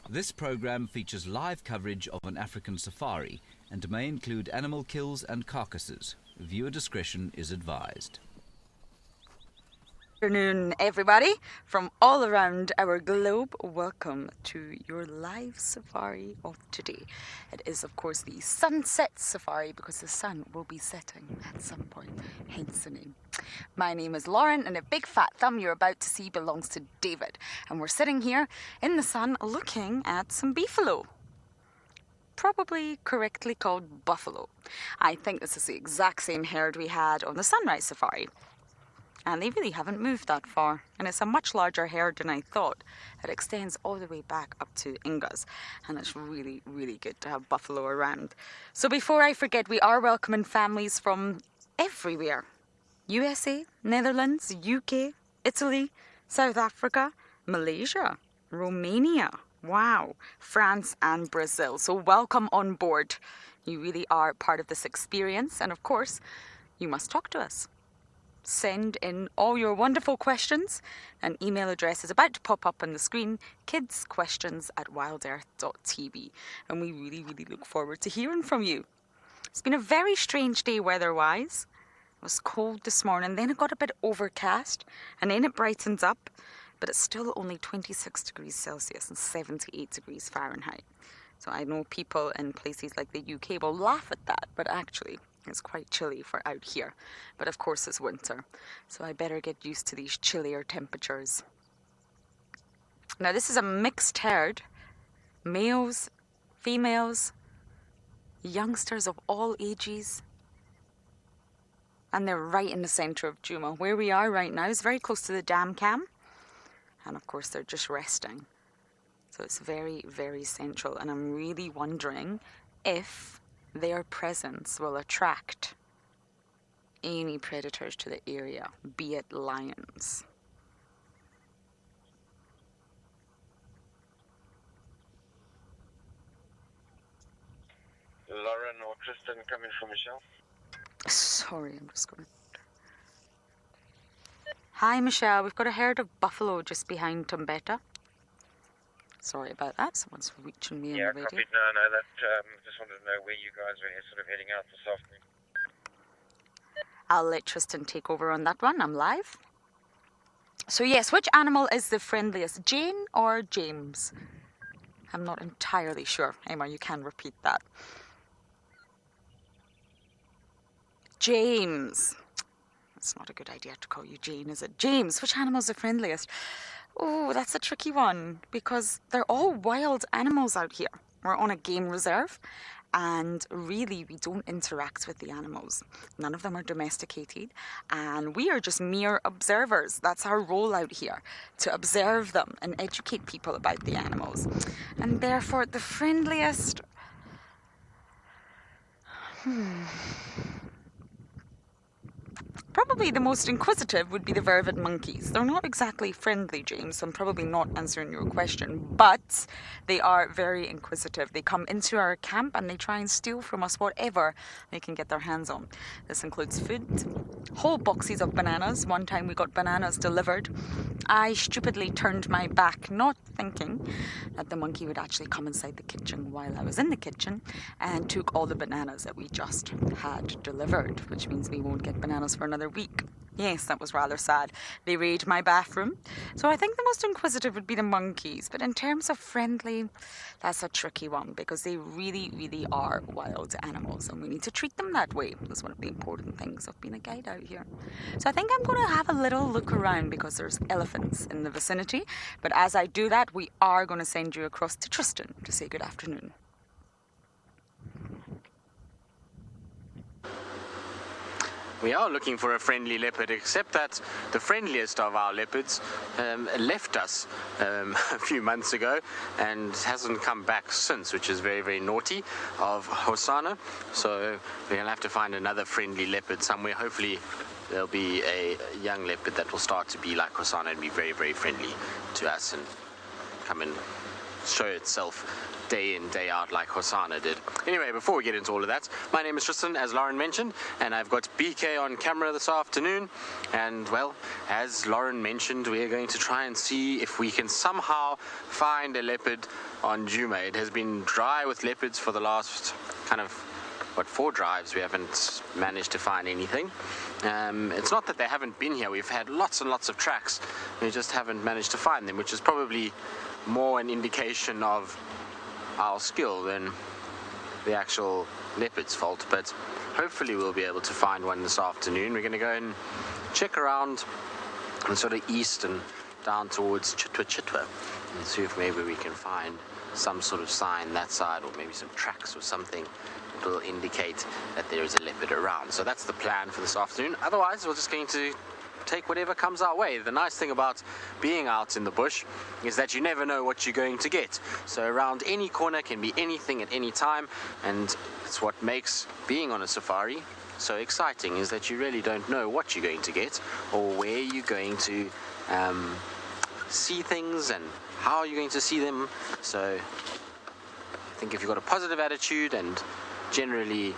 This program features live coverage of an African safari and may include animal kills and carcasses. Viewer discretion is advised. Good afternoon, everybody from all around our globe. Welcome to your live safari of today. It is, of course, the sunset safari because the sun will be setting at some point, hence the name. My name is Lauren, and a big fat thumb you're about to see belongs to David. And we're sitting here in the sun looking at some beefalo. Probably correctly called buffalo. I think this is the exact same herd we had on the sunrise safari. And they really haven't moved that far. And it's a much larger herd than I thought. It extends all the way back up to Inga's. And it's really, really good to have buffalo around. So before I forget, we are welcoming families from everywhere. USA, Netherlands, UK, Italy, South Africa, Malaysia, Romania, wow, France and Brazil. So welcome on board. You really are part of this experience. And of course, you must talk to us. Send in all your wonderful questions. An email address is about to pop up on the screen, kidsquestions@wildearth.tv. And we really, really look forward to hearing from you. It's been a very strange day weather-wise. It was cold this morning, then it got a bit overcast, and then it brightens up, but it's still only 26 degrees Celsius and 78 degrees Fahrenheit. So I know people in places like the UK will laugh at that, but actually it's quite chilly for out here. But of course it's winter, so I better get used to these chillier temperatures. Now this is a mixed herd. Males, females, youngsters of all ages. And they're right in the centre of Djuma. Where we are right now is very close to the dam cam. And of course they're just resting. So it's very, very central. And I'm really wondering if their presence will attract any predators to the area, be it lions. Lauren or Tristan coming from Michelle? Sorry, I'm just going to... Hi Michelle, we've got a herd of buffalo just behind Tombetta. Sorry about that, someone's reaching me in the radio. Yeah, copied. No, that, just wanted to know where you guys were sort of heading out this afternoon. I'll let Tristan take over on that one, I'm live. So yes, which animal is the friendliest, Jane or James? I'm not entirely sure. Emma, you can repeat that. James. It's not a good idea to call you Jane, is it? James, which animal's the friendliest? Oh, that's a tricky one because they're all wild animals out here. We're on a game reserve and really we don't interact with the animals. None of them are domesticated and we are just mere observers. That's our role out here, to observe them and educate people about the animals. And therefore the friendliest... Probably the most inquisitive would be the vervet monkeys. They're not exactly friendly, James, so I'm probably not answering your question, but they are very inquisitive. They come into our camp and they try and steal from us whatever they can get their hands on. This includes food, whole boxes of bananas. One time we got bananas delivered. I stupidly turned my back, not thinking that the monkey would actually come inside the kitchen while I was in the kitchen and took all the bananas that we just had delivered, which means we won't get bananas for another week. Yes, that was rather sad. They raid my bathroom. So I think the most inquisitive would be the monkeys. But in terms of friendly, that's a tricky one because they really, really are wild animals and we need to treat them that way. That's one of the important things of being a guide out here. So I think I'm going to have a little look around because there's elephants in the vicinity. But as I do that, we are going to send you across to Tristan to say good afternoon. We are looking for a friendly leopard, except that the friendliest of our leopards left us a few months ago and hasn't come back since, which is very, very naughty of Hosanna. So we're going to have to find another friendly leopard somewhere. Hopefully there'll be a young leopard that will start to be like Hosanna and be very, very friendly to us and come and show itself day in, day out like Hosanna did. Anyway, before we get into all of that, my name is Tristan, as Lauren mentioned, and I've got BK on camera this afternoon. And well, as Lauren mentioned, we are going to try and see if we can somehow find a leopard on Djuma. It has been dry with leopards for the last kind of 4 drives. We haven't managed to find anything. It's not that they haven't been here. We've had lots and lots of tracks. We just haven't managed to find them, which is probably more an indication of our skill than the actual leopard's fault. But hopefully we'll be able to find one this afternoon. We're going to go and check around and sort of east and down towards Chitwa and see if maybe we can find some sort of sign that side, or maybe some tracks or something that will indicate that there is a leopard around. So that's the plan for this afternoon. Otherwise, we're just going to take whatever comes our way. The nice thing about being out in the bush is that you never know what you're going to get. So around any corner can be anything at any time, and it's what makes being on a safari so exciting, is that you really don't know what you're going to get or where you're going to see things and how you're going to see them. So I think if you've got a positive attitude and generally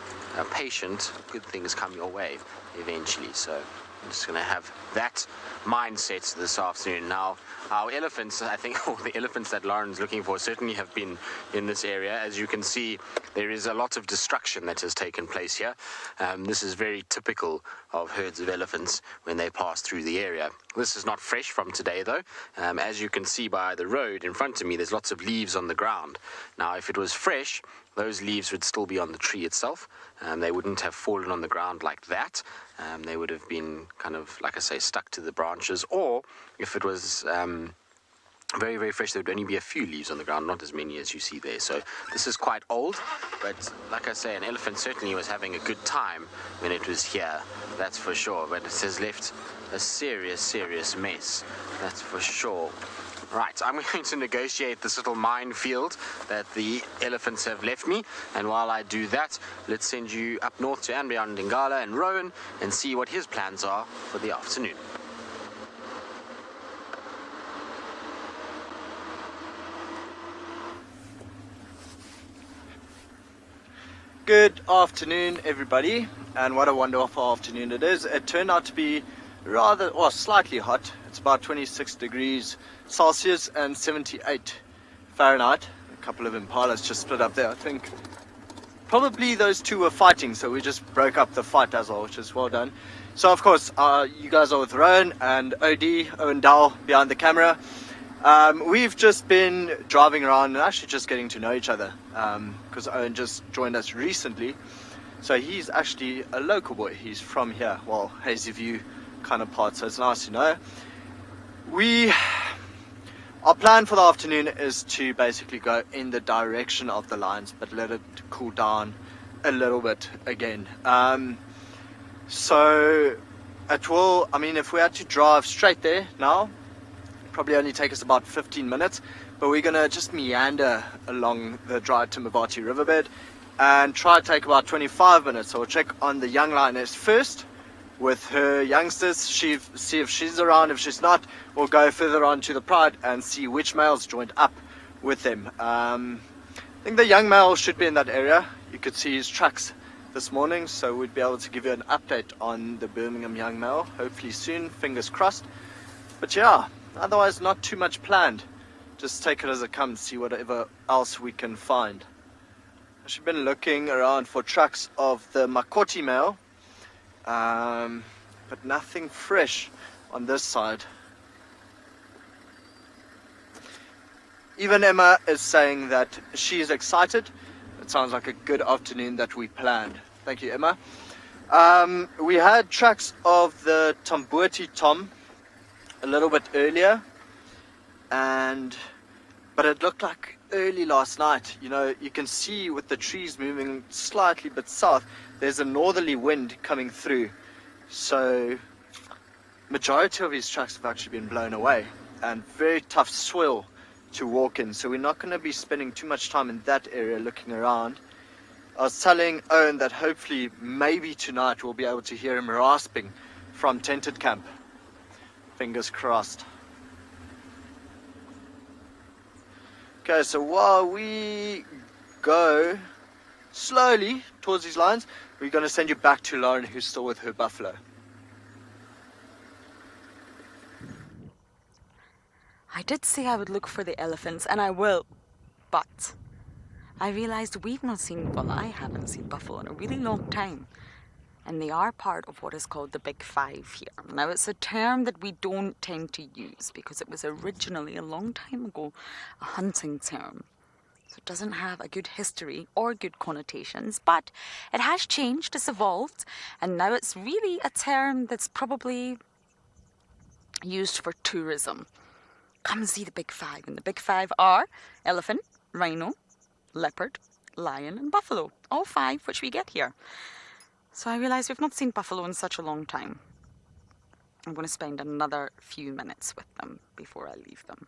patient, good things come your way eventually. So I'm just going to have that mindset this afternoon. Now, our elephants, I think all the elephants that Lauren's looking for certainly have been in this area. As you can see, there is a lot of destruction that has taken place here. This is very typical of herds of elephants when they pass through the area. This is not fresh from today, though. As you can see by the road in front of me, there's lots of leaves on the ground. Now, if it was fresh, those leaves would still be on the tree itself. They wouldn't have fallen on the ground like that. They would have been kind of, like I say, stuck to the branches. Or if it was very, very fresh, there would only be a few leaves on the ground, not as many as you see there. So this is quite old, but like I say, an elephant certainly was having a good time when it was here, that's for sure. But it has left a serious, serious mess, that's for sure. Right, I'm going to negotiate this little minefield that the elephants have left me, and while I do that, let's send you up north to andBeyond, Ngala and Rowan and see what his plans are for the afternoon. Good afternoon, everybody, and what a wonderful afternoon it is. It turned out to be rather, or slightly hot. It's about 26 degrees Celsius and 78 Fahrenheit. A couple of impalas just split up there. I think probably those two were fighting, so we just broke up the fight as well, which is well done. So of course, you guys are with Rowan and Owen Dowell behind the camera. We've just been driving around and actually just getting to know each other, because Owen just joined us recently. So he's actually a local boy. He's from here, well, Hazy View kind of part, so it's nice to know. Our plan for the afternoon is to basically go in the direction of the lions, but let it cool down a little bit again. So it will, I mean, if we had to drive straight there now, probably only take us about 15 minutes, but we're gonna just meander along the drive to Mavati Riverbed and try to take about 25 minutes. So we'll check on the young lioness first with her youngsters, see if she's around. If she's not, we'll go further on to the pride and see which males joined up with them. I think the young male should be in that area. You could see his tracks this morning, so we'd be able to give you an update on the Birmingham young male hopefully soon, fingers crossed. But yeah, otherwise not too much planned. Just take it as it comes, see whatever else we can find. I've been looking around for tracks of the Makoti male, but nothing fresh on this side. Even Emma is saying that she's excited. It sounds like a good afternoon that we planned. Thank you, Emma. We had tracks of the Tambuati Tom a little bit earlier, but it looked like early last night. You know, you can see with the trees moving slightly bit south, there's a northerly wind coming through, so majority of these tracks have actually been blown away, and very tough soil to walk in, so we're not going to be spending too much time in that area looking around. I was telling Owen that hopefully maybe tonight we'll be able to hear him rasping from tented camp. Fingers crossed. Okay, so while we go slowly towards these lines, we're going to send you back to Lauren, who's still with her buffalo. I did say I would look for the elephants, and I will, but I realized we've not seen, well, I haven't seen buffalo in a really long time. And they are part of what is called the Big Five here. Now, it's a term that we don't tend to use because it was originally, a long time ago, a hunting term. So it doesn't have a good history or good connotations, but it has changed, it's evolved, and now it's really a term that's probably used for tourism. Come and see the Big Five. And the Big Five are elephant, rhino, leopard, lion, and buffalo. All five which we get here. So I realise we've not seen buffalo in such a long time. I'm going to spend another few minutes with them before I leave them.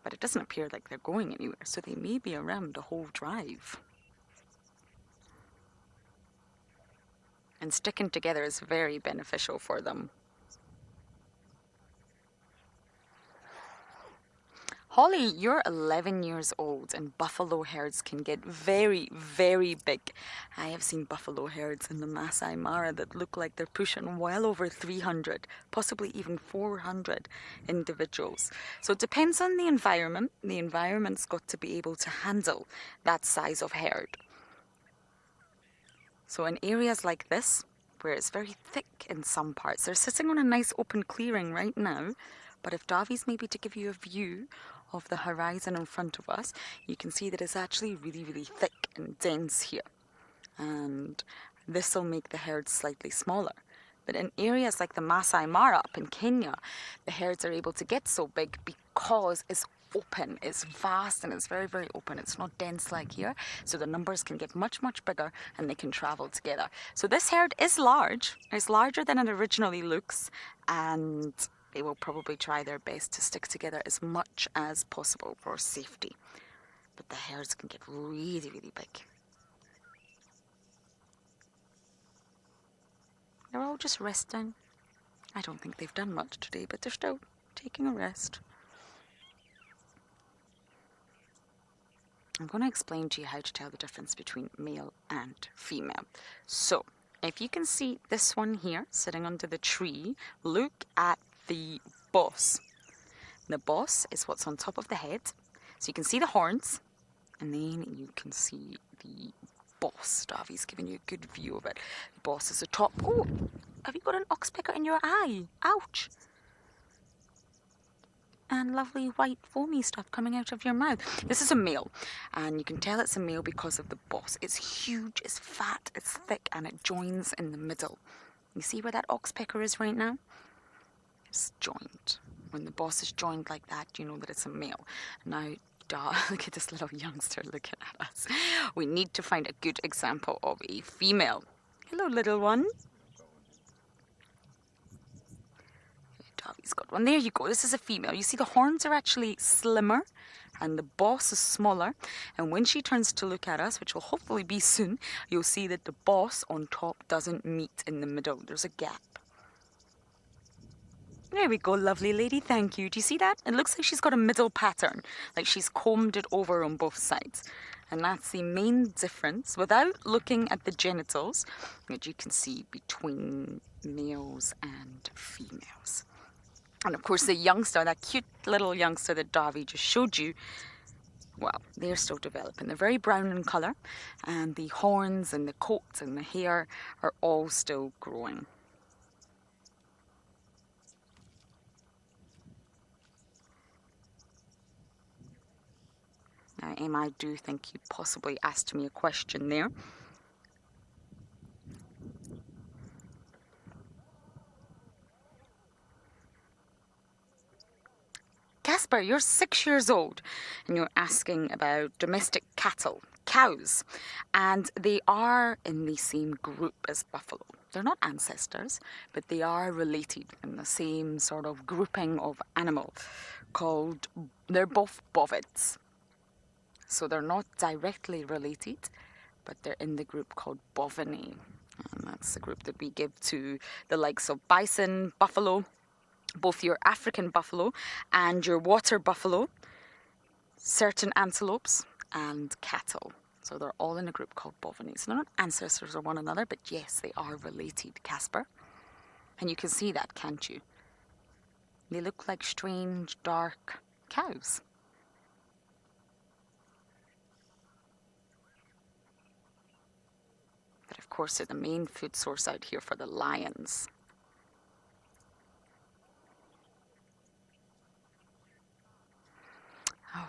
But it doesn't appear like they're going anywhere, so they may be around the whole drive. And sticking together is very beneficial for them. Holly, you're 11 years old and buffalo herds can get very, very big. I have seen buffalo herds in the Masai Mara that look like they're pushing well over 300, possibly even 400 individuals. So it depends on the environment. The environment's got to be able to handle that size of herd. So in areas like this, where it's very thick in some parts, they're sitting on a nice open clearing right now. But if Davi's maybe to give you a view of the horizon in front of us, you can see that it's actually really, really thick and dense here. And this will make the herd slightly smaller. But in areas like the Masai Mara up in Kenya, the herds are able to get so big because it's open, it's vast, and it's very, very open. It's not dense like here. So the numbers can get much, much bigger and they can travel together. So this herd is large. It's larger than it originally looks, and they will probably try their best to stick together as much as possible for safety. But the herds can get really, really big. They're all just resting. I don't think they've done much today, but they're still taking a rest. I'm going to explain to you how to tell the difference between male and female. So, if you can see this one here sitting under the tree, look at the boss. The boss is what's on top of the head. So you can see the horns, and then you can see the boss. Davi's giving you a good view of it. The boss is the top. Oh, have you got an oxpecker in your eye? Ouch. And lovely white foamy stuff coming out of your mouth. This is a male, and you can tell it's a male because of the boss. It's huge, it's fat, it's thick, and it joins in the middle. You see where that oxpecker is right now? It's joined. When the boss is joined like that, you know that it's a male. Now, look at this little youngster looking at us. We need to find a good example of a female. Hello, little one. Davi's got one. There you go. This is a female. You see the horns are actually slimmer and the boss is smaller. And when she turns to look at us, which will hopefully be soon, you'll see that the boss on top doesn't meet in the middle. There's a gap. There we go, lovely lady, thank you. Do you see that? It looks like she's got a middle pattern, like she's combed it over on both sides. And that's the main difference, without looking at the genitals, that you can see between males and females. And of course the youngster, that cute little youngster that Davi just showed you, well, they're still developing. They're very brown in colour, and the horns and the coat and the hair are all still growing. Now, Emma, I do think you possibly asked me a question there. Casper, you're 6 years old and you're asking about domestic cattle, cows, and they are in the same group as buffalo. They're not ancestors, but they are related in the same sort of grouping of animal called, they're both bovids. So they're not directly related, but they're in the group called bovinae. And that's the group that we give to the likes of bison, buffalo, both your African buffalo and your water buffalo. certain antelopes and cattle. So they're all in a group called bovines. They're not ancestors of one another, but yes, they are related, Casper. And you can see that, can't you? They look like strange, dark cows. But of course, they're the main food source out here for the lions.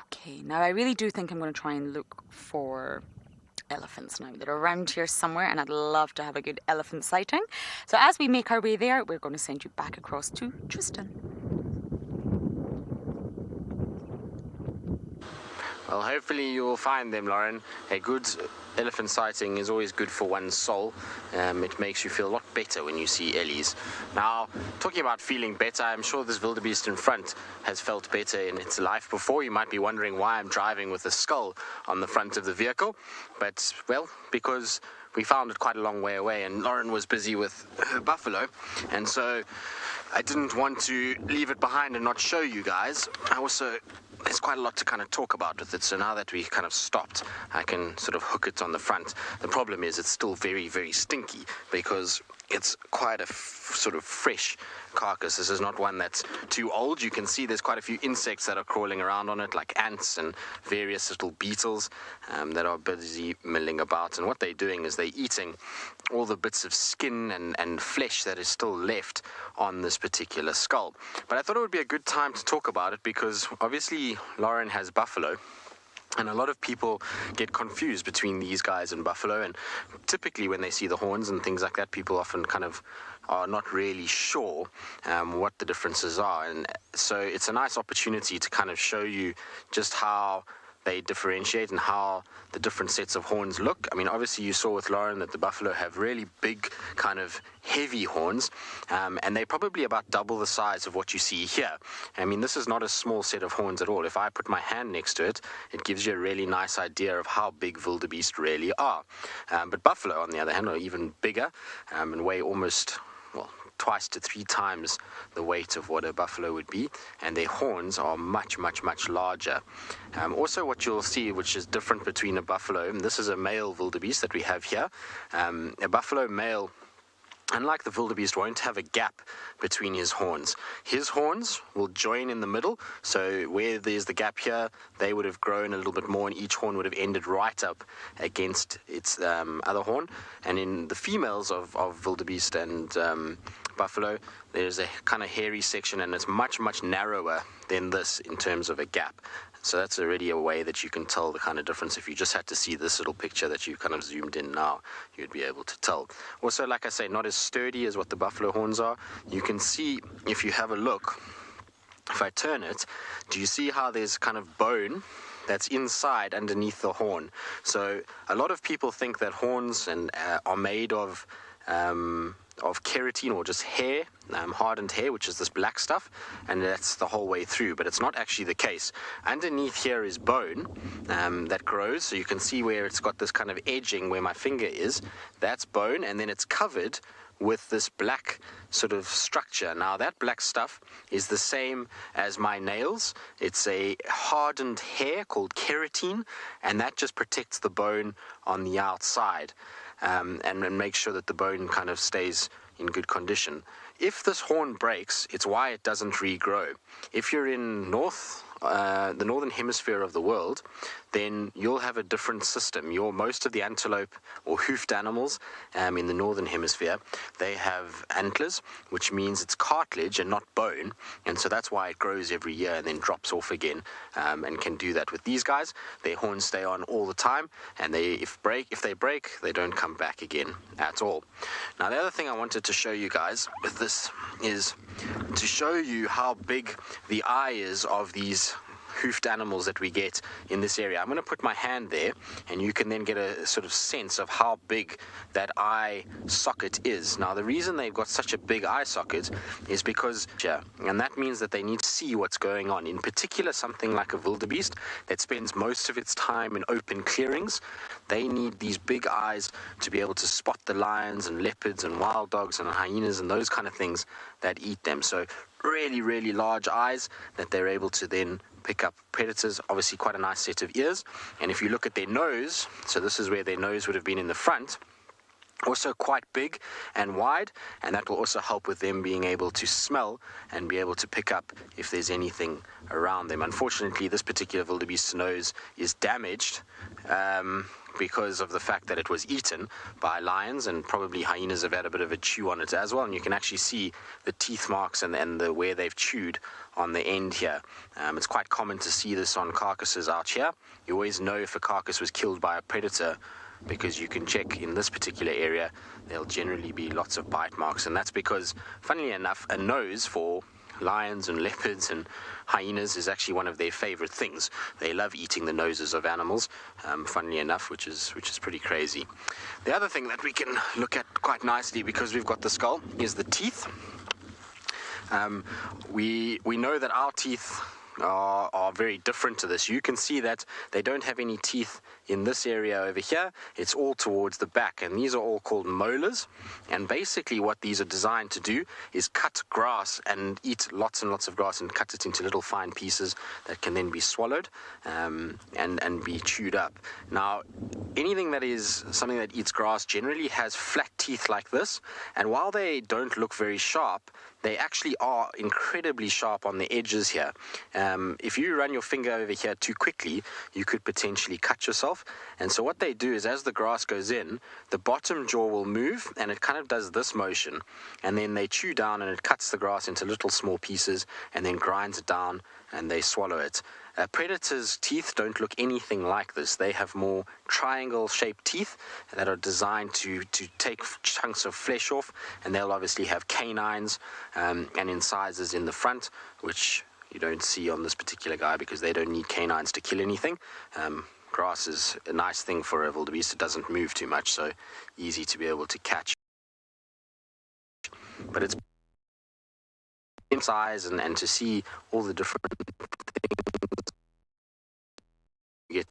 Okay, now I really do think I'm going to try and look for elephants now. They're around here somewhere, and I'd love to have a good elephant sighting. So as we make our way there, we're going to send you back across to Tristan. Well, hopefully you will find them, Lauren. A good elephant sighting is always good for one's soul. It makes you feel a lot better when you see ellies. Now, talking about feeling better, I'm sure this wildebeest in front has felt better in its life before. You might be wondering why I'm driving with a skull on the front of the vehicle. But, well, because we found it quite a long way away, and Lauren was busy with her buffalo, and so I didn't want to leave it behind and not show you guys. There's quite a lot to kind of talk about with it, so now that we kind of stopped, I can sort of hook it on the front. The problem is it's still very, very stinky because it's quite a sort of fresh carcass. This is not one that's too old. You can see there's quite a few insects that are crawling around on it, like ants and various little beetles that are busy milling about. And what they're doing is they're eating all the bits of skin and flesh that is still left on this particular skull. But I thought it would be a good time to talk about it because obviously Lauren has buffalo. And a lot of people get confused between these guys and buffalo, and typically when they see the horns and things like that, people often kind of are not really sure what the differences are. And so it's a nice opportunity to kind of show you just how they differentiate and how the different sets of horns look. I mean, obviously you saw with Lauren that the buffalo have really big, kind of heavy horns, and they're probably about double the size of what you see here. I mean, this is not a small set of horns at all. If I put my hand next to it, it gives you a really nice idea of how big wildebeest really are. But buffalo, on the other hand, are even bigger and weigh almost, well, twice to 3 times the weight of what a buffalo would be, and their horns are much, much, much larger. Also, what you'll see, which is different between a buffalo, and this is a male wildebeest that we have here, a buffalo male, unlike the wildebeest, won't have a gap between his horns. His horns will join in the middle, so where there's the gap here, they would have grown a little bit more, and each horn would have ended right up against its other horn. And in the females of wildebeest and buffalo, there's a kind of hairy section, and it's much, much narrower than this in terms of a gap. So that's already a way that you can tell the kind of difference. If you just had to see this little picture that you've kind of zoomed in now, you'd be able to tell. Also, like I say, not as sturdy as what the buffalo horns are. You can see, if you have a look, if I turn it, do you see how there's kind of bone that's inside underneath the horn? So a lot of people think that horns are made of keratin, or just hair, hardened hair, which is this black stuff, and that's the whole way through, but it's not actually the case. Underneath here is bone that grows, so you can see where it's got this kind of edging where my finger is. That's bone, and then it's covered with this black sort of structure. Now that black stuff is the same as my nails. It's a hardened hair called keratin, and that just protects the bone on the outside. And make sure that the bone kind of stays in good condition. If this horn breaks, it's why it doesn't regrow. If you're in the northern hemisphere of the world, then you'll have a different system. Most of the antelope or hoofed animals in the northern hemisphere, they have antlers, which means it's cartilage and not bone, and so that's why it grows every year and then drops off again, and can do that. With these guys, their horns stay on all the time, and if they break, they don't come back again at all. Now, the other thing I wanted to show you guys with this is to show you how big the eye is of these hoofed animals that we get in this area. I'm going to put my hand there, and you can then get a sort of sense of how big that eye socket is. Now, the reason they've got such a big eye socket is because, and that means that they need to see what's going on. In particular, something like a wildebeest that spends most of its time in open clearings, they need these big eyes to be able to spot the lions and leopards and wild dogs and hyenas and those kind of things that eat them. So really, really large eyes that they're able to then pick up predators. Obviously quite a nice set of ears, and if you look at their nose, so this is where their nose would have been in the front, also quite big and wide, and that will also help with them being able to smell and be able to pick up if there's anything around them. Unfortunately, this particular wildebeest's nose is damaged because of the fact that it was eaten by lions, and probably hyenas have had a bit of a chew on it as well, and you can actually see the teeth marks and the where they've chewed on the end here. It's quite common to see this on carcasses out here. You always know if a carcass was killed by a predator because you can check in this particular area. There'll generally be lots of bite marks, and that's because, funnily enough, a nose for lions and leopards and hyenas is actually one of their favorite things. They love eating the noses of animals, funnily enough, which is pretty crazy. The other thing that we can look at quite nicely, because we've got the skull, is the teeth. We know that our teeth are very different to this. You can see that they don't have any teeth in this area over here. It's all towards the back, and these are all called molars, and basically what these are designed to do is cut grass and eat lots and lots of grass and cut it into little fine pieces that can then be swallowed and be chewed up. Now, anything that is something that eats grass generally has flat teeth like this, and while they don't look very sharp, they actually are incredibly sharp on the edges here. If you run your finger over here too quickly, you could potentially cut yourself. And so what they do is, as the grass goes in, the bottom jaw will move, and it kind of does this motion. And then they chew down, and it cuts the grass into little small pieces, and then grinds it down, and they swallow it. Predators' teeth don't look anything like this. They have more triangle-shaped teeth that are designed to take chunks of flesh off, and they'll obviously have canines and incisors in the front, which you don't see on this particular guy because they don't need canines to kill anything. Grass is a nice thing for a wildebeest. It doesn't move too much, so easy to be able to catch. But it's in size, and to see all the different things you get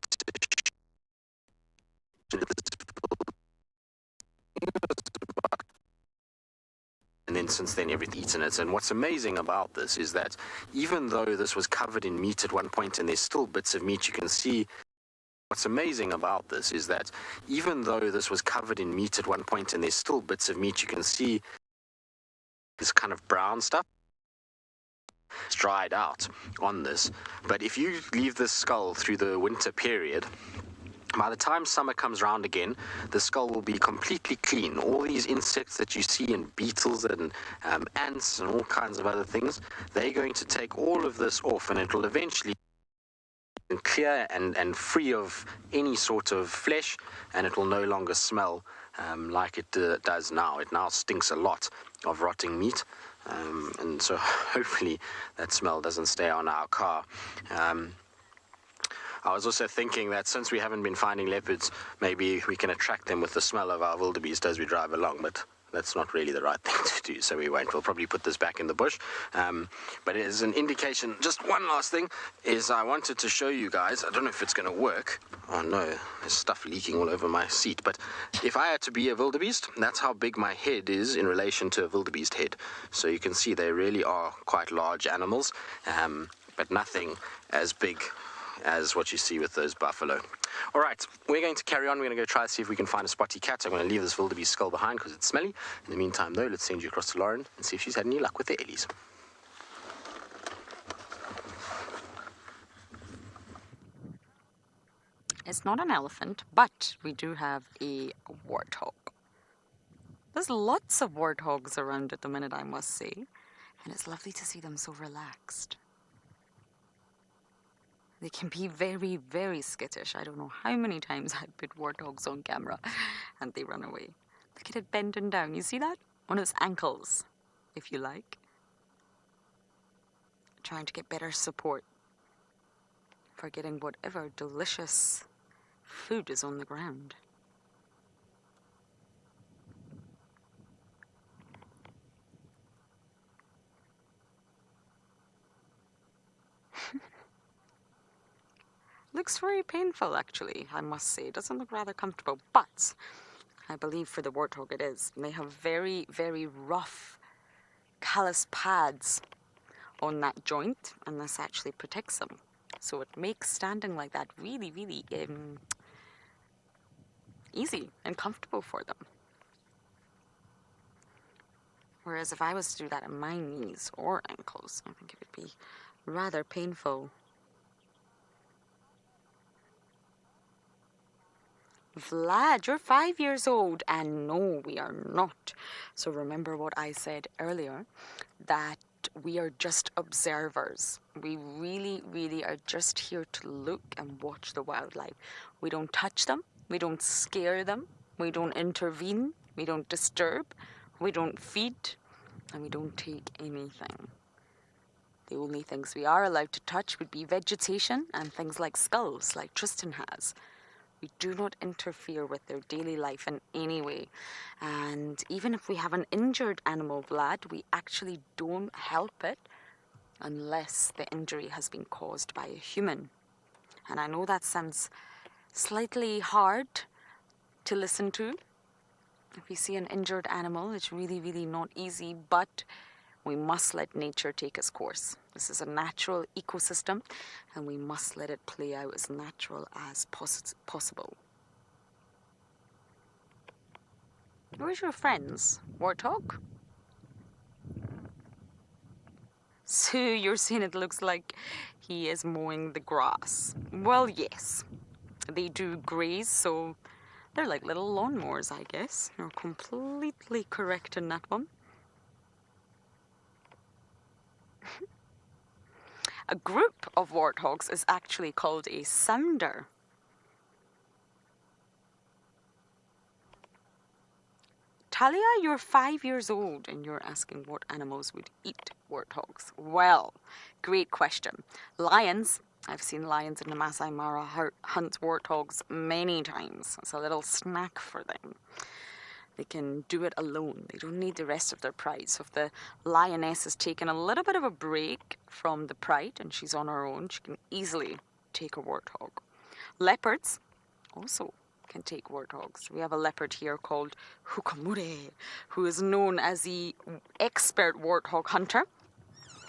and then since then everything's eaten it. And what's amazing about this is that even though this was covered in meat at one point, and there's still bits of meat you can see, what's amazing about this is that even though this was covered in meat at one point, and there's still bits of meat you can see, this kind of brown stuff, it's dried out on this. But if you leave this skull through the winter period, by the time summer comes round again, the skull will be completely clean. All these insects that you see, and beetles and ants and all kinds of other things, they're going to take all of this off, and it will eventually be clear and free of any sort of flesh, and it will no longer smell like it does now. It now stinks a lot of rotting meat. And so hopefully that smell doesn't stay on our car. I was also thinking that since we haven't been finding leopards, maybe we can attract them with the smell of our wildebeest as we drive along, but that's not really the right thing to do, so we won't. We'll probably put this back in the bush. But it is an indication. Just one last thing is I wanted to show you guys, I don't know if it's going to work. Oh no, there's stuff leaking all over my seat. But if I had to be a wildebeest, that's how big my head is in relation to a wildebeest head. So you can see they really are quite large animals, but nothing as big as what you see with those buffalo. All right, we're going to carry on. We're going to go try to see if we can find a spotty cat. I'm going to leave this wildebeest skull behind because it's smelly. In the meantime, though, let's send you across to Lauren and see if she's had any luck with the ellies. It's not an elephant, but we do have a warthog. There's lots of warthogs around at the minute, I must say, and it's lovely to see them so relaxed. They can be very, very skittish. I don't know how many times I've put warthogs on camera and they run away. Look at it bending down. You see that? On its ankles, if you like. Trying to get better support for getting whatever delicious food is on the ground. Looks very painful, actually, I must say. It doesn't look rather comfortable, but I believe for the warthog it is. And they have very, very rough callus pads on that joint, and this actually protects them So it makes standing like that really, really easy and comfortable for them. Whereas if I was to do that on my knees or ankles, I think it would be rather painful. Vlad, you're 5 years old, and no, we are not. So remember what I said earlier, that we are just observers. We really, really are just here to look and watch the wildlife. We don't touch them, we don't scare them, we don't intervene, we don't disturb, we don't feed, and we don't take anything. The only things we are allowed to touch would be vegetation and things like skulls, like Tristan has. We do not interfere with their daily life in any way. And even if we have an injured animal, Vlad, we actually don't help it unless the injury has been caused by a human. And I know that sounds slightly hard to listen to. If we see an injured animal, it's really, really not easy, but we must let nature take its course. This is a natural ecosystem, and we must let it play out as natural as possible. Where's your friends? Warthog? So you're saying it looks like he is mowing the grass. Well, yes. They do graze, so they're like little lawnmowers, I guess. You're completely correct in that one. A group of warthogs is actually called a sounder. Talia, you're 5 years old and you're asking what animals would eat warthogs. Well, great question. Lions. I've seen lions in the Masai Mara hunt warthogs many times. It's a little snack for them. They can do it alone. They don't need the rest of their pride. So if the lioness has taken a little bit of a break from the pride and she's on her own, she can easily take a warthog. Leopards also can take warthogs. We have a leopard here called Hukamure, who is known as the expert warthog hunter.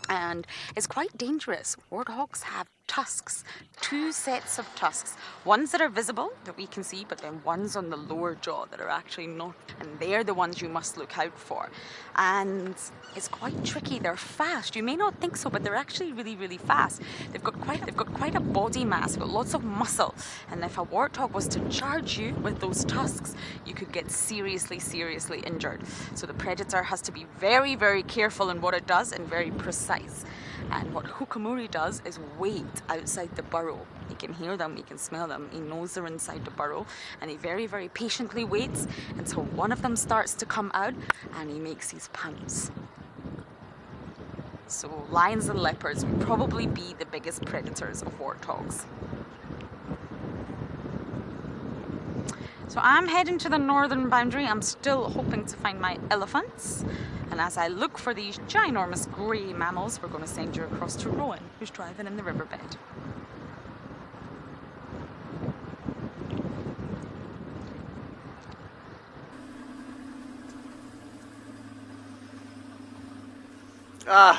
And it's quite dangerous. Warthogs have tusks, 2 sets of tusks. Ones that are visible, that we can see, but then ones on the lower jaw that are actually not. And they're the ones you must look out for. And it's quite tricky. They're fast. You may not think so, but they're actually really, really fast. They've got quite a body mass, got lots of muscle. And if a warthog was to charge you with those tusks, you could get seriously, seriously injured. So the predator has to be very, very careful in what it does and very precise. And what Hukamuri does is wait outside the burrow. He can hear them, he can smell them, he knows they're inside the burrow, and he very, very patiently waits until one of them starts to come out and he makes his pounce. So lions and leopards would probably be the biggest predators of warthogs. So I'm heading to the northern boundary. I'm still hoping to find my elephants. And as I look for these ginormous grey mammals, we're going to send you across to Rowan, who's driving in the riverbed.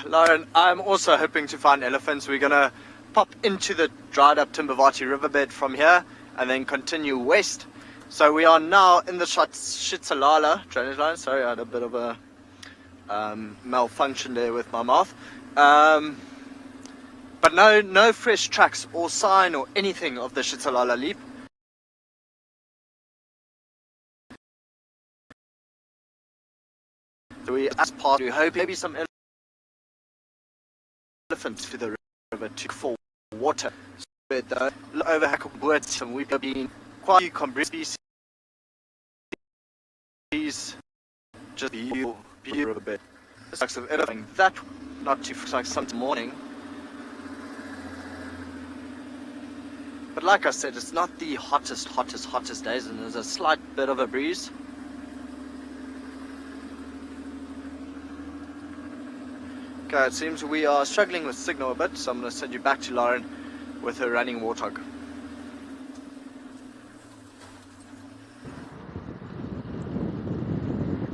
Lauren, I'm also hoping to find elephants. We're going to pop into the dried up Timbavati riverbed from here and then continue west. So we are now in the Shitsalala drainage line. Sorry, I had a bit of a malfunction there with my mouth. But no fresh tracks or sign or anything of the Shitsalala leap. So we hope maybe some elephants to the river to for water. So the overhack of birds, and we've been quite a few combrine species. Just beautiful riverbed. It's of anything that not too like Sunday morning. But like I said, it's not the hottest days, and there's a slight bit of a breeze. Okay, it seems we are struggling with signal a bit, so I'm going to send you back to Lauren with her running warthog.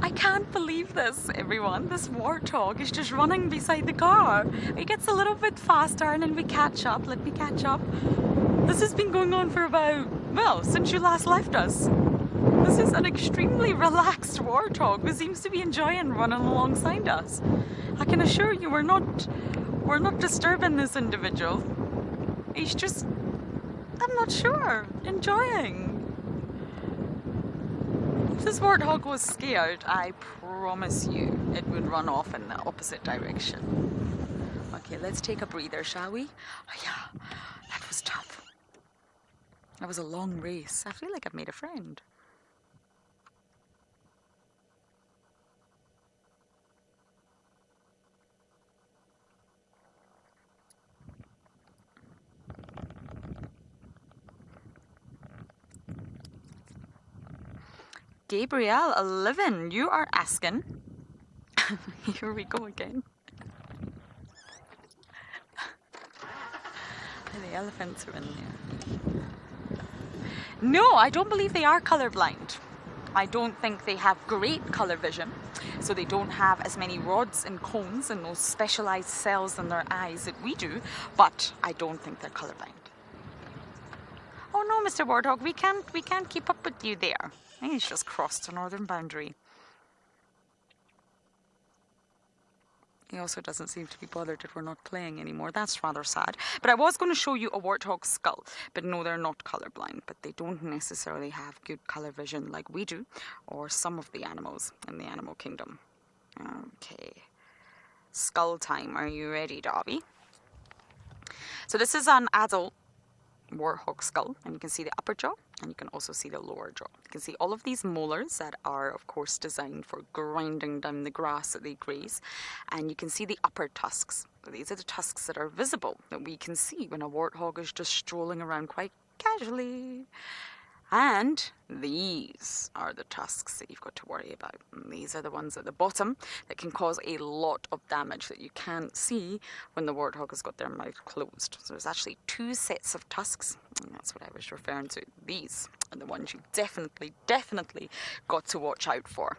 I can't believe this, everyone. This warthog is just running beside the car. He gets a little bit faster and then we catch up. Let me catch up. This has been going on for about, well, since you last left us. This is an extremely relaxed warthog who seems to be enjoying running alongside us. I can assure you we're not disturbing this individual. He's just, I'm not sure, enjoying. If this warthog was scared, I promise you it would run off in the opposite direction. Okay, let's take a breather, shall we? Oh yeah, that was tough. That was a long race. I feel like I've made a friend. Gabrielle, 11, you are asking. Here we go again. The elephants are in there. No, I don't believe they are colorblind. I don't think they have great color vision, so they don't have as many rods and cones and those specialized cells in their eyes that we do, but I don't think they're colorblind. Oh no, Mr. Warthog, we can't keep up with you there. I think he's just crossed the northern boundary. He also doesn't seem to be bothered that we're not playing anymore. That's rather sad. But I was going to show you a warthog skull. But no, they're not colorblind. But they don't necessarily have good color vision like we do, or some of the animals in the animal kingdom. Okay. Skull time. Are you ready, Darby? So this is an adult warthog skull, and you can see the upper jaw and you can also see the lower jaw. You can see all of these molars that are of course designed for grinding down the grass that they graze, and you can see the upper tusks. So these are the tusks that are visible, that we can see when a warthog is just strolling around quite casually. And these are the tusks that you've got to worry about. And these are the ones at the bottom that can cause a lot of damage that you can't see when the warthog has got their mouth closed. So there's actually 2 sets of tusks, and that's what I was referring to. These are the ones you definitely got to watch out for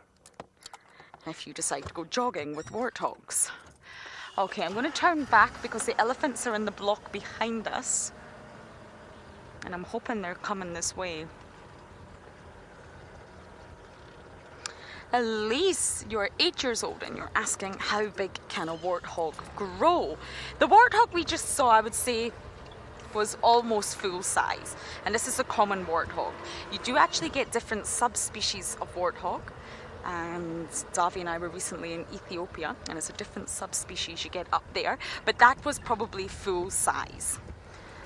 if you decide to go jogging with warthogs. Okay, I'm going to turn back because the elephants are in the block behind us. And I'm hoping they're coming this way. Elise, you're 8 years old and you're asking how big can a warthog grow? The warthog we just saw, I would say, was almost full size. And this is a common warthog. You do actually get different subspecies of warthog. And Davi and I were recently in Ethiopia, and it's a different subspecies you get up there. But that was probably full size,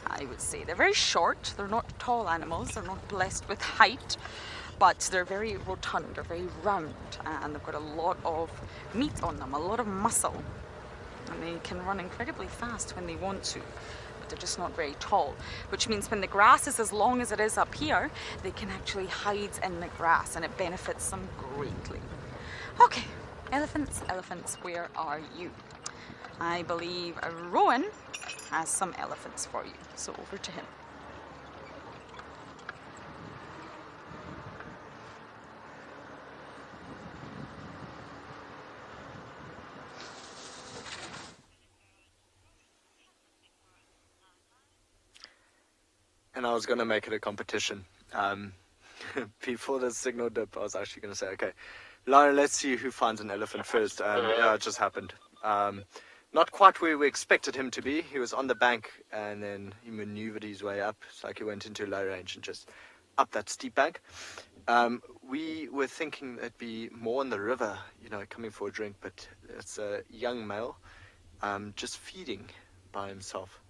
I would say. They're very short, they're not tall animals, they're not blessed with height, but they're very rotund, they're very round, and they've got a lot of meat on them, a lot of muscle, and they can run incredibly fast when they want to, but they're just not very tall, which means when the grass is as long as it is up here, they can actually hide in the grass, and it benefits them greatly. Okay, elephants, where are you? I believe Rowan has some elephants for you, so over to him. And I was going to make it a competition. Before the signal dip, I was actually going to say, okay, Lauren, let's see who finds an elephant first. Yeah, it just happened. Not quite where we expected him to be. He was on the bank and then he maneuvered his way up. It's like he went into low range and just up that steep bank. We were thinking it'd be more in the river, you know, coming for a drink, but it's a young male just feeding by himself.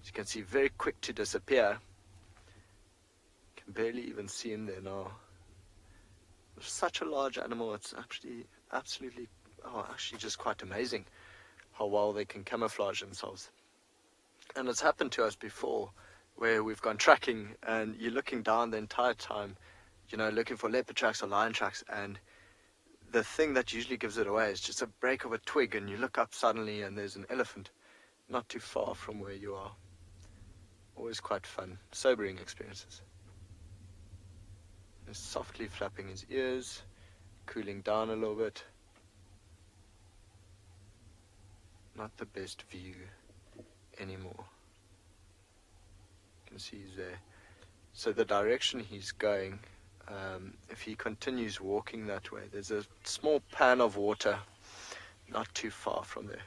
As you can see, very quick to disappear. Can barely even see him there now. It's such a large animal, it's actually absolutely, actually just quite amazing how well they can camouflage themselves. And it's happened to us before, where we've gone tracking and you're looking down the entire time, you know, looking for leopard tracks or lion tracks, and the thing that usually gives it away is just a break of a twig, and you look up suddenly and there's an elephant not too far from where you are. Always quite fun, sobering experiences. Just softly flapping his ears, cooling down a little bit. not the best view anymore. You can see he's there. So the direction he's going, if he continues walking that way, there's a small pan of water not too far from there.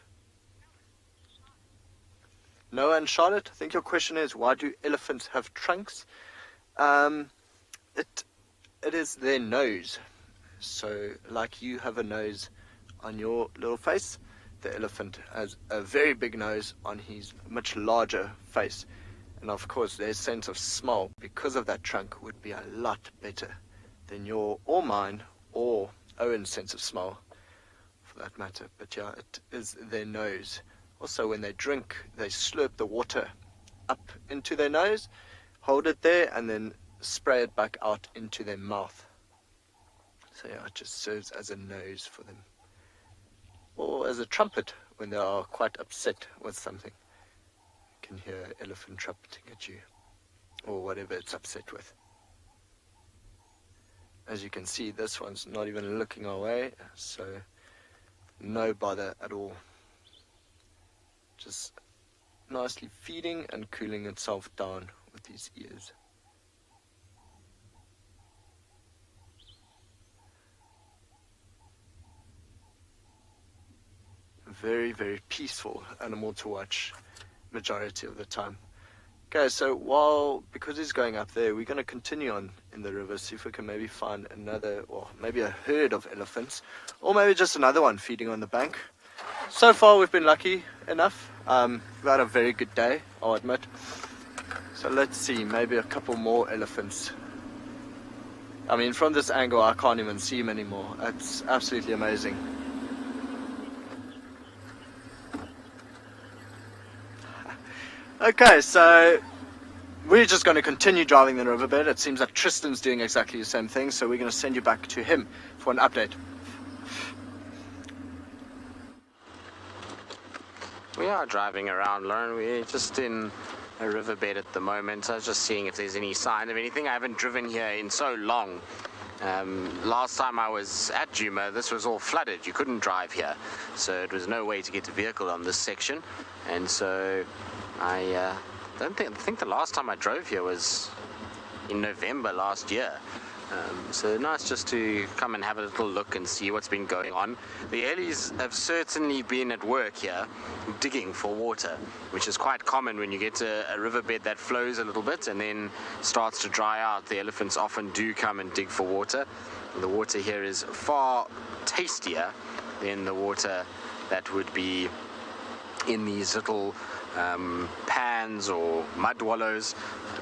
Noah and Charlotte, I think your question is, why do elephants have trunks? It is their nose. So like you have a nose on your little face, the elephant has a very big nose on his much larger face. And of course their sense of smell, because of that trunk, would be a lot better than your or mine or Owen's sense of smell, for that matter. But yeah, it is their nose. Also, when they drink, they slurp the water up into their nose, hold it there, and then spray it back out into their mouth. So yeah, it just serves as a nose for them. Or as a trumpet when they are quite upset with something. You can hear an elephant trumpeting at you, or whatever it's upset with. As you can see, this one's not even looking our way, so no bother at all. Just nicely feeding and cooling itself down with these ears. Very, very peaceful animal to watch majority of the time. Okay, so because he's going up there, we're going to continue on in the river, see if we can maybe find another, or maybe a herd of elephants, or maybe just another one feeding on the bank. So far we've been lucky enough. We've had a very good day, I'll admit. So let's see, maybe a couple more elephants. I mean, from this angle I can't even see him anymore. It's absolutely amazing. Okay, so we're just going to continue driving the riverbed. It seems that Tristan's doing exactly the same thing, so we're going to send you back to him for an update. We are driving around, Lauren. We're just in a riverbed at the moment. I was just seeing if there's any sign of anything. I haven't driven here in so long. Last time I was at Djuma, this was all flooded. You couldn't drive here, so it was no way to get a vehicle on this section. And so I think the last time I drove here was in November last year. So nice just to come and have a little look and see what's been going on. The Ellies have certainly been at work here digging for water, which is quite common when you get a riverbed that flows a little bit and then starts to dry out. The elephants often do come and dig for water. The water here is far tastier than the water that would be in these little pans or mud wallows.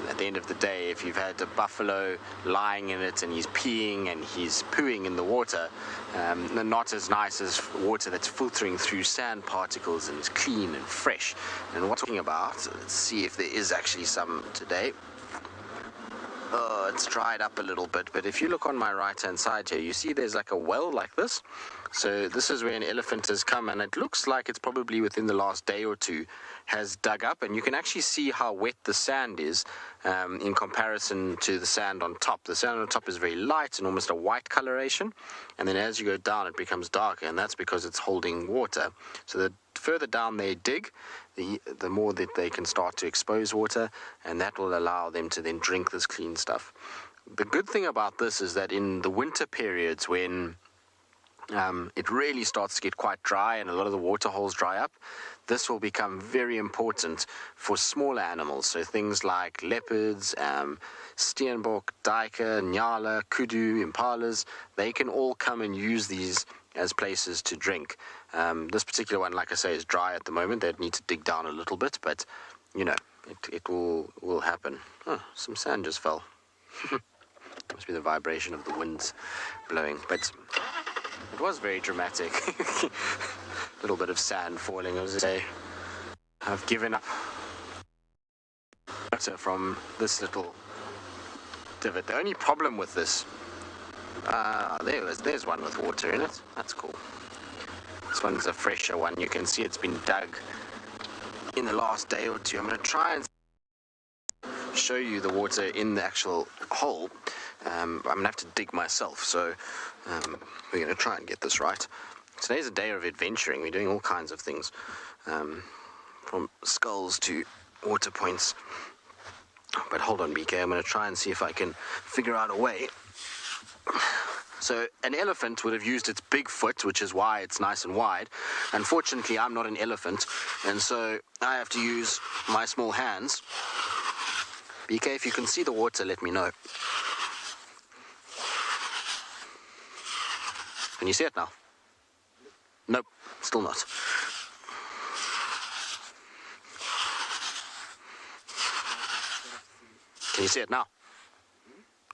At the end of the day, if you've had a buffalo lying in it and he's peeing and he's pooing in the water, not as nice as water that's filtering through sand particles and is clean and fresh. And what I'm talking about, let's see if there is actually some today. Oh, it's dried up a little bit, but if you look on my right hand side here, you see there's like a well like this. So this is where an elephant has come, and it looks like it's probably within the last day or two has dug up, and you can actually see how wet the sand is in comparison to the sand on top. The sand on top is very light and almost a white coloration, and then as you go down it becomes darker, and that's because it's holding water. So the further down they dig, the more that they can start to expose water, and that will allow them to then drink this clean stuff. The good thing about this is that in the winter periods when it really starts to get quite dry and a lot of the water holes dry up, this will become very important for smaller animals. So things like leopards, steenbok, duiker, nyala, kudu, impalas, they can all come and use these as places to drink. This particular one, like I say, is dry at the moment. They'd need to dig down a little bit, but you know, it will happen. Oh, some sand just fell. Must be the vibration of the winds blowing, but it was very dramatic. A little bit of sand falling. I was say, I've given up water from this little divot. The only problem with this, there's one with water in it. That's cool. This one's a fresher one. You can see it's been dug in the last day or two. I'm going to try and show you the water in the actual hole. I'm going to have to dig myself, so we're going to try and get this right. Today's a day of adventuring. We're doing all kinds of things, from skulls to water points. But hold on, BK, I'm going to try and see if I can figure out a way. So an elephant would have used its big foot, which is why it's nice and wide. Unfortunately, I'm not an elephant, and so I have to use my small hands. BK, if you can see the water, let me know. Can you see it now? Nope, still not. Can you see it now?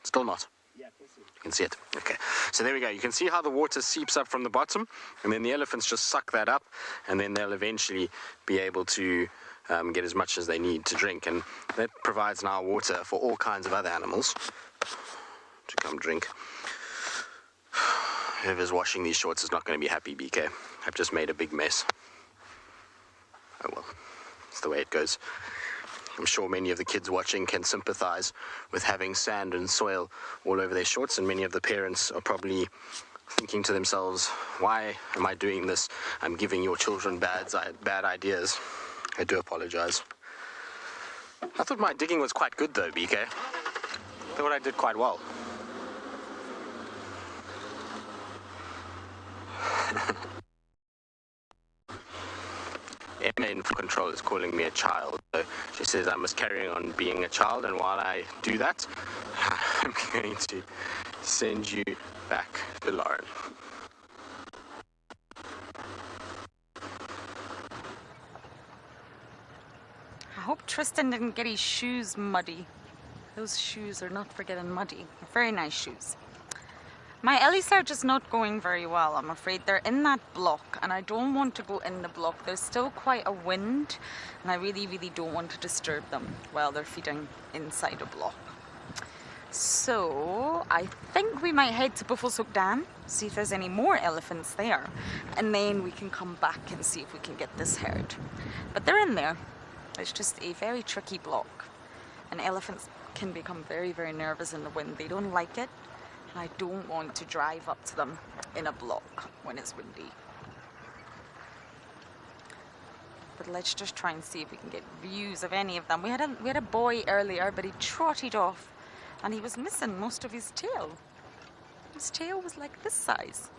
Still not. You can see it. Okay. So there we go. You can see how the water seeps up from the bottom, and then the elephants just suck that up, and then they'll eventually be able to get as much as they need to drink. And that provides now water for all kinds of other animals to come drink. Whoever's washing these shorts is not going to be happy, BK. I've just made a big mess. Oh well. It's the way it goes. I'm sure many of the kids watching can sympathize with having sand and soil all over their shorts, and many of the parents are probably thinking to themselves, why am I doing this? I'm giving your children bad ideas. I do apologize. I thought my digging was quite good though, BK. I thought I did quite well. Emma in control is calling me a child, so she says I must carry on being a child, and while I do that, I'm going to send you back to Lauren. I hope Tristan didn't get his shoes muddy. Those shoes are not for getting muddy. Very nice shoes. My ellies are just not going very well, I'm afraid. They're in that block, and I don't want to go in the block. There's still quite a wind, and I really, really don't want to disturb them while they're feeding inside a block. So I think we might head to Buffelshoek Dam, see if there's any more elephants there, and then we can come back and see if we can get this herd. But they're in there. It's just a very tricky block, and elephants can become very, very nervous in the wind. They don't like it. And I don't want to drive up to them in a block when it's windy. But let's just try and see if we can get views of any of them. We had a boy earlier, but he trotted off and he was missing most of his tail. His tail was like this size.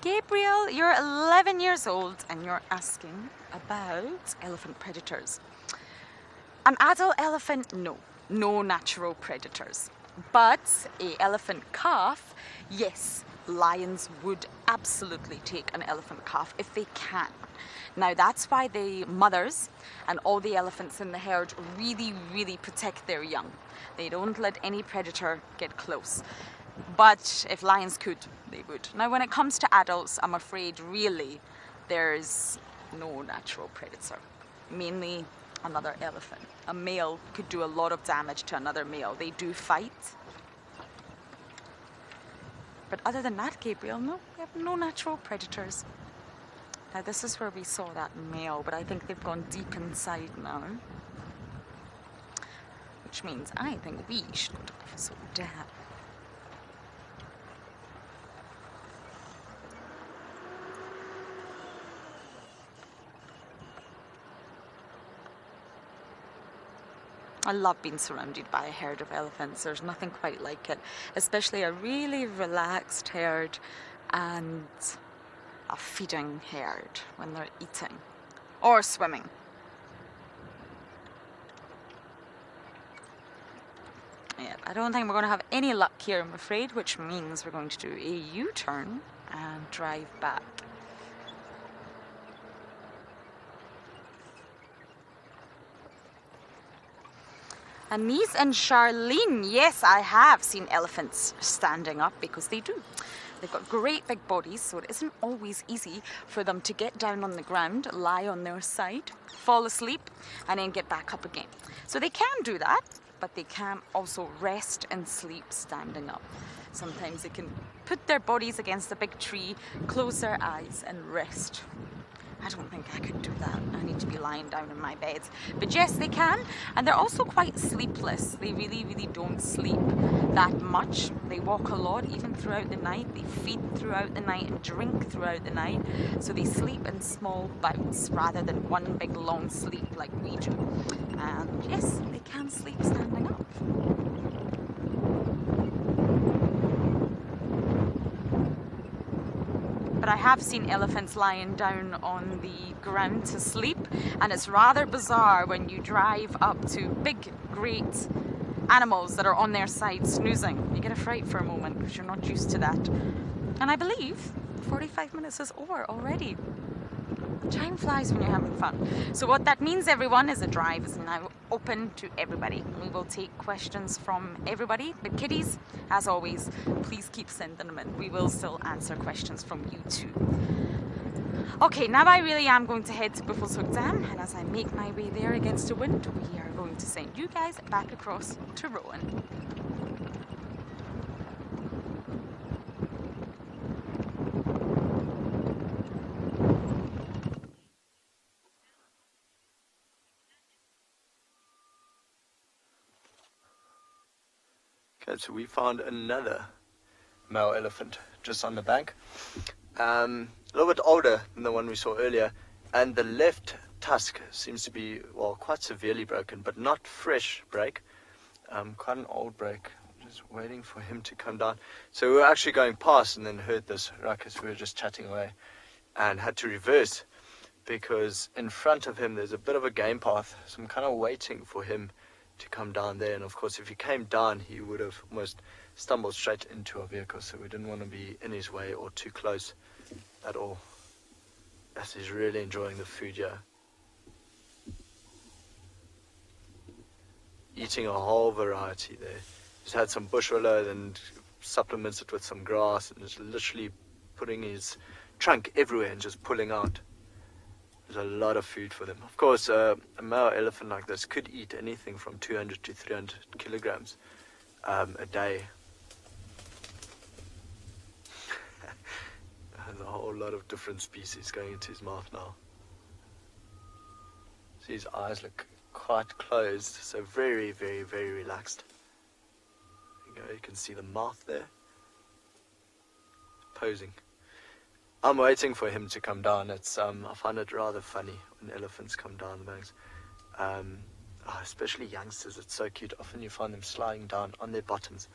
Gabriel, you're 11 years old and you're asking about elephant predators. An adult elephant, no natural predators. But an elephant calf, yes, lions would absolutely take an elephant calf if they can. Now that's why the mothers and all the elephants in the herd really, really protect their young. They don't let any predator get close. But if lions could, they would. Now when it comes to adults, I'm afraid really there's no natural predator. Mainly another elephant. A male could do a lot of damage to another male. They do fight. But other than that, Gabriel, no, we have no natural predators. Now this is where we saw that male, but I think they've gone deep inside now. Which means I think we should go to Buffelshoek Dam. I love being surrounded by a herd of elephants. There's nothing quite like it, especially a really relaxed herd and a feeding herd when they're eating or swimming. Yeah, I don't think we're going to have any luck here, I'm afraid, which means we're going to do a U-turn and drive back. Anise and Charlene, yes, I have seen elephants standing up because they do. They've got great big bodies, so it isn't always easy for them to get down on the ground, lie on their side, fall asleep, and then get back up again. So they can do that, but they can also rest and sleep standing up. Sometimes they can put their bodies against a big tree, close their eyes, and rest. I don't think I could do that. I need to be lying down in my bed. But yes, they can. And they're also quite sleepless. They really, really don't sleep that much. They walk a lot, even throughout the night. They feed throughout the night and drink throughout the night. So they sleep in small bouts rather than one big long sleep like we do. And yes, they can sleep standing up. But I have seen elephants lying down on the ground to sleep, and it's rather bizarre when you drive up to big, great animals that are on their side snoozing. You get a fright for a moment because you're not used to that. And I believe 45 minutes is over already. Time flies when you're having fun. So what that means, everyone, is the drive is now open to everybody. We will take questions from everybody. But kiddies, as always, please keep sending them in. We will still answer questions from you too. Okay, now I really am going to head to Buffelshoek Dam, and as I make my way there against the wind, we are going to send you guys back across to Rowan. Okay, so we found another male elephant just on the bank. A little bit older than the one we saw earlier, and the left tusk seems to be, well, quite severely broken, but not fresh break. Quite an old break. Just waiting for him to come down. So we were actually going past and then heard this ruckus. We were just chatting away and had to reverse because in front of him there's a bit of a game path. So I'm kind of waiting for him to come down there, and of course if he came down he would have almost stumbled straight into our vehicle, so we didn't want to be in his way or too close at all, as he's really enjoying the food here, eating a whole variety there. He's had some bush willow, then supplements it with some grass, and is literally putting his trunk everywhere and just pulling out. There's a lot of food for them. Of course, a male elephant like this could eat anything from 200 to 300 kilograms a day. There's a whole lot of different species going into his mouth now. See, his eyes look quite closed, so very, very, very relaxed. You can see the mouth there. Posing. I'm waiting for him to come down. It's I find it rather funny when elephants come down the banks. Especially youngsters, it's so cute. Often you find them sliding down on their bottoms.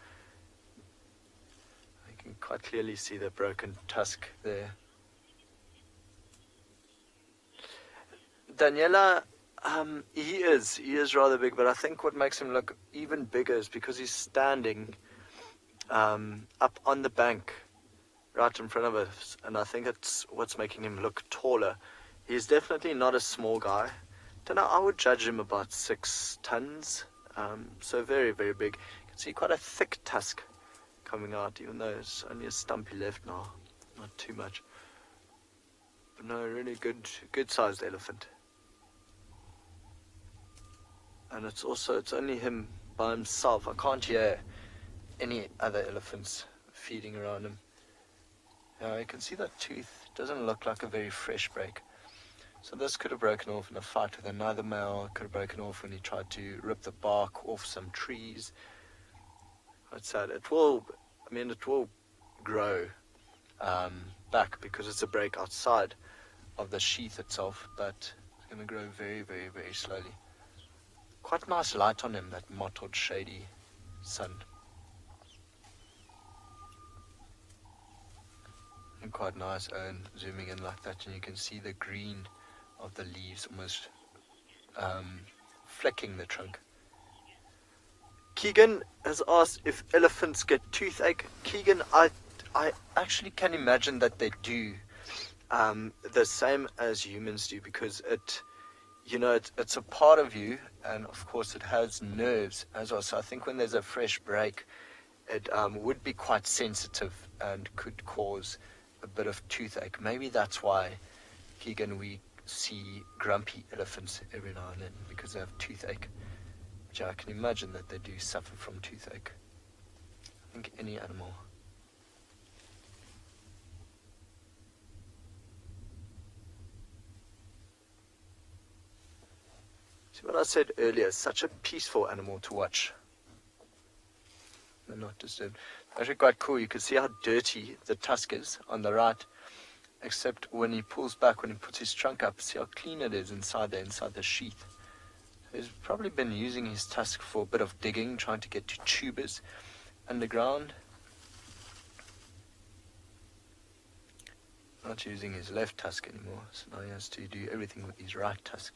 You can quite clearly see the broken tusk there. Daniela, he is rather big, but I think what makes him look even bigger is because he's standing up on the bank right in front of us, and I think it's what's making him look taller. He's definitely not a small guy. Don't know, I would judge him about 6 tons, so very, very big. You can see quite a thick tusk coming out, even though it's only a stumpy left now, not too much. But no, really good sized elephant. And it's only him by himself. I can't hear any other elephants feeding around him. Yeah, you can see that tooth. It doesn't look like a very fresh break. So this could have broken off in a fight with another male. It could have broken off when he tried to rip the bark off some trees. Quite sad. It will grow back because it's a break outside of the sheath itself, but it's going to grow very, very, very slowly. Quite nice light on him, that mottled, shady sun. And quite nice, zooming in like that, and you can see the green of the leaves almost flecking the trunk. Keegan has asked if elephants get toothache. Keegan, I actually can imagine that they do, the same as humans do, because it's a part of you, and of course it has nerves as well. So I think when there's a fresh break, it would be quite sensitive and could cause a bit of toothache. Maybe that's why, Keegan, we see grumpy elephants every now and then, because they have toothache, which I can imagine that they do suffer from toothache. I think any animal. See what I said earlier, such a peaceful animal to watch. They're not disturbed. Actually quite cool, you can see how dirty the tusk is on the right, except when he pulls back, when he puts his trunk up, see how clean it is inside the sheath. So he's probably been using his tusk for a bit of digging, trying to get to tubers underground. Not using his left tusk anymore, so now he has to do everything with his right tusk.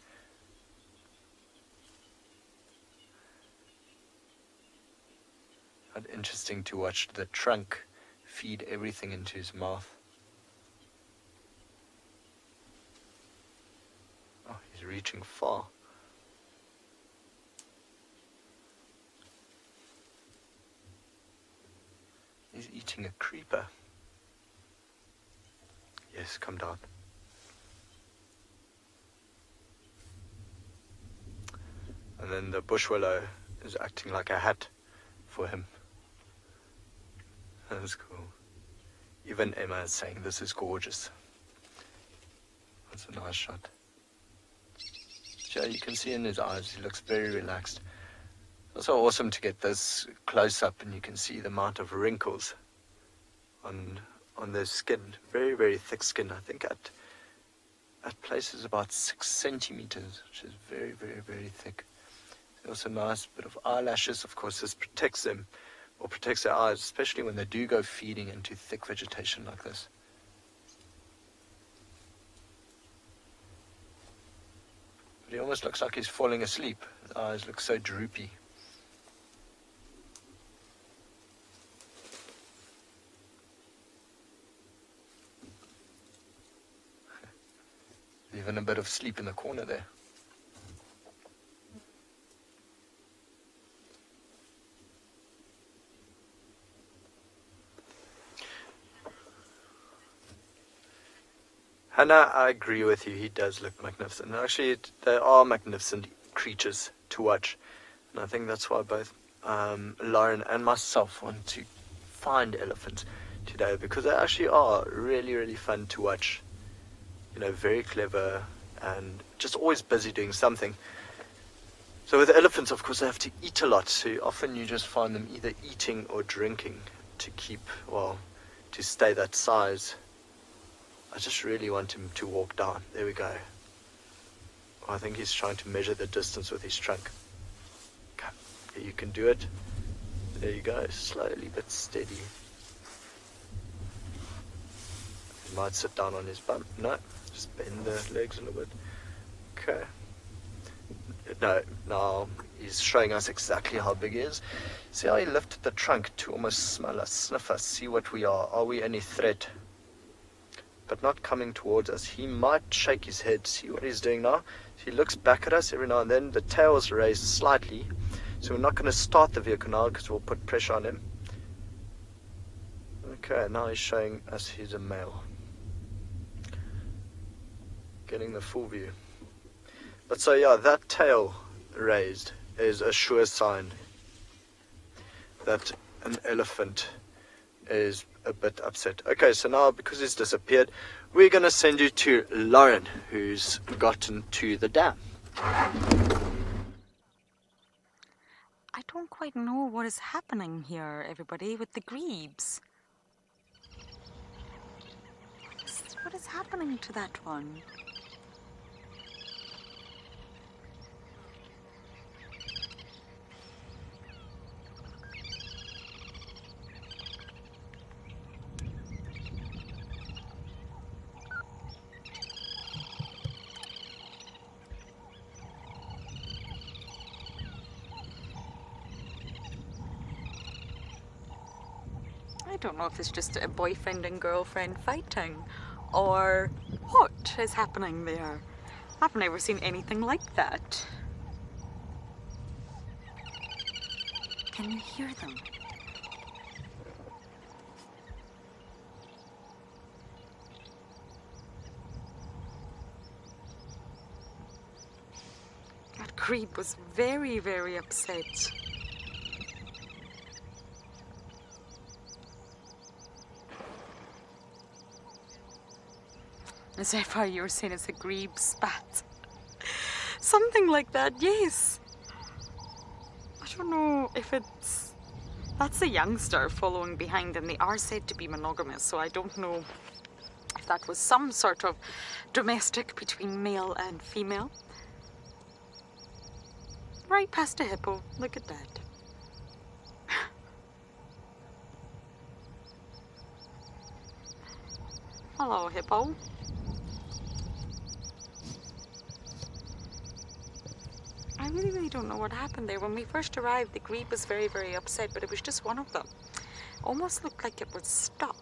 Quite interesting to watch the trunk feed everything into his mouth. Oh, he's reaching far. He's eating a creeper. Yes, come down. And then the bush willow is acting like a hat for him. That's cool. Even Emma is saying this is gorgeous. That's a nice shot. So you can see in his eyes, he looks very relaxed. It's also awesome to get this close up and you can see the amount of wrinkles on their skin. Very, very thick skin. I think at places about 6 centimeters, which is very, very, very thick. Also nice bit of eyelashes. Of course, this protects them, or protects their eyes, especially when they do go feeding into thick vegetation like this. But he almost looks like he's falling asleep. His eyes look so droopy. Even a bit of sleep in the corner there. Hyena, I agree with you, he does look magnificent. Actually, they are magnificent creatures to watch. And I think that's why both Lauren and myself want to find elephants today, because they actually are really, really fun to watch. You know, very clever and just always busy doing something. So with elephants, of course, they have to eat a lot. So often you just find them either eating or drinking to keep, well, to stay that size. I just really want him to walk down. There we go. I think he's trying to measure the distance with his trunk. Okay, you can do it. There you go, slowly but steady. He might sit down on his bum. No, just bend the legs a little bit. Okay. No, now he's showing us exactly how big he is. See how he lifted the trunk to almost smell us, sniff us, see what we are. Are we any threat? But not coming towards us. He might shake his head. See what he's doing now? He looks back at us every now and then. The tail is raised slightly. So we're not going to start the vehicle now because we'll put pressure on him. Okay, now he's showing us he's a male. Getting the full view. But so yeah, that tail raised is a sure sign that an elephant is a bit upset. Okay, so now because he's disappeared, we're going to send you to Lauren, who's gotten to the dam. I don't quite know what is happening here, everybody, with the grebes. What is happening to that one? I don't know if it's just a boyfriend and girlfriend fighting or what is happening there. I've never seen anything like that. Can you hear them? That grebe was very, very upset. So far you were saying it's a grebe spat. Something like that, yes. I don't know if it's... That's a youngster following behind, and they are said to be monogamous, so I don't know if that was some sort of domestic between male and female. Right past a hippo. Look at that. Hello, hippo. I really don't know what happened there. When we first arrived, the grebe was very upset, but it was just one of them. Almost looked like it was stuck.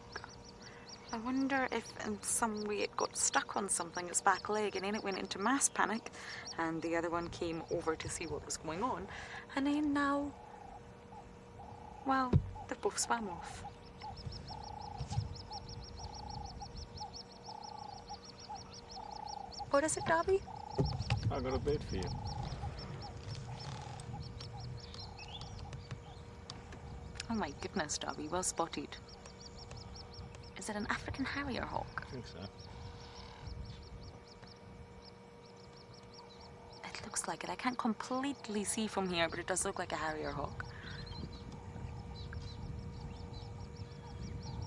I wonder if in some way it got stuck on something, its back leg, and then it went into mass panic, and the other one came over to see what was going on, and then now, well, they both swam off. What is it, Darby? I got a bed for you. Oh my goodness, Darby, well spotted. Is it an African harrier hawk? I think so. It looks like it. I can't completely see from here, but it does look like a harrier hawk.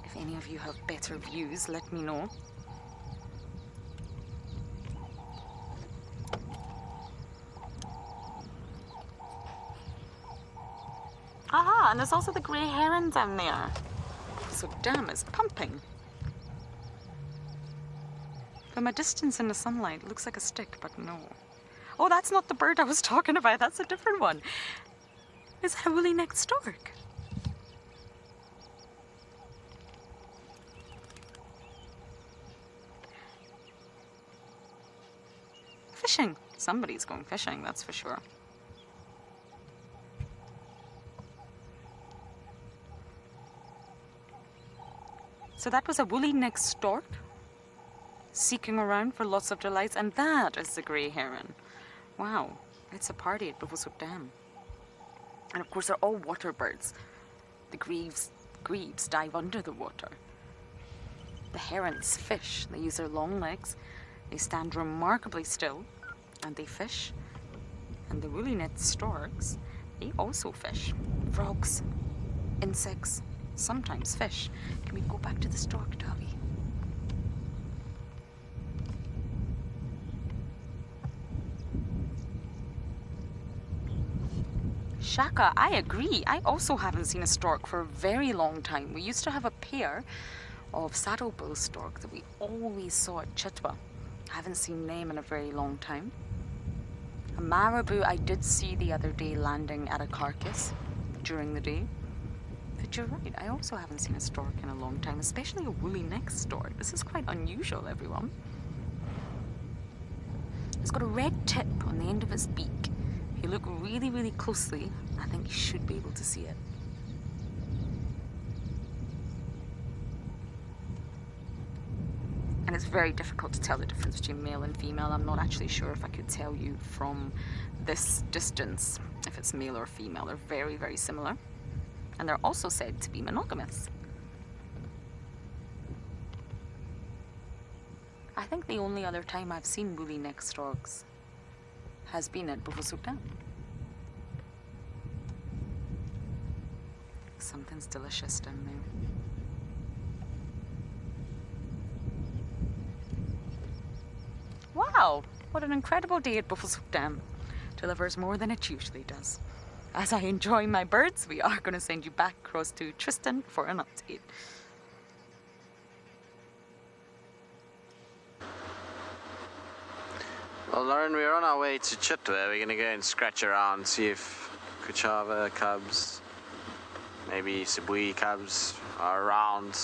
If any of you have better views, let me know. Aha, and there's also the grey heron down there. So damn, it's pumping. From a distance in the sunlight, it looks like a stick, but no. Oh, that's not the bird I was talking about. That's a different one. Is that a woolly-necked stork? Fishing. Somebody's going fishing, that's for sure. So that was a woolly-necked stork seeking around for lots of delights, and that is the grey heron. Wow, it's a party at Buffelshoek Dam. And of course they're all water birds. The grebes dive under the water. The herons fish. They use their long legs. They stand remarkably still and they fish. And the woolly-necked storks, they also fish. Frogs, insects, sometimes fish. Can we go back to the stork, Darby? Shaka, I agree. I also haven't seen a stork for a very long time. We used to have a pair of saddlebill stork that we always saw at Chitwa. I haven't seen them in a very long time. A marabou I did see the other day landing at a carcass during the day. But you're right, I also haven't seen a stork in a long time, especially a woolly-necked stork. This is quite unusual, everyone. It's got a red tip on the end of its beak. If you look really, really closely, I think you should be able to see it. And it's very difficult to tell the difference between male and female. I'm not actually sure if I could tell you from this distance if it's male or female. They're very, very similar. And they're also said to be monogamous. I think the only other time I've seen woolly-necked storks has been at Buffelshoek Dam. Something's delicious down there. Wow, what an incredible day at Buffelshoek Dam. Delivers more than it usually does. As I enjoy my birds, we are going to send you back across to Tristan for an update. Well, Lauren, we're on our way to Chitwa. We're going to go and scratch around, see if Kuchava cubs, maybe Sibui cubs are around.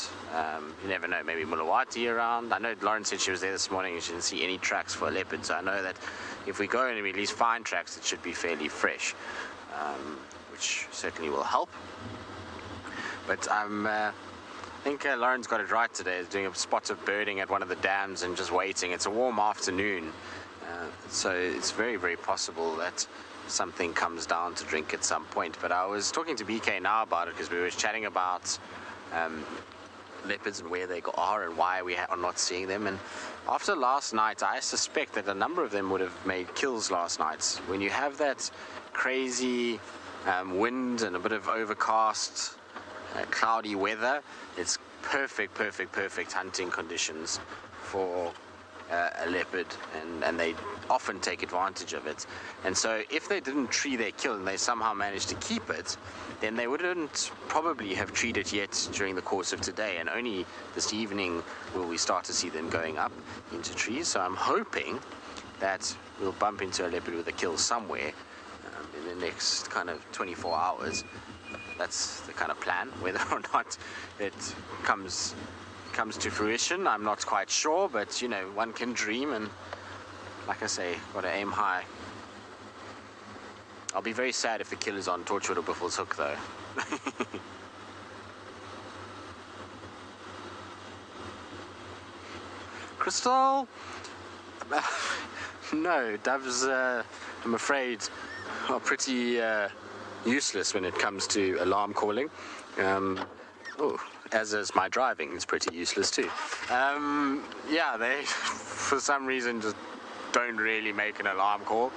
You never know, maybe Mulawati around. I know Lauren said she was there this morning and she didn't see any tracks for a leopard, so I know that if we go and we at least find tracks, it should be fairly fresh, which certainly will help. But I think Lauren's got it right today. He's doing a spot of birding at one of the dams and just waiting. It's a warm afternoon. So it's very, very possible that something comes down to drink at some point. But I was talking to BK now about it because we were chatting about leopards and where they are and why we are not seeing them. And after last night, I suspect that a number of them would have made kills last night. When you have that crazy wind and a bit of overcast, cloudy weather, it's perfect hunting conditions for a leopard, and they often take advantage of it. And so if they didn't tree their kill and they somehow managed to keep it, then they wouldn't probably have treed it yet during the course of today, and only this evening will we start to see them going up into trees. So I'm hoping that we'll bump into a leopard with a kill somewhere in the next kind of 24 hours. That's the kind of plan. Whether or not it comes to fruition, I'm not quite sure, but you know, one can dream, and like I say, gotta aim high. I'll be very sad if the kill is on Torchwood or Buffalo's Hook, though. Crystal? No, doves, I'm afraid, are pretty useless when it comes to alarm calling. As is my driving, it's pretty useless too. Yeah, they, for some reason, just don't really make an alarm call.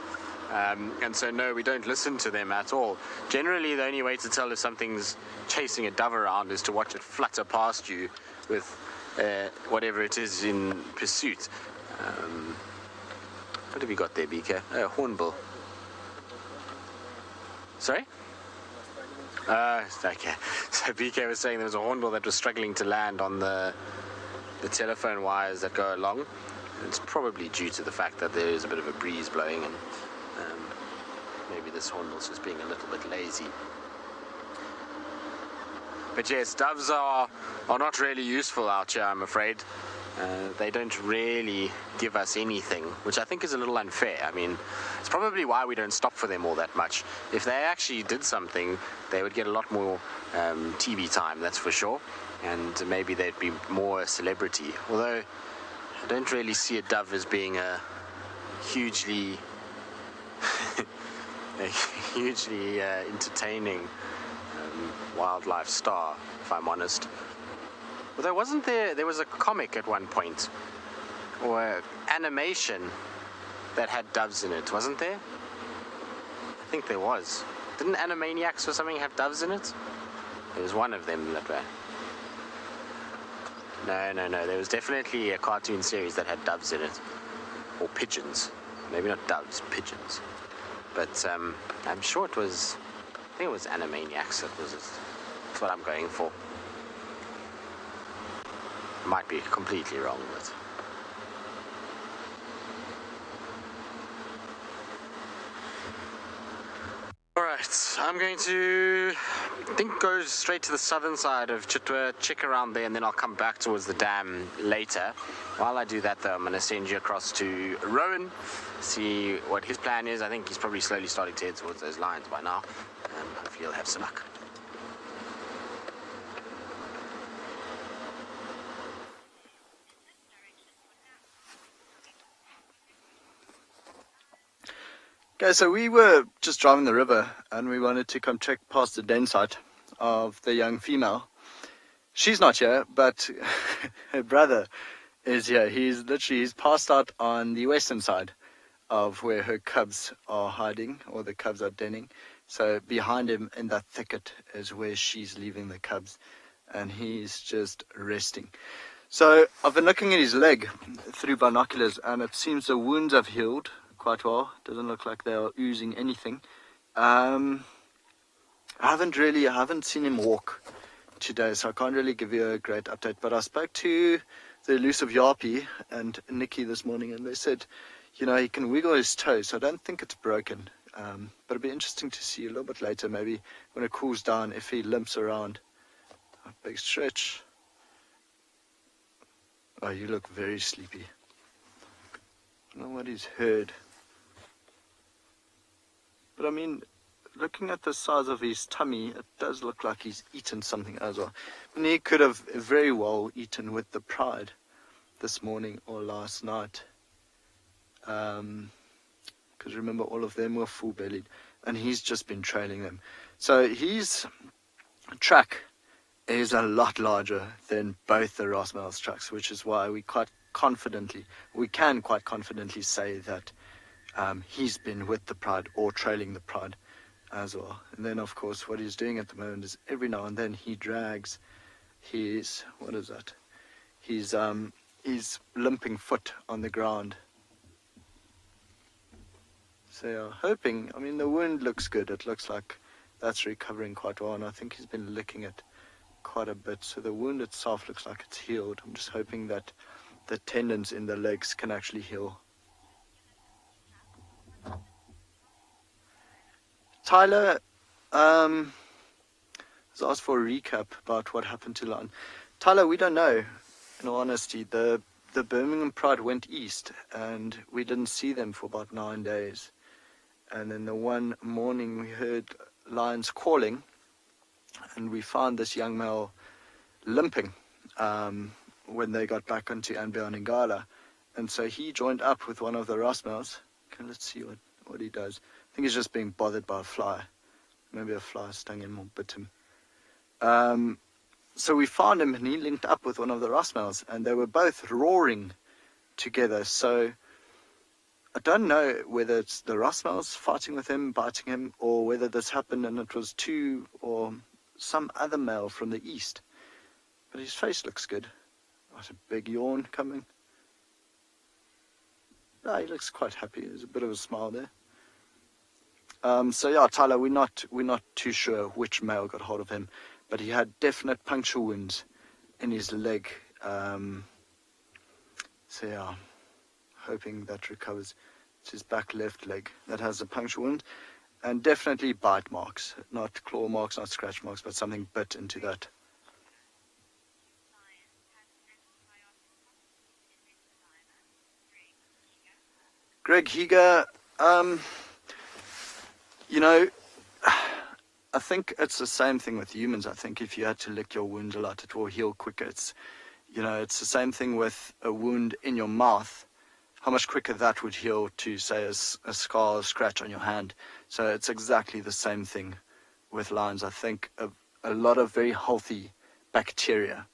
And so, no, we don't listen to them at all. Generally, the only way to tell if something's chasing a dove around is to watch it flutter past you with whatever it is in pursuit. What have you got there, BK? Oh, hornbill. Sorry? Okay. So BK was saying there was a hornbill that was struggling to land on the telephone wires that go along. It's probably due to the fact that there is a bit of a breeze blowing, and maybe this hornbill's just being a little bit lazy. But yes, doves are not really useful out here, I'm afraid. They don't really give us anything, which I think is a little unfair. I mean, it's probably why we don't stop for them all that much. If they actually did something, they would get a lot more TV time, that's for sure. And maybe they'd be more a celebrity. Although, I don't really see a dove as being a hugely entertaining wildlife star, if I'm honest. Although there was a comic at one point, or animation that had doves in it, wasn't there? I think there was. Didn't Animaniacs or something have doves in it? There was one of them that way. No, there was definitely a cartoon series that had doves in it. Or pigeons. Maybe not doves, pigeons. But I'm sure it was, I think it was Animaniacs. That's what I'm going for. Might be completely wrong, but... Alright, I'm going to, I think, go straight to the southern side of Chitwa, check around there, and then I'll come back towards the dam later. While I do that, though, I'm going to send you across to Rowan, see what his plan is. I think he's probably slowly starting to head towards those lines by now, and hopefully he'll have some luck. Okay, so we were just driving the river and we wanted to come check past the den site of the young female. She's not here, but her brother is here. He's passed out on the western side of where her cubs are hiding, or the cubs are denning. So behind him in that thicket is where she's leaving the cubs, and he's just resting. So I've been looking at his leg through binoculars, and it seems the wounds have healed quite well. Doesn't look like they are oozing anything. I haven't seen him walk today, so I can't really give you a great update. But I spoke to the elusive Yapi and Nikki this morning, and they said, you know, he can wiggle his toes, so I don't think it's broken. But it'll be interesting to see a little bit later, maybe when it cools down, if he limps around. A big stretch. Oh, you look very sleepy. I don't know what he's heard. But I mean, looking at the size of his tummy, it does look like he's eaten something as well. And he could have very well eaten with the pride this morning or last night. Because remember, all of them were full-bellied. And he's just been trailing them. So his track is a lot larger than both the Rossmale's trucks, which is why we can quite confidently say that he's been with the Pride or trailing the Pride as well. And then, of course, what he's doing at the moment is every now and then he drags his, what is that? His limping foot on the ground. So yeah, hoping, I mean, the wound looks good. It looks like that's recovering quite well, and I think he's been licking it quite a bit. So the wound itself looks like it's healed. I'm just hoping that the tendons in the legs can actually heal. Tyler has asked for a recap about what happened to Lion. Tyler, we don't know. In all honesty, the Birmingham Pride went east, and we didn't see them for about 9 days. And then the one morning we heard lions calling, and we found this young male limping when they got back onto andBeyond in Ngala. And so he joined up with one of the Rossmales. Okay, let's see what he does. I think he's just being bothered by a fly. Maybe a fly stung him or bit him. So we found him, and he linked up with one of the Rossmales, and they were both roaring together. So I don't know whether it's the Rossmales fighting with him, biting him, or whether this happened and it was two or some other male from the east. But his face looks good. Got a big yawn coming. No, he looks quite happy. There's a bit of a smile there. So yeah, Tyler, we're not too sure which male got hold of him, but he had definite puncture wounds in his leg. So yeah, hoping that recovers. It's his back left leg that has a puncture wound, and definitely bite marks, not claw marks, not scratch marks, but something bit into that. Greg Higa, you know, I think it's the same thing with humans. I think if you had to lick your wounds a lot, it will heal quicker. It's the same thing with a wound in your mouth. How much quicker that would heal to, say, a scar or scratch on your hand. So it's exactly the same thing with lions. I think a lot of very healthy bacteria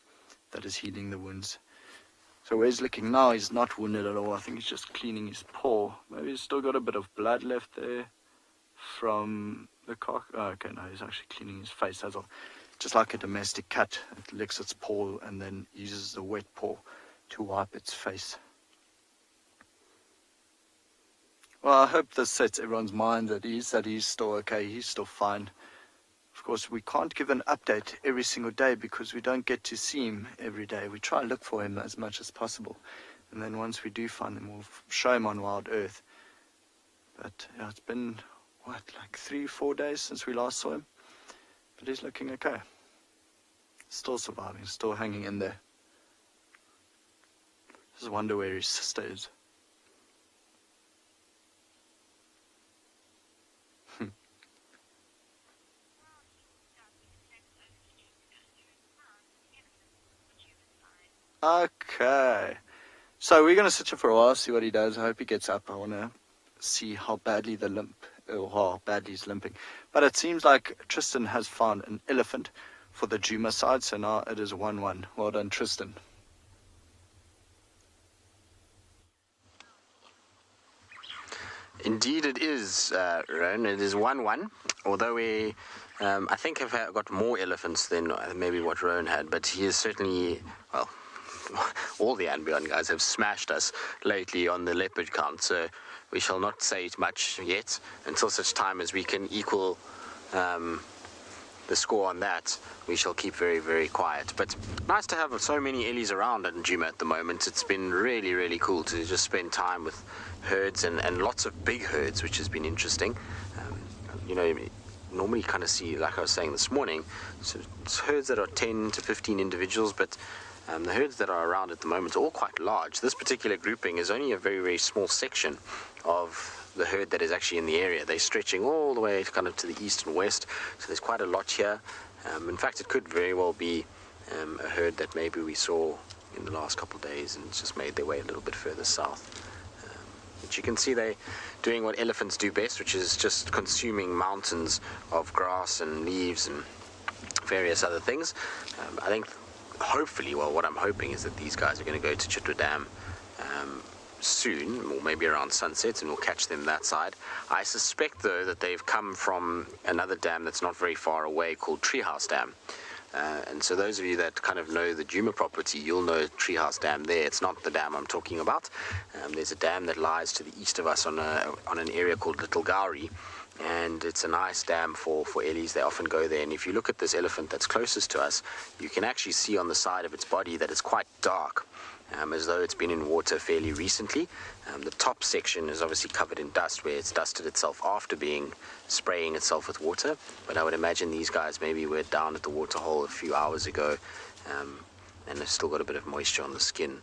that is healing the wounds. So where he's licking now, he's not wounded at all. I think he's just cleaning his paw. Maybe he's still got a bit of blood left there from the cock. Oh, okay, no, he's actually cleaning his face. That's all. Just like a domestic cat, it licks its paw and then uses the wet paw to wipe its face. Well, I hope this sets everyone's mind that he's still okay, he's still fine. Of course, we can't give an update every single day because we don't get to see him every day. We try and look for him as much as possible. And then once we do find him, we'll show him on WildEarth. But yeah, it's been, like 3-4 days since we last saw him. But he's looking okay. Still surviving, still hanging in there. Just wonder where his sister is. Okay, so we're going to sit here for a while, see what he does. I hope he gets up. I want to see how badly he's limping. But it seems like Tristan has found an elephant for the Djuma side, so now it is 1-1. Well done, Tristan. Indeed it is, Rowan. It is 1-1, although we, I think, have got more elephants than maybe what Rowan had, but he is certainly, well, all the andBeyond guys have smashed us lately on the leopard count, so we shall not say much yet until such time as we can equal the score on that. We shall keep very, very quiet. But nice to have so many Ellies around at Djuma at the moment. It's been really, really cool to just spend time with herds and lots of big herds, which has been interesting. Normally kind of see, like I was saying this morning, so it's herds that are 10 to 15 individuals, but the herds that are around at the moment are all quite large. This particular grouping is only a very, very small section of the herd that is actually in the area. They're stretching all the way kind of to the east and west, so there's quite a lot here. In fact, it could very well be a herd that maybe we saw in the last couple of days and just made their way a little bit further south. But you can see they're doing what elephants do best, which is just consuming mountains of grass and leaves and various other things. I think, hopefully, well, what I'm hoping is that these guys are going to go to Chitwa Dam soon, or maybe around sunset, and we'll catch them that side. I suspect, though, that they've come from another dam that's not very far away called Treehouse Dam. And so those of you that kind of know the Djuma property, you'll know Treehouse Dam there. It's not the dam I'm talking about. There's a dam that lies to the east of us on an area called Little Gowrie, and it's a nice dam for ellies. They often go there, and if you look at this elephant that's closest to us, you can actually see on the side of its body that it's quite dark, as though it's been in water fairly recently. The top section is obviously covered in dust, where it's dusted itself after spraying itself with water. But I would imagine these guys maybe were down at the water hole a few hours ago, and they've still got a bit of moisture on the skin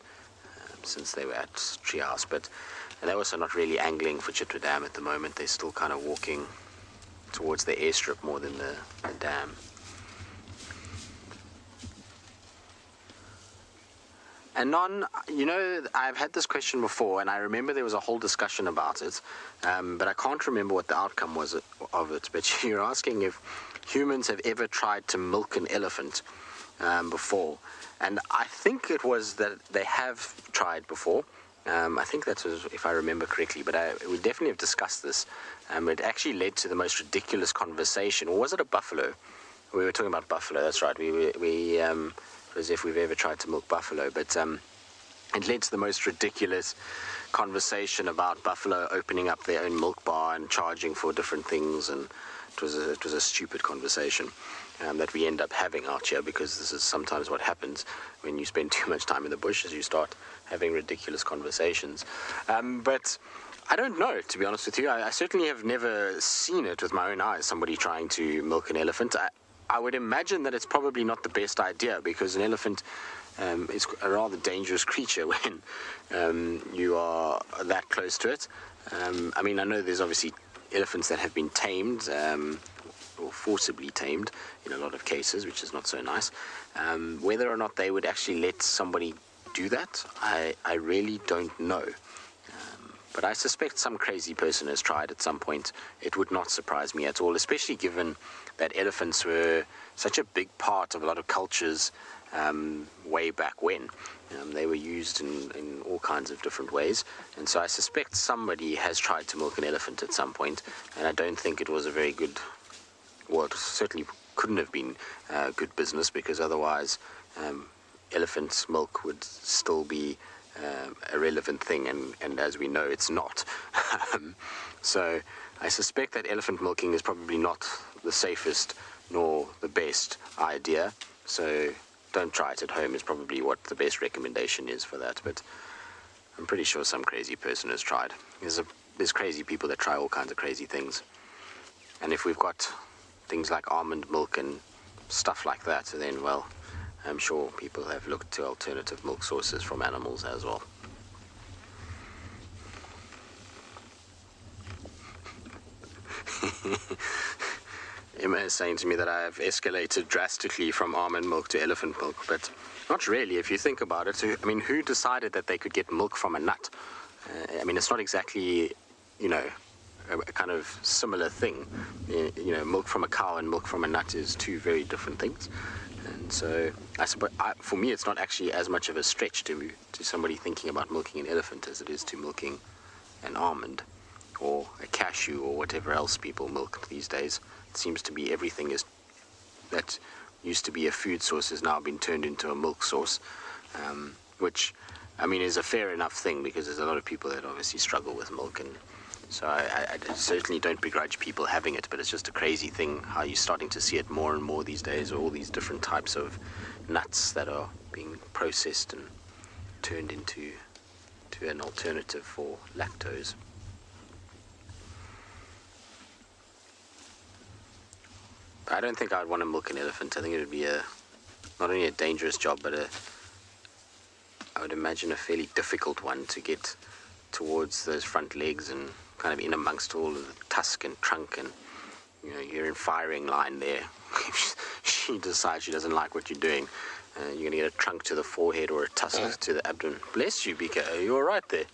since they were at Treehouse. But they're also not really angling for Chitwa Dam at the moment. They're still kind of walking towards the airstrip more than the dam. And Non, I've had this question before, and I remember there was a whole discussion about it, but I can't remember what the outcome was of it. But you're asking if humans have ever tried to milk an elephant before. And I think it was that they have tried before. I think that was, if I remember correctly, but we definitely have discussed this. It actually led to the most ridiculous conversation. Or was it a buffalo? We were talking about buffalo, that's right. We as if we've ever tried to milk buffalo, but it led to the most ridiculous conversation about buffalo opening up their own milk bar and charging for different things, and it was a stupid conversation that we end up having out here, because this is sometimes what happens when you spend too much time in the bush, as you start having ridiculous conversations. But I don't know, to be honest with you. I certainly have never seen it with my own eyes, somebody trying to milk an elephant. I would imagine that it's probably not the best idea, because an elephant is a rather dangerous creature when you are that close to it. I mean, I know there's obviously elephants that have been tamed, or forcibly tamed in a lot of cases, which is not so nice. Whether or not they would actually let somebody do that, I really don't know. But I suspect some crazy person has tried at some point. It would not surprise me at all, especially given that elephants were such a big part of a lot of cultures way back when. They were used in all kinds of different ways. And so I suspect somebody has tried to milk an elephant at some point, and I don't think it was a very good, well, it certainly couldn't have been good business, because otherwise elephant milk would still be a relevant thing, and as we know, it's not. So I suspect that elephant milking is probably not the safest nor the best idea, so don't try it at home is probably what the best recommendation is for that. But I'm pretty sure some crazy person has tried. There's crazy people that try all kinds of crazy things, and if we've got things like almond milk and stuff like that, then, well, I'm sure people have looked to alternative milk sources from animals as well. Emma is saying to me that I have escalated drastically from almond milk to elephant milk, but not really, if you think about it. I mean, who decided that they could get milk from a nut? I mean, it's not exactly, a kind of similar thing. Milk from a cow and milk from a nut is two very different things. And so, I suppose, for me, it's not actually as much of a stretch to somebody thinking about milking an elephant as it is to milking an almond or a cashew or whatever else people milk these days. It seems to be everything that used to be a food source has now been turned into a milk source, which, I mean, is a fair enough thing, because there's a lot of people that obviously struggle with milk, and so I certainly don't begrudge people having it, but it's just a crazy thing how you're starting to see it more and more these days, all these different types of nuts that are being processed and turned into an alternative for lactose. But I don't think I'd want to milk an elephant. I think it would be not only a dangerous job, but I would imagine a fairly difficult one to get towards those front legs and kind of in amongst all of the tusk and trunk, and you're in firing line there. If she decides she doesn't like what you're doing, you're going to get a trunk to the forehead or a tusk to the abdomen. Bless you, BK. Are you all right there?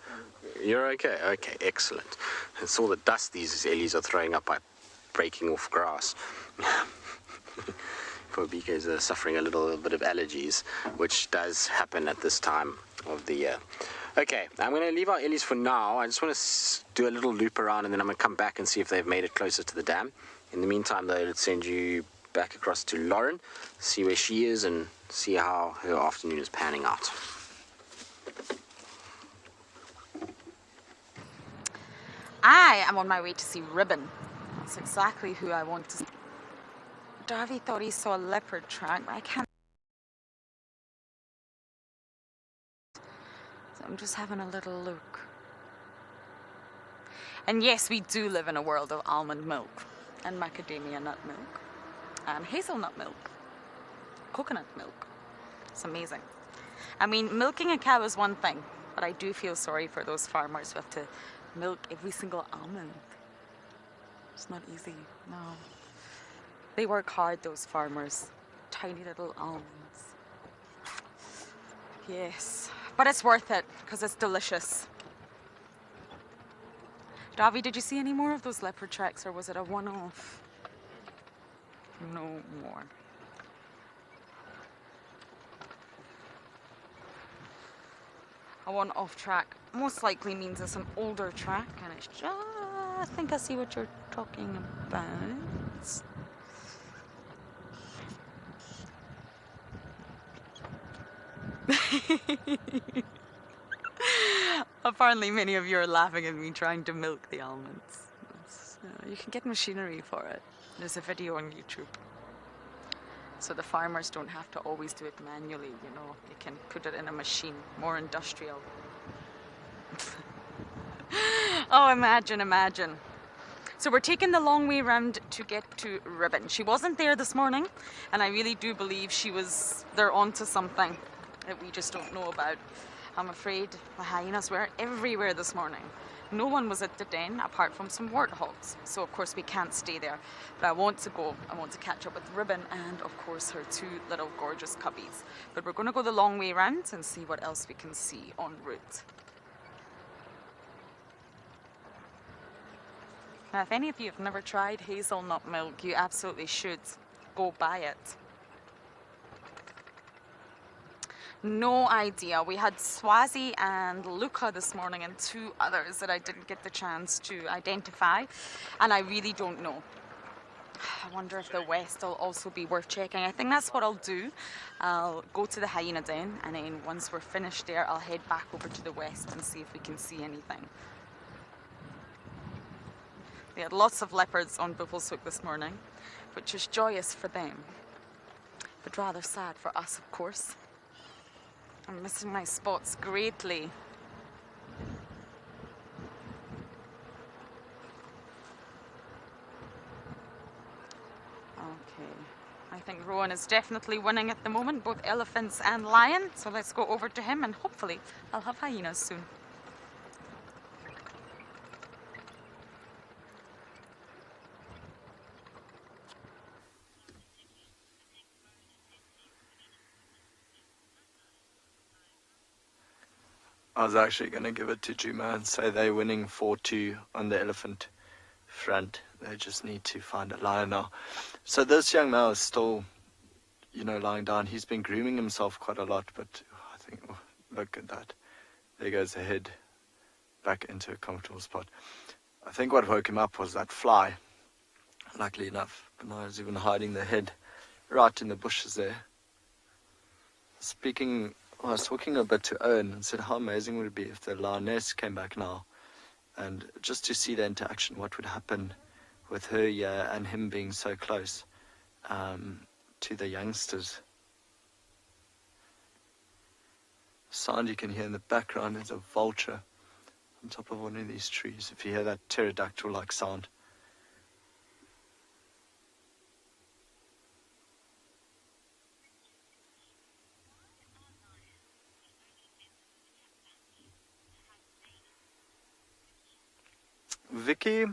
You're okay? Okay, excellent. It's all the dust these ellies are throwing up by breaking off grass. poor Bika is suffering a little bit of allergies, which does happen at this time of the year. Okay, I'm going to leave our Ellies for now. I just want to do a little loop around, and then I'm going to come back and see if they've made it closer to the dam. In the meantime, though, let's send you back across to Lauren, see where she is, and see how her afternoon is panning out. I am on my way to see Ribbon. That's exactly who I want to see. Darby thought he saw a leopard track, but I can't. So I'm just having a little look. And yes, we do live in a world of almond milk, and macadamia nut milk, and hazelnut milk, coconut milk. It's amazing. I mean, milking a cow is one thing, but I do feel sorry for those farmers who have to milk every single almond. It's not easy, no. They work hard, those farmers. Tiny little almonds. Yes, but it's worth it because it's delicious. Davi, did you see any more of those leopard tracks, or was it a one-off? No more. A one-off track most likely means it's an older track, and it's just, I think I see what you're talking about. Apparently many of you are laughing at me trying to milk the almonds. You can get machinery for it. There's a video on YouTube. So the farmers don't have to always do it manually, you know. They can put it in a machine, more industrial. Oh, imagine. So we're taking the long way round to get to Ribbon. She wasn't there this morning, and I really do believe they're onto something that we just don't know about. I'm afraid the hyenas were everywhere this morning. No one was at the den apart from some warthogs, so of course we can't stay there. But I want to go. I want to catch up with Ribbon and of course her two little gorgeous cubbies. But we're going to go the long way round and see what else we can see en route. Now, if any of you have never tried hazelnut milk, you absolutely should go buy it. No idea. We had Swazi and Luca this morning and two others that I didn't get the chance to identify, and I really don't know. I wonder if the west will also be worth checking. I think that's what I'll do. I'll go to the hyena den, and then once we're finished there, I'll head back over to the west and see if we can see anything. We had lots of leopards on Buffelshoek this morning, which is joyous for them, but rather sad for us, of course. I'm missing my spots greatly. Okay, I think Rowan is definitely winning at the moment, both elephants and lion, so let's go over to him and hopefully I'll have hyenas soon. I was actually going to give it to Djuma and say they're winning 4-2 on the elephant front. They just need to find a lion now. So this young male is still, lying down. He's been grooming himself quite a lot, but I think, look at that. There goes the head back into a comfortable spot. I think what woke him up was that fly, luckily enough. But now he's even hiding the head right in the bushes there. I was talking a bit to Owen and said how amazing would it be if the Lionesses came back now, and just to see the interaction, what would happen with her and him being so close to the youngsters. Sound you can hear in the background is a vulture on top of one of these trees. If you hear that pterodactyl-like sound. Vicky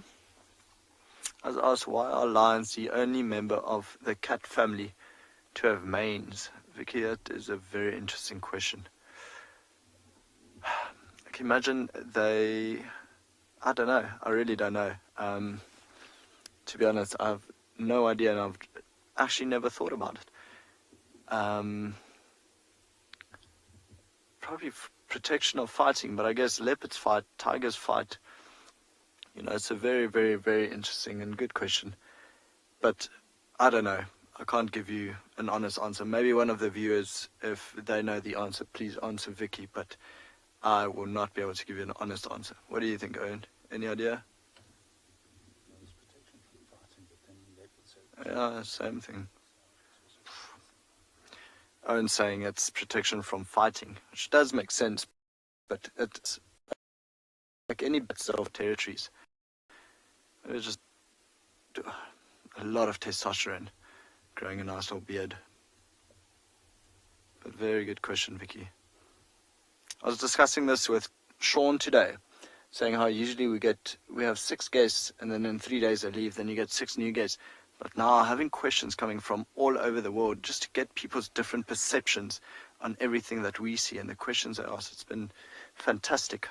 has asked why are lions the only member of the cat family to have manes. Vicky, that is a very interesting question. I can imagine I don't know. I really don't know. To be honest, I have no idea, and I've actually never thought about it. Probably protection of fighting, but I guess leopards fight, tigers fight. You know, it's a very, very, very interesting and good question. But I don't know. I can't give you an honest answer. Maybe one of the viewers, if they know the answer, please answer Vicky, but I will not be able to give you an honest answer. What do you think, Owen? Any idea? Yeah, same thing. Owen's saying it's protection from fighting, which does make sense, but it's like any bits of territories. It's just a lot of testosterone, growing a nice little beard. But very good question, Vicky. I was discussing this with Sean today, saying how usually we have 6 guests, and then in 3 days they leave, then you get 6 new guests. But now having questions coming from all over the world, just to get people's different perceptions on everything that we see and the questions they ask, it's been fantastic.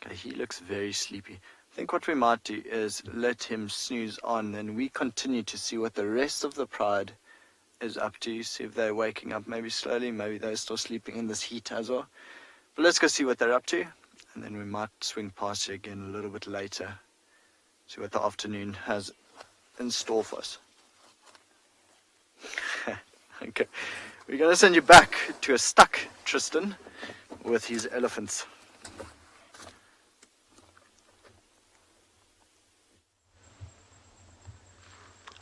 Okay, he looks very sleepy. I think what we might do is let him snooze on, and we continue to see what the rest of the pride is up to, see if they're waking up maybe slowly, maybe they're still sleeping in this heat as well. But let's go see what they're up to, and then we might swing past you again a little bit later, see what the afternoon has in store for us. Okay, we're going to send you back to a stuck Tristan with his elephants.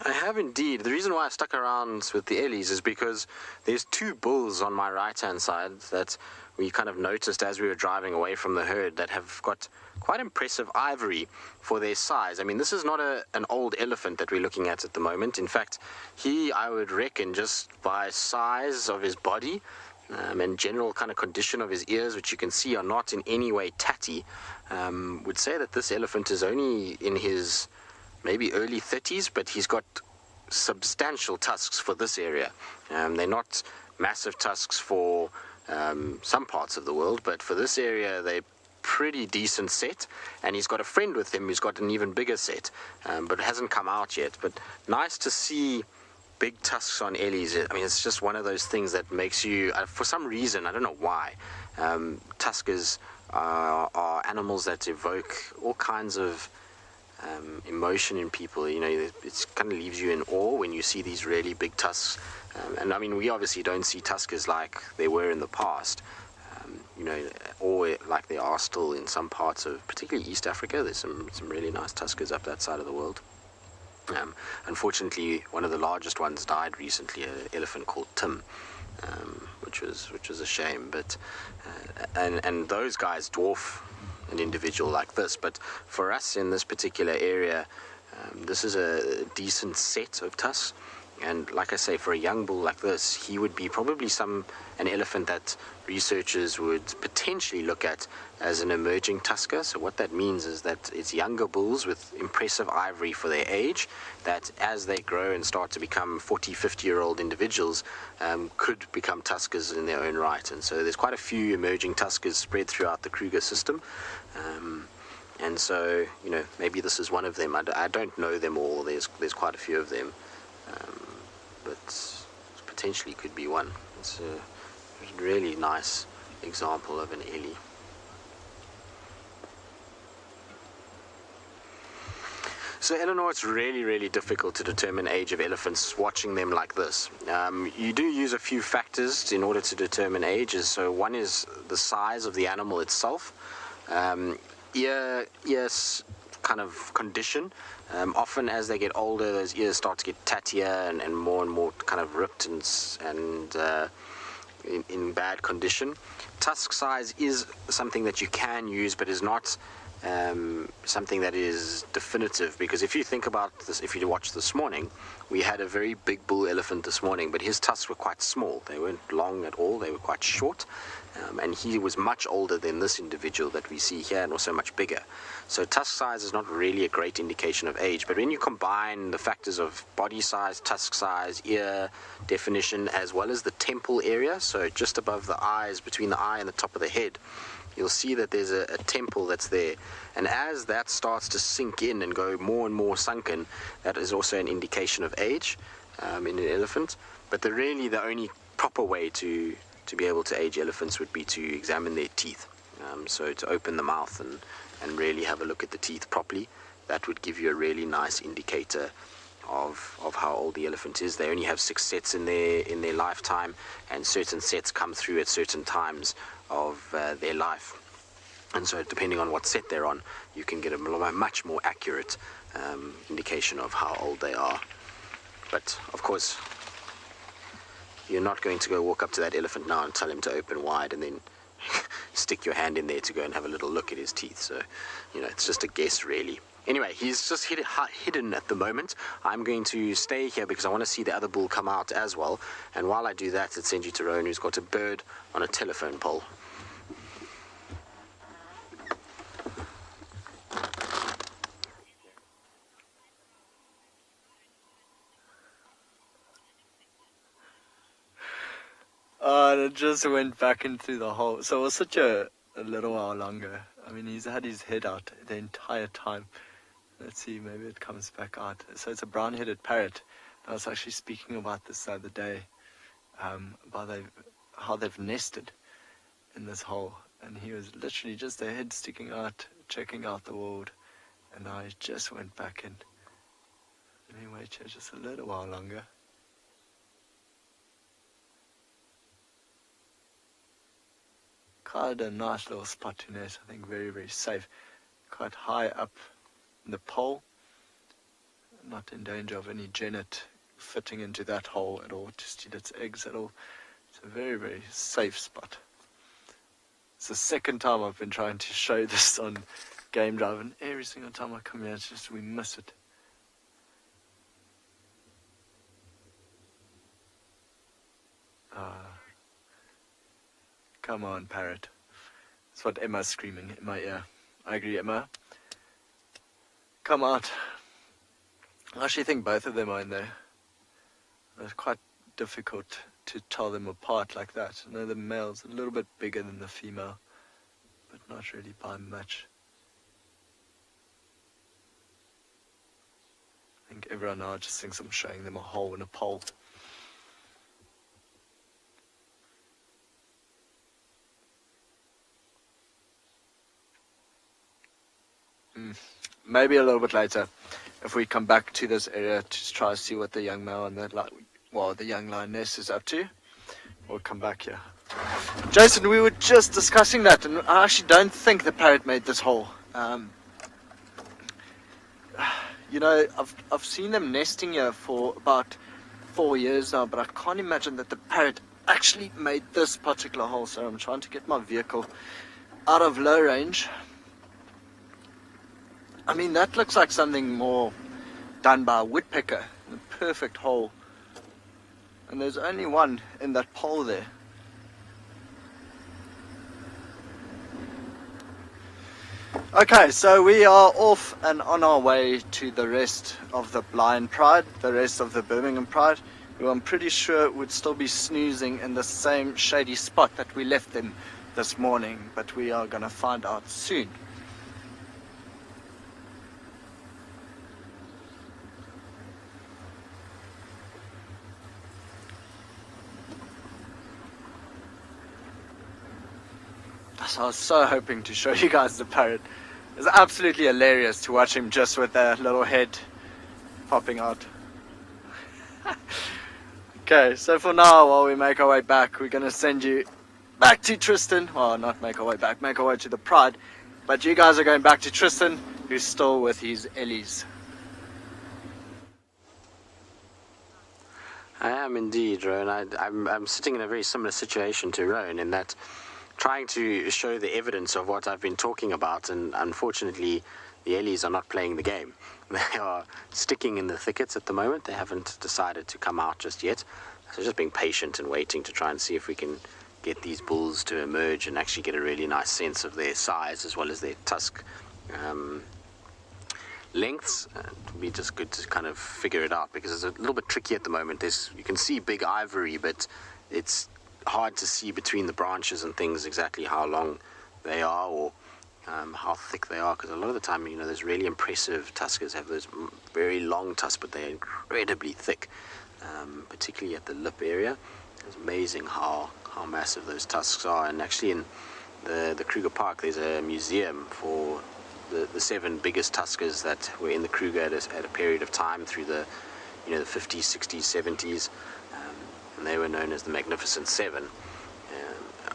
I have indeed. The reason why I stuck around with the Ellies is because there's 2 bulls on my right-hand side that we kind of noticed as we were driving away from the herd that have got quite impressive ivory for their size. I mean, this is not an old elephant that we're looking at the moment. In fact, I would reckon, just by size of his body and general kind of condition of his ears, which you can see are not in any way tatty, would say that this elephant is only in his maybe early 30s, but he's got substantial tusks for this area. They're not massive tusks for some parts of the world, but for this area they're pretty decent set, and he's got a friend with him who's got an even bigger set, but it hasn't come out yet. But nice to see big tusks on Ellies. I mean, it's just one of those things that makes you, for some reason, I don't know why, tuskers are animals that evoke all kinds of emotion in people. You know, it kind of leaves you in awe when you see these really big tusks. And I mean, we obviously don't see tuskers like they were in the past, you know, or like they are still in some parts of, particularly East Africa. There's some really nice tuskers up that side of the world. Unfortunately, one of the largest ones died recently, an elephant called Tim, which was a shame. But and those guys dwarf an individual like this. But for us in this particular area, this is a decent set of tusks. And like I say, for a young bull like this, he would be probably an elephant that researchers would potentially look at as an emerging tusker. So what that means is that it's younger bulls with impressive ivory for their age, that as they grow and start to become 40, 50-year-old individuals, could become tuskers in their own right. And so there's quite a few emerging tuskers spread throughout the Kruger system. And so, you know, maybe this is one of them. I don't know them all. There's quite a few of them. But potentially could be one. It's a really nice example of an Ellie. So Eleanor, it's really, really difficult to determine age of elephants watching them like this. You do use a few factors in order to determine ages. So one is the size of the animal itself, ear kind of condition. Often as they get older, those ears start to get tattier and more kind of ripped and in bad condition. Tusk size is something that you can use, but is not something that is definitive, because if you think about this, if you watch this morning, we had a very big bull elephant this morning, but his tusks were quite small. They weren't long at all. They were quite short, and he was much older than this individual that we see here, and also much bigger. So tusk size is not really a great indication of age, but when you combine the factors of body size, tusk size, ear definition, as well as the temple area, so just above the eyes, between the eye and the top of the head, you'll see that there's a temple that's there. And as that starts to sink in and go more and more sunken, that is also an indication of age in an elephant. But really the only proper way to be able to age elephants would be to examine their teeth. So to open the mouth and really have a look at the teeth properly. That would give you a really nice indicator of how old the elephant is. They only have 6 sets in their lifetime, and certain sets come through at certain times of their life. And so depending on what set they're on, you can get a much more accurate indication of how old they are. But of course, you're not going to go walk up to that elephant now and tell him to open wide and then stick your hand in there to go and have a little look at his teeth. So, it's just a guess really. Anyway, he's just hidden at the moment. I'm going to stay here because I want to see the other bull come out as well. And while I do that, let's send you to Rowan, who's got a bird on a telephone pole. And it just went back into the hole. So it was such a little while longer. I mean, he's had his head out the entire time. Let's see, maybe it comes back out. So it's a brown-headed parrot. I was actually speaking about this the other day, about how they've nested in this hole. And he was literally just their head sticking out, checking out the world. And now he just went back in. Let me wait here just a little while longer. Quite a nice little spot to nest. I think very, very safe. Quite high up in the pole. Not in danger of any genet fitting into that hole at all to steal its eggs at all. It's a very, very safe spot. It's the second time I've been trying to show this on Game Drive, and every single time I come here, it's just we miss it. Come on, Parrot. That's what Emma's screaming in my ear. I agree, Emma. Come out. I actually think both of them are in there. It's quite difficult to tell them apart like that. I know the male's a little bit bigger than the female, but not really by much. I think everyone now just thinks I'm showing them a hole in a pole. Maybe a little bit later, if we come back to this area to try to see what the young male and the young lioness is up to, we'll come back here. Jason, we were just discussing that, and I actually don't think the parrot made this hole. I've seen them nesting here for about 4 years now, but I can't imagine that the parrot actually made this particular hole. So I'm trying to get my vehicle out of low range. I mean, that looks like something more done by a woodpecker. The perfect hole. And there's only one in that pole there. Okay, so we are off and on our way to the rest of the Blind Pride, the rest of the Birmingham Pride, who I'm pretty sure would still be snoozing in the same shady spot that we left them this morning, but we are going to find out soon. So I was so hoping to show you guys the parrot. It's absolutely hilarious to watch him just with that little head popping out. Okay, so for now, while we make our way back, we're going to send you back to Tristan. Well, not make our way back, make our way to the Pride. But you guys are going back to Tristan, who's still with his Ellies. I am indeed, Rowan. I'm sitting in a very similar situation to Rowan in that trying to show the evidence of what I've been talking about, and unfortunately the Ellies are not playing the game. They are sticking in the thickets at the moment. They haven't decided to come out just yet. So just being patient and waiting to try and see if we can get these bulls to emerge and actually get a really nice sense of their size as well as their tusk lengths. It would be just good to kind of figure it out because it's a little bit tricky at the moment. You can see big ivory, but it's hard to see between the branches and things exactly how long they are, or how thick they are, because a lot of the time, those really impressive tuskers have those very long tusks, but they're incredibly thick, particularly at the lip area. It's amazing how massive those tusks are. And actually in the Kruger Park, there's a museum for the 7 biggest tuskers that were in the Kruger at a period of time through the 50s, 60s, 70s, and they were known as the Magnificent Seven.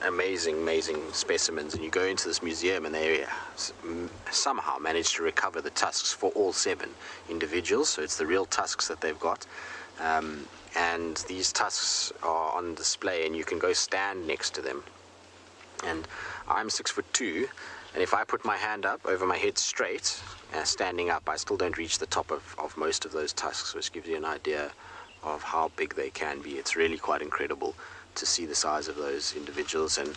Amazing specimens, and you go into this museum and they somehow managed to recover the tusks for all 7 individuals, so it's the real tusks that they've got, and these tusks are on display and you can go stand next to them. And I'm 6'2", and if I put my hand up over my head straight, standing up, I still don't reach the top of most of those tusks, which gives you an idea of how big they can be. It's really quite incredible to see the size of those individuals. And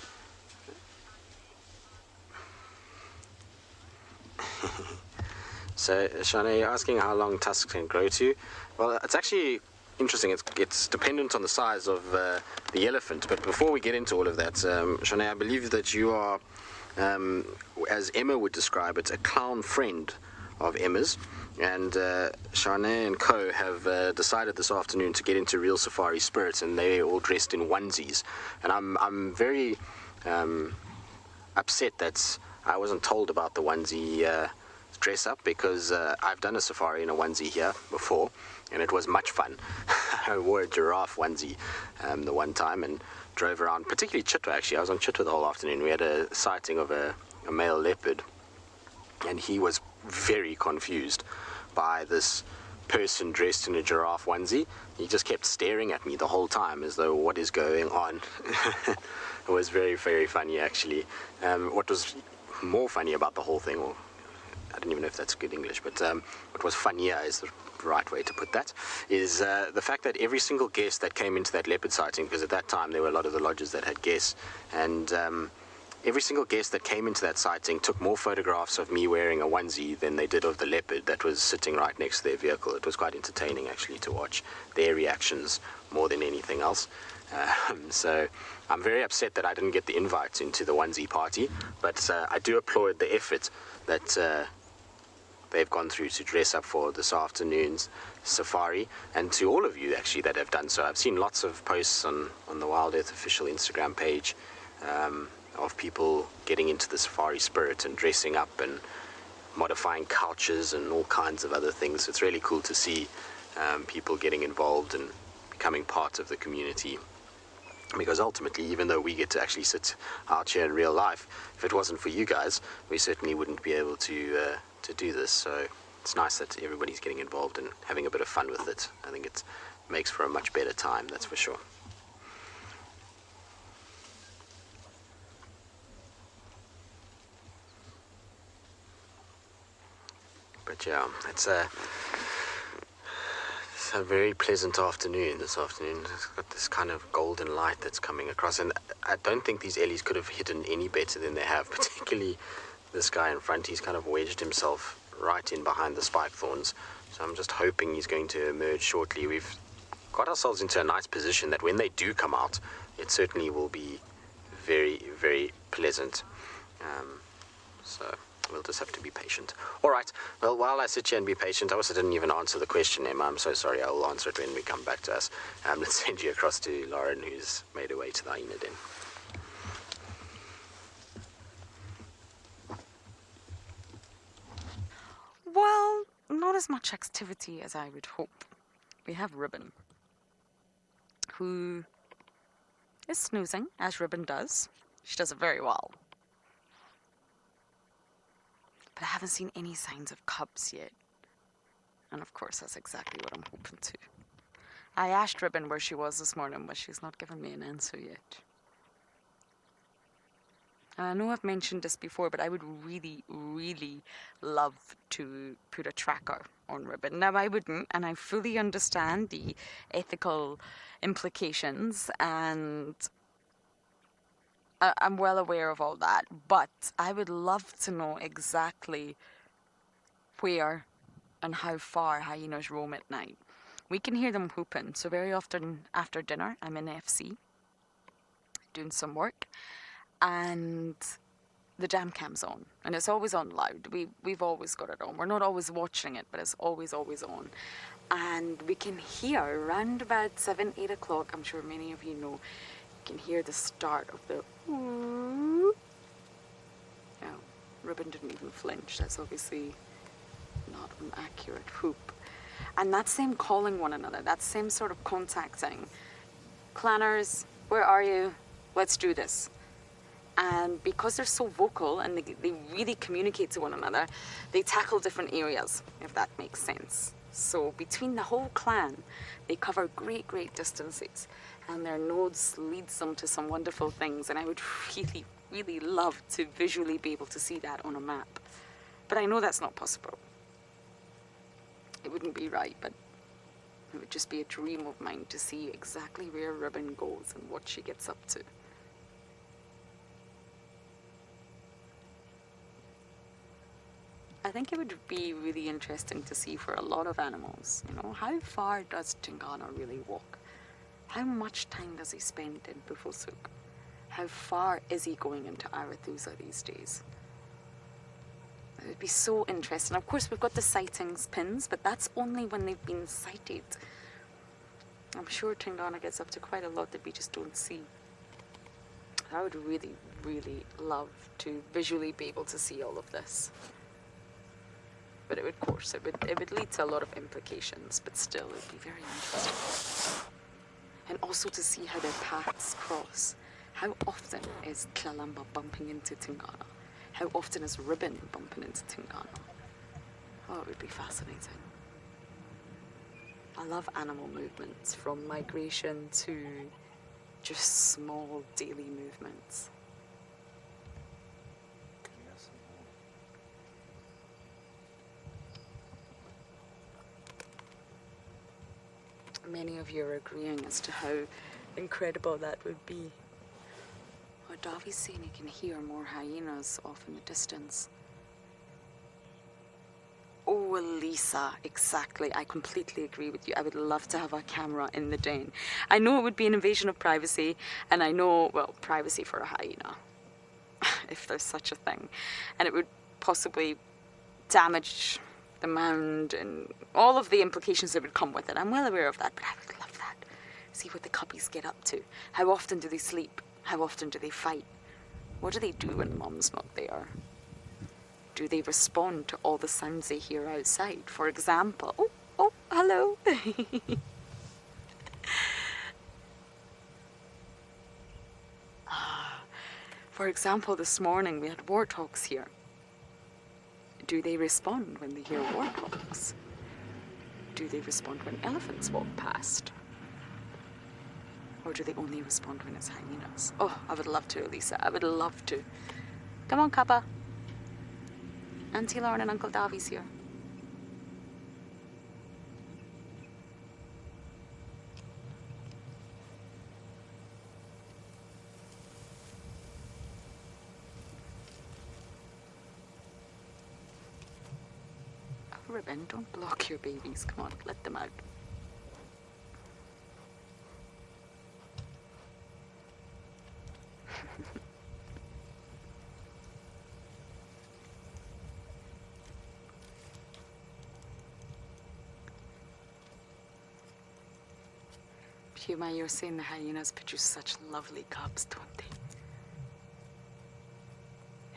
so, Shana, you're asking how long tusks can grow to? Well, it's actually interesting. It's dependent on the size of the elephant. But before we get into all of that, Shana, I believe that you are, as Emma would describe it, a clown friend of Emma's. And Shana and co have decided this afternoon to get into real safari spirit, and they're all dressed in onesies. And I'm very upset that I wasn't told about the onesie dress up, because I've done a safari in a onesie here before, and it was much fun. I wore a giraffe onesie the one time and drove around, particularly Chitwa actually. I was on Chitwa the whole afternoon. We had a sighting of a male leopard, and he was very confused by this person dressed in a giraffe onesie. He just kept staring at me the whole time as though, what is going on? It was very, very funny actually. What was more funny about the whole thing, or I don't even know if that's good English, but what was funnier is the right way to put that, is the fact that every single guest that came into that leopard sighting, because at that time there were a lot of the lodges that had guests, and every single guest that came into that sighting took more photographs of me wearing a onesie than they did of the leopard that was sitting right next to their vehicle. It was quite entertaining actually to watch their reactions more than anything else. So I'm very upset that I didn't get the invite into the onesie party, but I do applaud the effort that they've gone through to dress up for this afternoon's safari, and to all of you actually that have done so. I've seen lots of posts on the WildEarth official Instagram page of people getting into the safari spirit and dressing up and modifying couches and all kinds of other things. It's really cool to see people getting involved and becoming part of the community, because ultimately, even though we get to actually sit out here in real life, if it wasn't for you guys, we certainly wouldn't be able to do this. So it's nice that everybody's getting involved and having a bit of fun with it. I think it makes for a much better time, that's for sure. But yeah, it's a very pleasant afternoon this afternoon. It's got this kind of golden light that's coming across, and I don't think these ellies could have hidden any better than they have, particularly this guy in front. He's kind of wedged himself right in behind the spike thorns, so I'm just hoping he's going to emerge shortly. We've got ourselves into a nice position that when they do come out, it certainly will be very, very pleasant. So we'll just have to be patient. All right. Well, while I sit here and be patient, I also didn't even answer the question, Emma. I'm so sorry. I will answer it when we come back to us. Let's send you across to Lauren, who's made her way to the hyena den. Well, not as much activity as I would hope. We have Ribbon, who is snoozing, as Ribbon does. She does it very well. But I haven't seen any signs of cubs yet. And of course, that's exactly what I'm hoping to. I asked Ribbon where she was this morning, but she's not given me an answer yet. And I know I've mentioned this before, but I would really, really love to put a tracker on Ribbon. Now, I wouldn't, and I fully understand the ethical implications, and I'm well aware of all that, but I would love to know exactly where and how far hyenas roam at night. We can hear them whooping, so very often after dinner, I'm in FC doing some work, and the jam cam's on, and it's always on loud. We've always got it on. We're not always watching it, but it's always on. And we can hear around about 7, 8 o'clock, I'm sure many of you know, you can hear the start of the ooh. Oh, Ribbon didn't even flinch. That's obviously not an accurate whoop. And that's them calling one another. That's them sort of contacting. Clanners, where are you? Let's do this. And because they're so vocal and they really communicate to one another, they tackle different areas, if that makes sense. So between the whole clan, they cover great distances, and their nodes leads them to some wonderful things. And I would really love to visually be able to see that on a map. But I know that's not possible. It wouldn't be right, but it would just be a dream of mine to see exactly where Ribbon goes and what she gets up to. I think it would be really interesting to see for a lot of animals, you know, how far does Tingana really walk? How much time does he spend in Bufosuk? How far is he going into Arathusa these days? It would be so interesting. Of course, we've got the sightings pins, but that's only when they've been sighted. I'm sure Tingana gets up to quite a lot that we just don't see. I would really love to visually be able to see all of this. But it would, of course, it would lead to a lot of implications, but still, it would be very interesting. And also to see how their paths cross. How often is Tlalamba bumping into Tingana? How often is Ribbon bumping into Tingana? Oh, it would be fascinating. I love animal movements, from migration to just small daily movements. Many of you are agreeing as to how incredible that would be. Oh, Davi's saying he can hear more hyenas off in the distance. Oh, Elisa, exactly. I completely agree with you. I would love to have a camera in the den. I know it would be an invasion of privacy, and I know, well, privacy for a hyena, if there's such a thing. And it would possibly damage the mound and all of the implications that would come with it. I'm well aware of that, but I would love that. See what the cuppies get up to. How often do they sleep? How often do they fight? What do they do when Mum's not there? Do they respond to all the sounds they hear outside? For example, oh, hello. For example, this morning we had warthogs here. Do they respond when they hear warthogs? Do they respond when elephants walk past? Or do they only respond when it's hyenas? Oh, I would love to, Elisa. I would love to. Come on, Kappa. Auntie Lauren and Uncle Davi's here. Ribbon, don't block your babies. Come on, let them out. Puma, you're saying the hyenas produce such lovely cubs, don't they?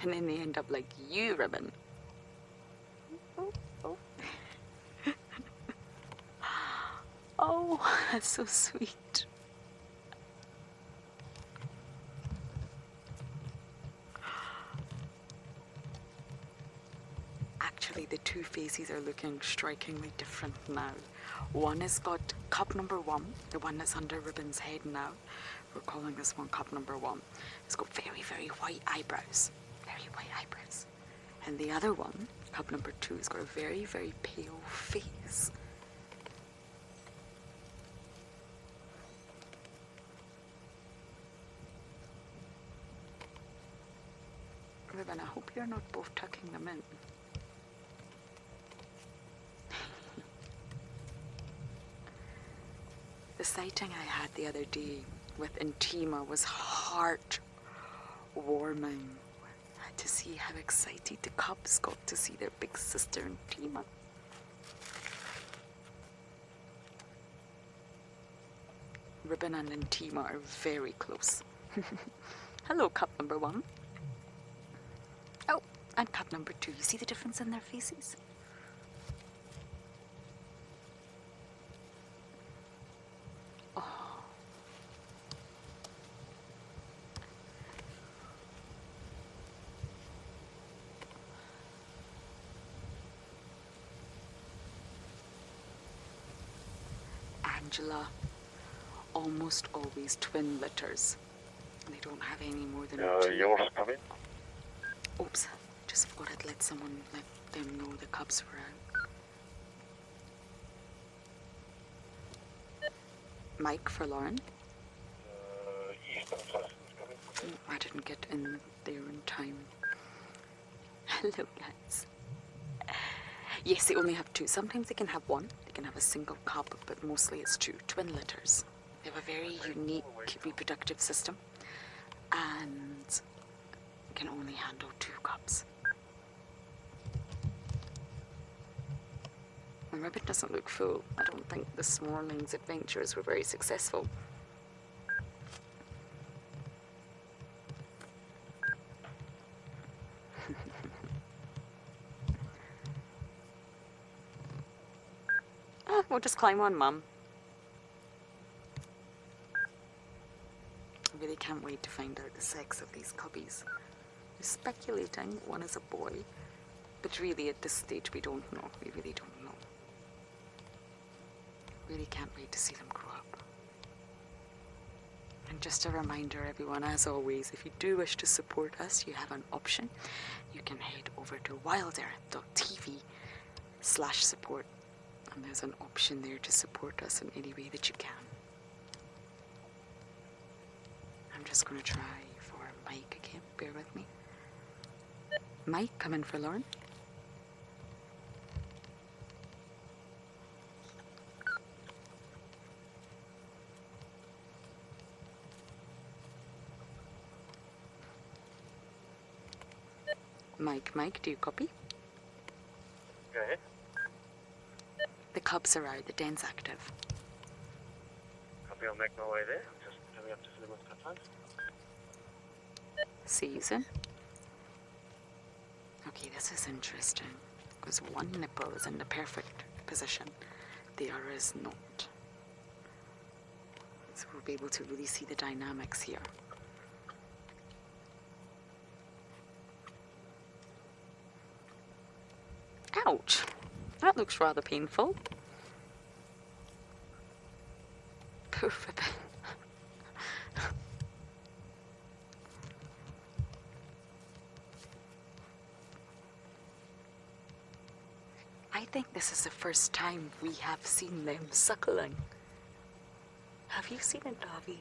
And then they end up like you, Ribbon. Oh, that's so sweet. Actually, the two faces are looking strikingly different now. One has got cub number 1, the one that's under Ribbon's head now. We're calling this one cub number 1. It's got very white eyebrows. Very white eyebrows. And the other one, cub number 2, has got a very pale face. Ribbon, I hope you're not both tucking them in. The sighting I had the other day with Intima was heart-warming. to see how excited the cubs got to see their big sister Djuma. Ribbon and Djuma are very close. Hello, cub number 1. Oh, and cub number 2. You see the difference in their faces? Oh. Angela. Almost always twin litters. They don't have any more than 2. Yours coming? Oops, just forgot I'd let them know the cubs were out. Mike for Lauren. East of Tristan coming. I didn't get in there in time. Hello, guys. Yes, they only have 2. Sometimes they can have 1. They can have a single cub, but mostly it's 2 twin litters. They have a very unique reproductive system and can only handle 2 cubs. The ribbon doesn't look full. I don't think this morning's adventures were very successful. We'll just climb on, Mum. I really can't wait to find out the sex of these cubbies. We're speculating one is a boy, but really at this stage we don't know. We really don't know. Really can't wait to see them grow up. And just a reminder, everyone, as always, if you do wish to support us, you have an option. You can head over to wildearth.tv/support, and there's an option there to support us in any way that you can. I'm just going to try for Mike again. Bear with me. Mike, come in for Lauren. Mike, do you copy? Go ahead. The cubs are out, the den's active. Copy, I'll make my way there. I'm just coming up to fill in with cut times. Season. Okay, this is interesting, because one nipple is in the perfect position, the other is not. So we'll be able to really see the dynamics here. Ouch! That looks rather painful. Poor Ribbon. I think this is the first time we have seen them suckling. Have you seen it, Davi?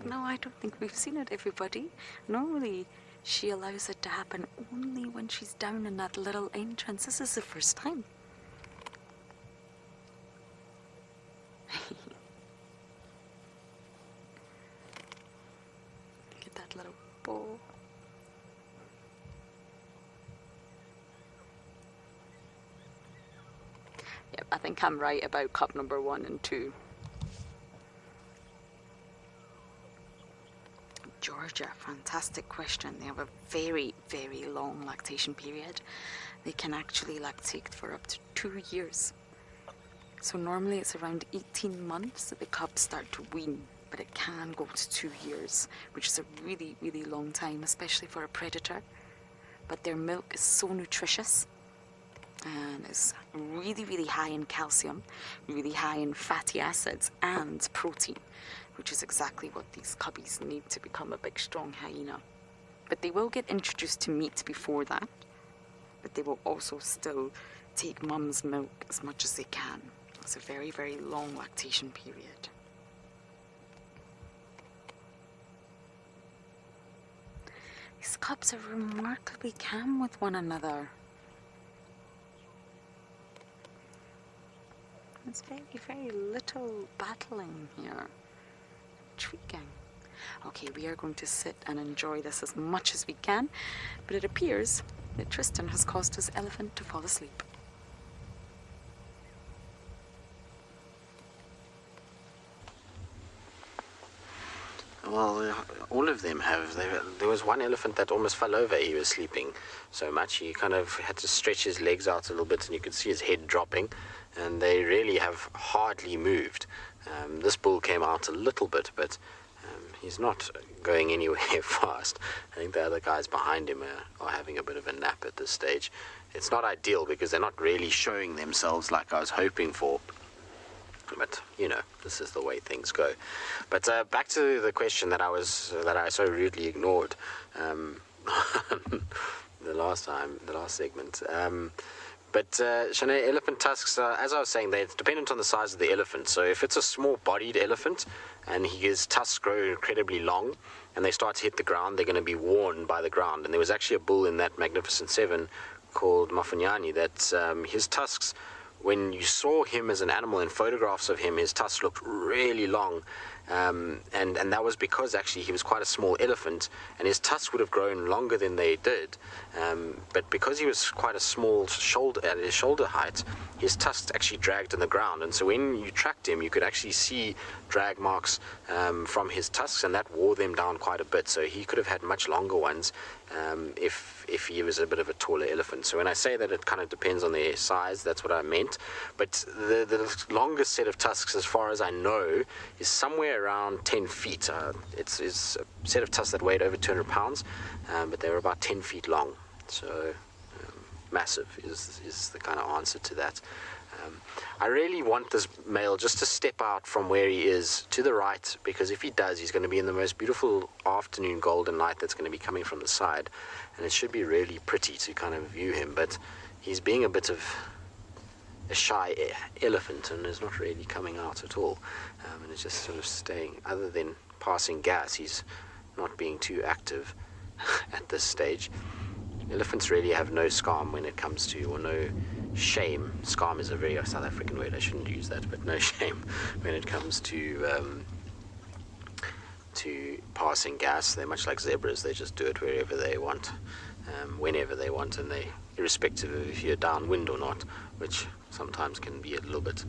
No, I don't think we've seen it, everybody. Normally, she allows it to happen only when she's down in that little entrance. This is the first time. Look at that little ball. Yep, I think I'm right about cup number 1 and 2. Georgia, fantastic question. They have a very, very long lactation period. They can actually lactate for up to 2 years. So normally it's around 18 months that the cubs start to wean, but it can go to 2 years, which is a really, really long time, especially for a predator. But their milk is so nutritious and is really, really high in calcium, really high in fatty acids and protein, which is exactly what these cubbies need to become a big, strong hyena. But they will get introduced to meat before that, but they will also still take mum's milk as much as they can. It's a very, very long lactation period. These cubs are remarkably calm with one another. There's very, very little battling here. Intriguing. Okay, we are going to sit and enjoy this as much as we can, but it appears that Tristan has caused his elephant to fall asleep. Well, all of them have. There was one elephant that almost fell over. He was sleeping so much. He kind of had to stretch his legs out a little bit, and you could see his head dropping. And they really have hardly moved. This bull came out a little bit, but he's not going anywhere fast. I think the other guys behind him are having a bit of a nap at this stage. It's not ideal because they're not really showing themselves like I was hoping for. But you know, this is the way things go. But back to the question that I so rudely ignored the last segment. But Shanae, elephant tusks, as I was saying, they're dependent on the size of the elephant. So if it's a small-bodied elephant and his tusks grow incredibly long and they start to hit the ground, they're going to be worn by the ground. And there was actually a bull in that Magnificent Seven called Mafanyani that his tusks, when you saw him as an animal in photographs of him, his tusks looked really long. And that was because actually he was quite a small elephant and his tusks would have grown longer than they did. But because he was quite a small at his shoulder height, his tusks actually dragged in the ground. And so when you tracked him, you could actually see drag marks from his tusks, and that wore them down quite a bit. So he could have had much longer ones if he was a bit of a taller elephant. So when I say that it kind of depends on their size, that's what I meant. But the longest set of tusks, as far as I know, is somewhere around 10 feet. It's a set of tusks that weighed over 200 pounds, but they were about 10 feet long. So massive is the kind of answer to that. I really want this male just to step out from where he is to the right, because if he does, he's going to be in the most beautiful afternoon golden light that's going to be coming from the side, and it should be really pretty to kind of view him. But he's being a bit of a shy elephant and is not really coming out at all, and is just sort of staying. Other than passing gas, he's not being too active at this stage. Elephants really have no scam when it comes to, or no shame. Scam is a very South African word, I shouldn't use that, but no shame when it comes to passing gas. They're much like zebras. They just do it wherever they want, whenever they want, and they, irrespective of if you're downwind or not, which sometimes can be a little bit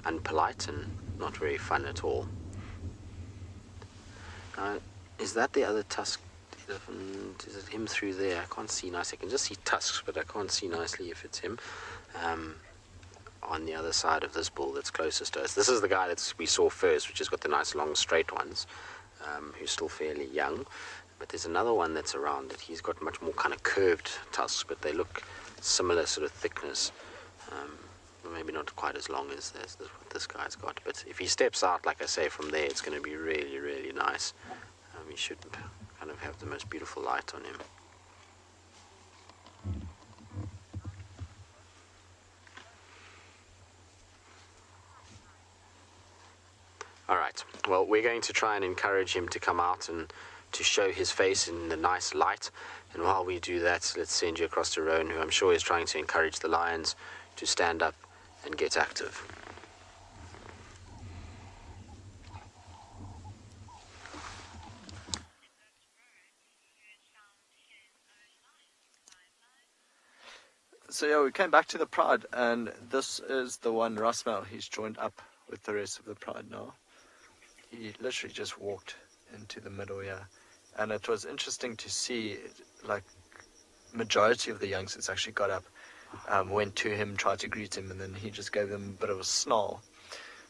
unpolite and not very fun at all. Is that the other tusk elephant? Is it him through there? I can't see nicely. I can just see tusks, but I can't see nicely if it's him. On the other side of this bull that's closest to us. This is the guy that we saw first, which has got the nice long straight ones, who's still fairly young. But there's another one that's around it. He's got much more kind of curved tusks, but they look similar sort of thickness. Maybe not quite as long as what this guy's got. But if he steps out, like I say, from there, it's going to be really, really nice. He should kind of have the most beautiful light on him. All right, well, we're going to try and encourage him to come out and to show his face in the nice light. And while we do that, let's send you across to Rowan, who I'm sure is trying to encourage the lions to stand up and get active. So yeah, we came back to the pride, and this is the one Rasmal. He's joined up with the rest of the pride now. He literally just walked into the middle here, and it was interesting to see, like, majority of the youngsters actually got up, went to him, tried to greet him, and then he just gave them a bit of a snarl.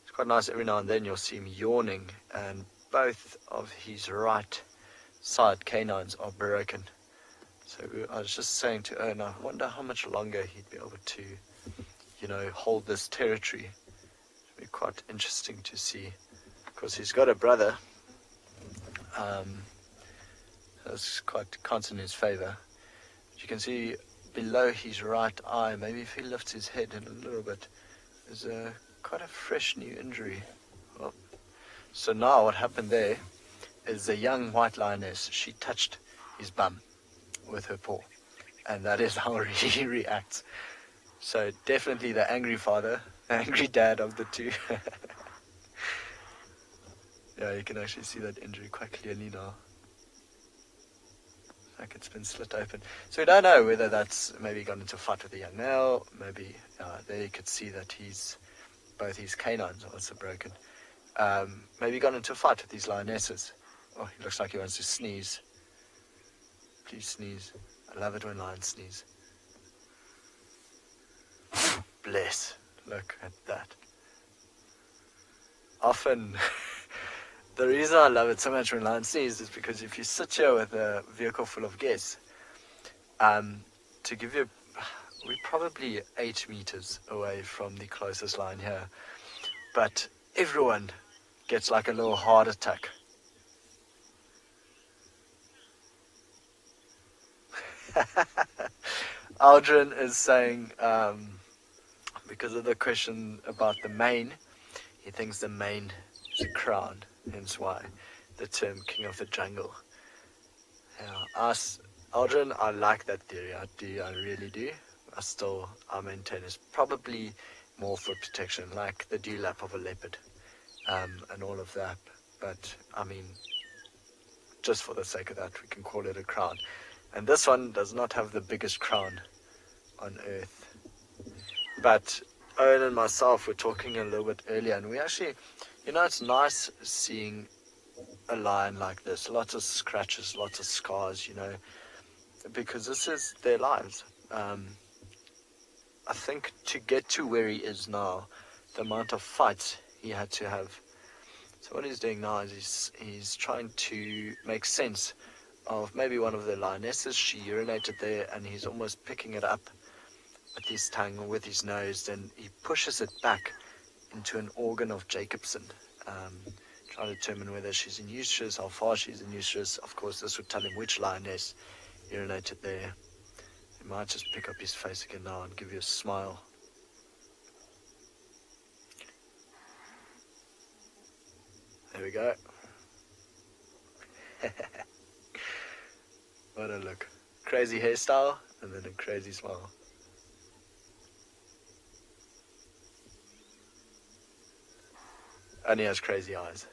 It's quite nice. Every now and then you'll see him yawning, and both of his right side canines are broken. So I was just saying to Owen, I wonder how much longer he'd be able to, hold this territory. It'd be quite interesting to see, because he's got a brother that's quite counts in his favor. But you can see below his right eye, maybe if he lifts his head in a little bit, there's quite a fresh new injury. Well, so now what happened there is the young white lioness, she touched his bum with her paw, and that is how he reacts. So definitely the angry father, the angry dad of the two. Yeah, you can actually see that injury quite clearly now. Like it's been slit open. So we don't know whether that's maybe gone into a fight with a young male. Maybe there you could see that both his canines are also broken. Maybe gone into a fight with these lionesses. Oh, he looks like he wants to sneeze. Please sneeze. I love it when lions sneeze. Bless. Look at that. Often, the reason I love it so much when lions sneeze is because if you sit here with a vehicle full of guests, to give you, we're probably 8 meters away from the closest lion here, but everyone gets like a little heart attack. Aldrin is saying, because of the question about the mane, he thinks the mane is a crown, hence why the term king of the jungle. Yeah, Aldrin, I like that theory, I really do. I maintain it's probably more for protection, like the dewlap of a leopard, and all of that. But, I mean, just for the sake of that, we can call it a crown. And this one does not have the biggest crown on earth. But Owen and myself were talking a little bit earlier, and we actually, it's nice seeing a lion like this. Lots of scratches, lots of scars, because this is their lives. I think to get to where he is now, the amount of fights he had to have. So what he's doing now is he's trying to make sense of maybe one of the lionesses. She urinated there, and he's almost picking it up with his tongue or with his nose, and he pushes it back into an organ of Jacobson, trying to determine whether she's in uterus, how far she's in uterus. Of course, this would tell him which lioness urinated there. He might just pick up his face again now and give you a smile. There we go. What a look. Crazy hairstyle and then a crazy smile. And he has crazy eyes.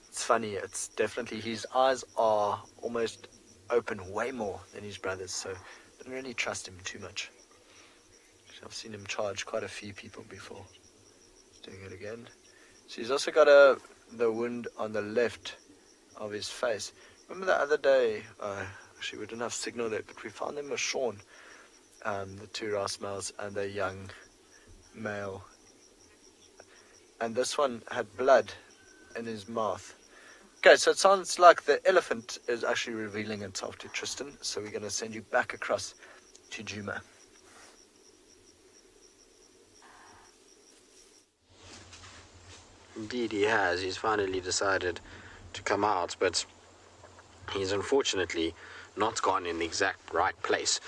It's funny, it's definitely, his eyes are almost open way more than his brother's, so I don't really trust him too much. I've seen him charge quite a few people before. Doing it again. So he's also got the wound on the left of his face. Remember the other day, actually we didn't have signal there, but we found them with Sean, the 2 Ross males and the young male. And this one had blood in his mouth. Okay, so it sounds like the elephant is actually revealing itself to Tristan, so we're going to send you back across to Djuma. Indeed he has. He's finally decided to come out, but he's unfortunately not gone in the exact right place.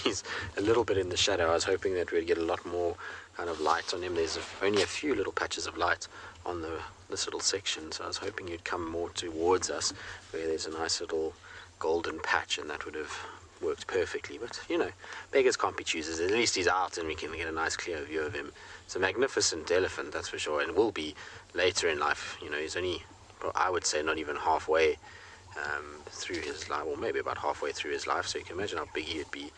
He's a little bit in the shadow. I was hoping that we'd get a lot more kind of light on him. There's only a few little patches of light on this little section, so I was hoping you'd come more towards us where there's a nice little golden patch, and that would have worked perfectly. But beggars can't be choosers. At least he's out and we can get a nice clear view of him. It's a magnificent elephant, that's for sure, and will be later in life. He's only, I would say, not even halfway through his life, or maybe about halfway through his life, so you can imagine how big he would be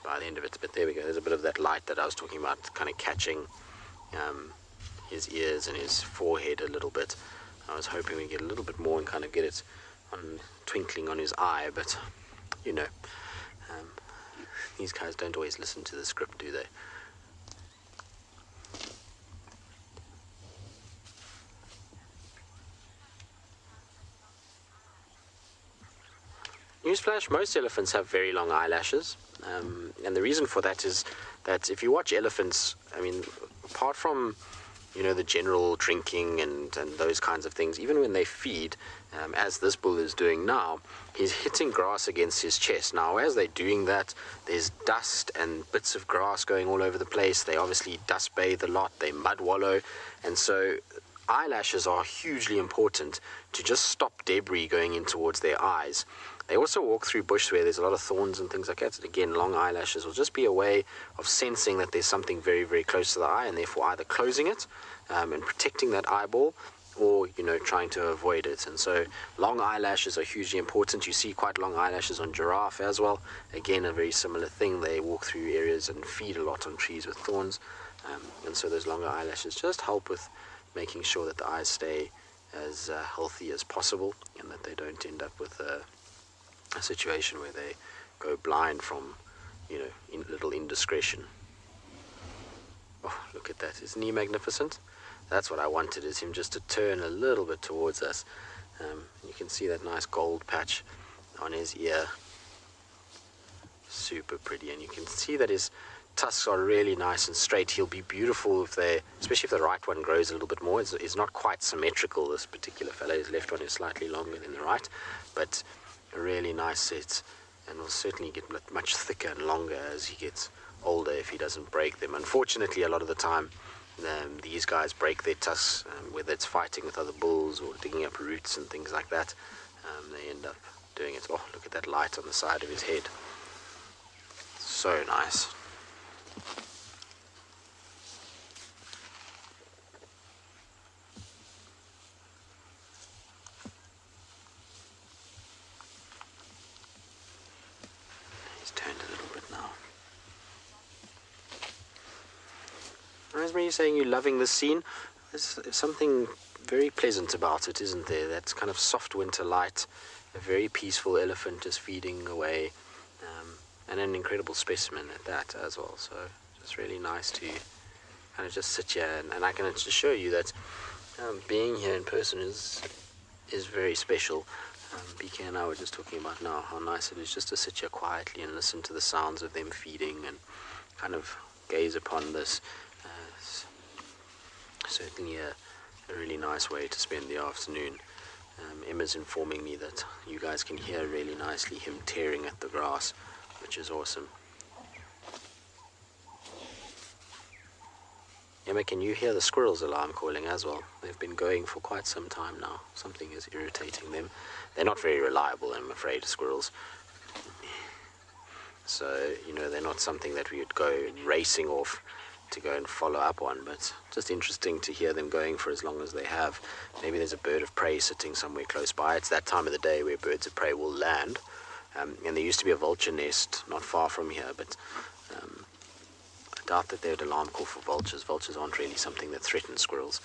by the end of it. But there we go, there's a bit of that light that I was talking about, kind of catching his ears and his forehead a little bit. I was hoping we'd get a little bit more and kind of get it on twinkling on his eye, but these guys don't always listen to the script, do they? Newsflash, most elephants have very long eyelashes, and the reason for that is that if you watch elephants, apart from the general drinking and those kinds of things, even when they feed, as this bull is doing now, he's hitting grass against his chest. Now, as they're doing that, there's dust and bits of grass going all over the place. They obviously dust bathe a lot, they mud wallow, and so eyelashes are hugely important to just stop debris going in towards their eyes. They also walk through bush where there's a lot of thorns and things like that. And again, long eyelashes will just be a way of sensing that there's something very, very close to the eye, and therefore either closing it and protecting that eyeball, or, trying to avoid it. And so long eyelashes are hugely important. You see quite long eyelashes on giraffe as well. Again, a very similar thing. They walk through areas and feed a lot on trees with thorns. And so those longer eyelashes just help with making sure that the eyes stay as healthy as possible, and that they don't end up with a situation where they go blind from, little indiscretion. Oh, look at that. Isn't he magnificent? That's what I wanted, is him just to turn a little bit towards us. You can see that nice gold patch on his ear. Super pretty. And you can see that his tusks are really nice and straight. He'll be beautiful especially if the right one grows a little bit more. It's not quite symmetrical, this particular fellow. His left one is slightly longer than the right, but a really nice set, and will certainly get much thicker and longer as he gets older if he doesn't break them. Unfortunately, a lot of the time, these guys break their tusks, whether it's fighting with other bulls or digging up roots and things like that. They end up doing it. Oh, look at that light on the side of his head. So nice. He's turned a little bit now. Rosemary, you're saying you're loving this scene. There's something very pleasant about it, isn't there? That kind of soft winter light, a very peaceful elephant just feeding away, and an incredible specimen at that as well. So it's really nice to kind of just sit here, and I can just show you that being here in person is very special. BK and I were just talking about now how nice it is just to sit here quietly and listen to the sounds of them feeding and kind of gaze upon this. Certainly a really nice way to spend the afternoon. Emma's informing me that you guys can hear really nicely him tearing at the grass, which is awesome. Emma, can you hear the squirrels' alarm calling as well? They've been going for quite some time now. Something is irritating them. They're not very reliable, I'm afraid, squirrels. So, they're not something that we would go racing off to go and follow up on, but just interesting to hear them going for as long as they have. Maybe there's a bird of prey sitting somewhere close by. It's that time of the day where birds of prey will land. And there used to be a vulture nest not far from here, but I doubt that they would alarm call for vultures. Vultures aren't really something that threaten squirrels.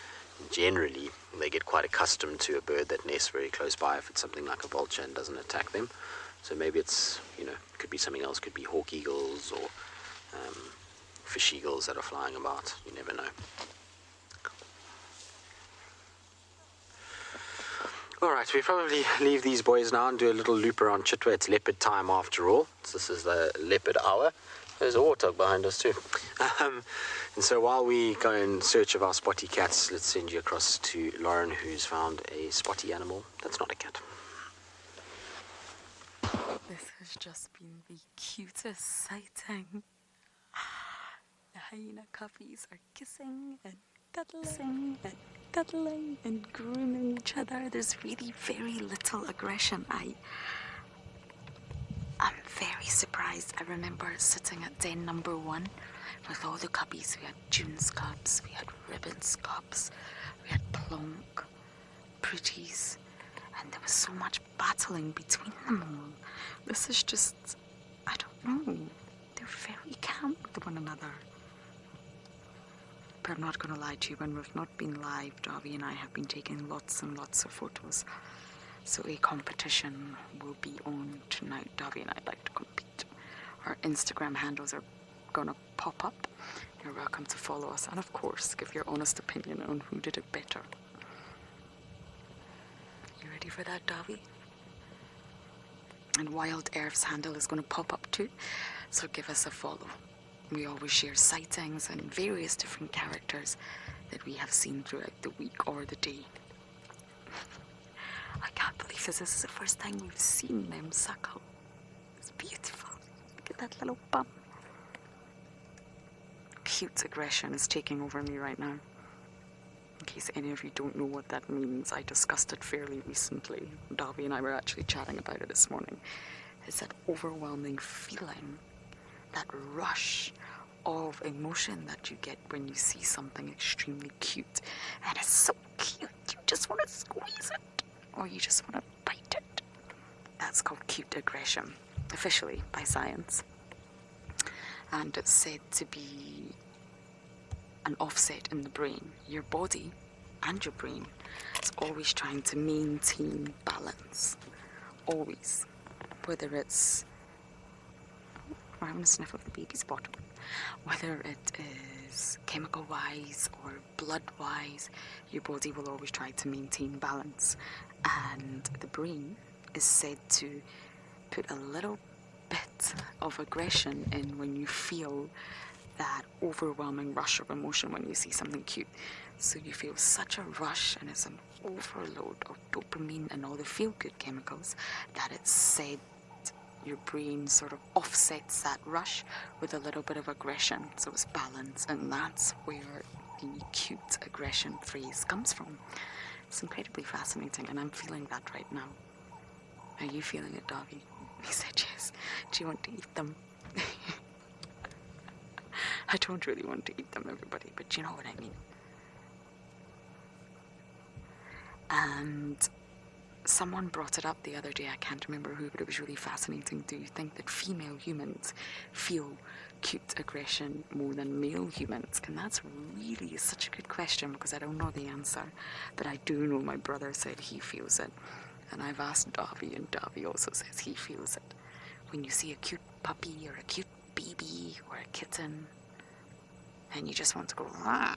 Generally, they get quite accustomed to a bird that nests very close by if it's something like a vulture and doesn't attack them. So maybe it's, could be something else. Could be hawk eagles or fish eagles that are flying about. You never know. All right, we probably leave these boys now and do a little loop around Chitwa. It's leopard time after all. So this is the leopard hour. There's a warthog behind us too. And so while we go in search of our spotty cats, let's send you across to Lauren, who's found a spotty animal that's not a cat. This has just been the cutest sighting. The hyena cubbies are kissing and cuddling and grooming each other. There's really very little aggression. I'm very surprised. I remember sitting at den number 1 with all the cubbies. We had June's cubs, we had Ribbon's cubs, we had Plonk, Pretties, and there was so much battling between them all. This is just, I don't know, they're very calm with one another. But I'm not going to lie to you, when we've not been live, Darby and I have been taking lots and lots of photos. So a competition will be on tonight. Darby and I like to compete. Our Instagram handles are going to pop up. You're welcome to follow us. And of course, give your honest opinion on who did it better. You ready for that, Darby? And WildEarth's handle is going to pop up too. So give us a follow. We always share sightings and various different characters that we have seen throughout the week or the day. I can't believe this is the first time we've seen them suckle. It's beautiful. Look at that little bum. Cute aggression is taking over me right now. In case any of you don't know what that means, I discussed it fairly recently. Darby and I were actually chatting about it this morning. It's that overwhelming feeling, that rush of emotion that you get when you see something extremely cute. And it's so cute. You just want to squeeze it, or you just want to bite it. That's called cute aggression, officially by science. And it's said to be an offset in the brain. Your body and your brain is always trying to maintain balance. Always. Whether it's... I want to sniff of the baby's bottom. Whether it is chemical-wise or blood-wise, your body will always try to maintain balance. And the brain is said to put a little bit of aggression in when you feel that overwhelming rush of emotion when you see something cute. So you feel such a rush, and it's an overload of dopamine and all the feel-good chemicals that it's said your brain sort of offsets that rush with a little bit of aggression, so it's balanced, and that's where the cute aggression phrase comes from. It's incredibly fascinating, and I'm feeling that right now. Are you feeling it, Davy? He said yes. Do you want to eat them? I don't really want to eat them, everybody, but you know what I mean. And someone brought it up the other day, I can't remember who, but it was really fascinating. Do you think that female humans feel cute aggression more than male humans? And that's really such a good question, because I don't know the answer, but I do know my brother said he feels it. And I've asked Davy, and Davy also says he feels it. When you see a cute puppy or a cute baby or a kitten, and you just want to go, Rah.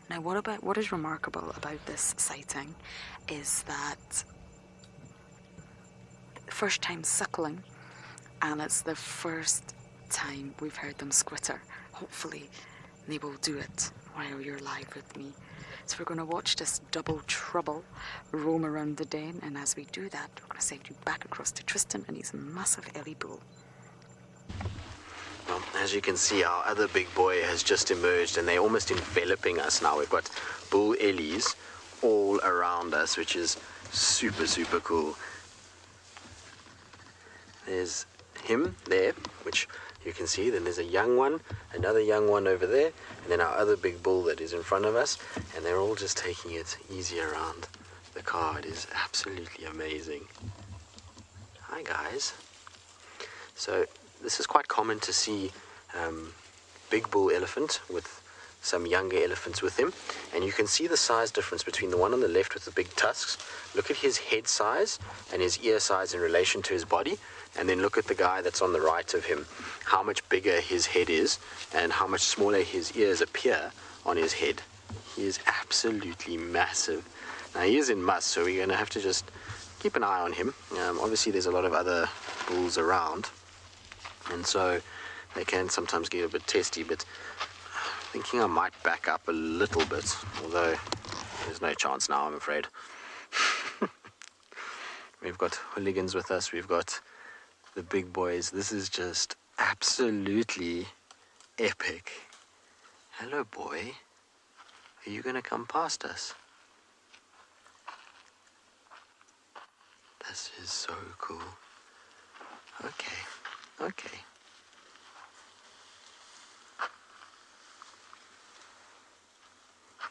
Now, what is remarkable about this sighting is that first time suckling, and it's the first time we've heard them squitter. Hopefully they will do it while you're live with me. So we're going to watch this double trouble roam around the den, and as we do that, we're going to send you back across to Tristan and his massive Ellie bull. Well, as you can see, our other big boy has just emerged, and they're almost enveloping us now. We've got bull Ellies all around us, which is super, super cool. There's him there, which you can see. Then there's a young one, another young one over there, and then our other big bull that is in front of us, and they're all just taking it easy around the car. It is absolutely amazing. Hi, guys. So this is quite common to see big bull elephant with some younger elephants with him, and you can see the size difference between the one on the left with the big tusks. Look at his head size and his ear size in relation to his body, and then look at the guy that's on the right of him, how much bigger his head is and how much smaller his ears appear on his head. He is absolutely massive. Now, he is in must, so we're going to have to just keep an eye on him. Obviously there's a lot of other bulls around, and so they can sometimes get a bit testy, but I'm thinking I might back up a little bit, although there's no chance now, I'm afraid. We've got hooligans with us, we've got the big boys. This is just absolutely epic. Hello, boy. Are you going to come past us? This is so cool. Okay.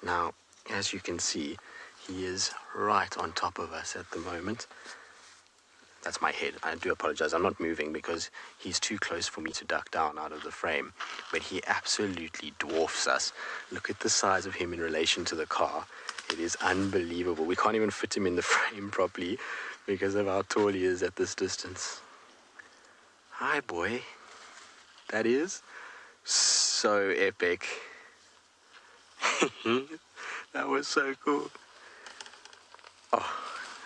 Now, as you can see, he is right on top of us at the moment. That's my head. I do apologize. I'm not moving because he's too close for me to duck down out of the frame. But he absolutely dwarfs us. Look at the size of him in relation to the car. It is unbelievable. We can't even fit him in the frame properly because of how tall he is at this distance. Hi, boy. That is so epic. That was so cool. Oh,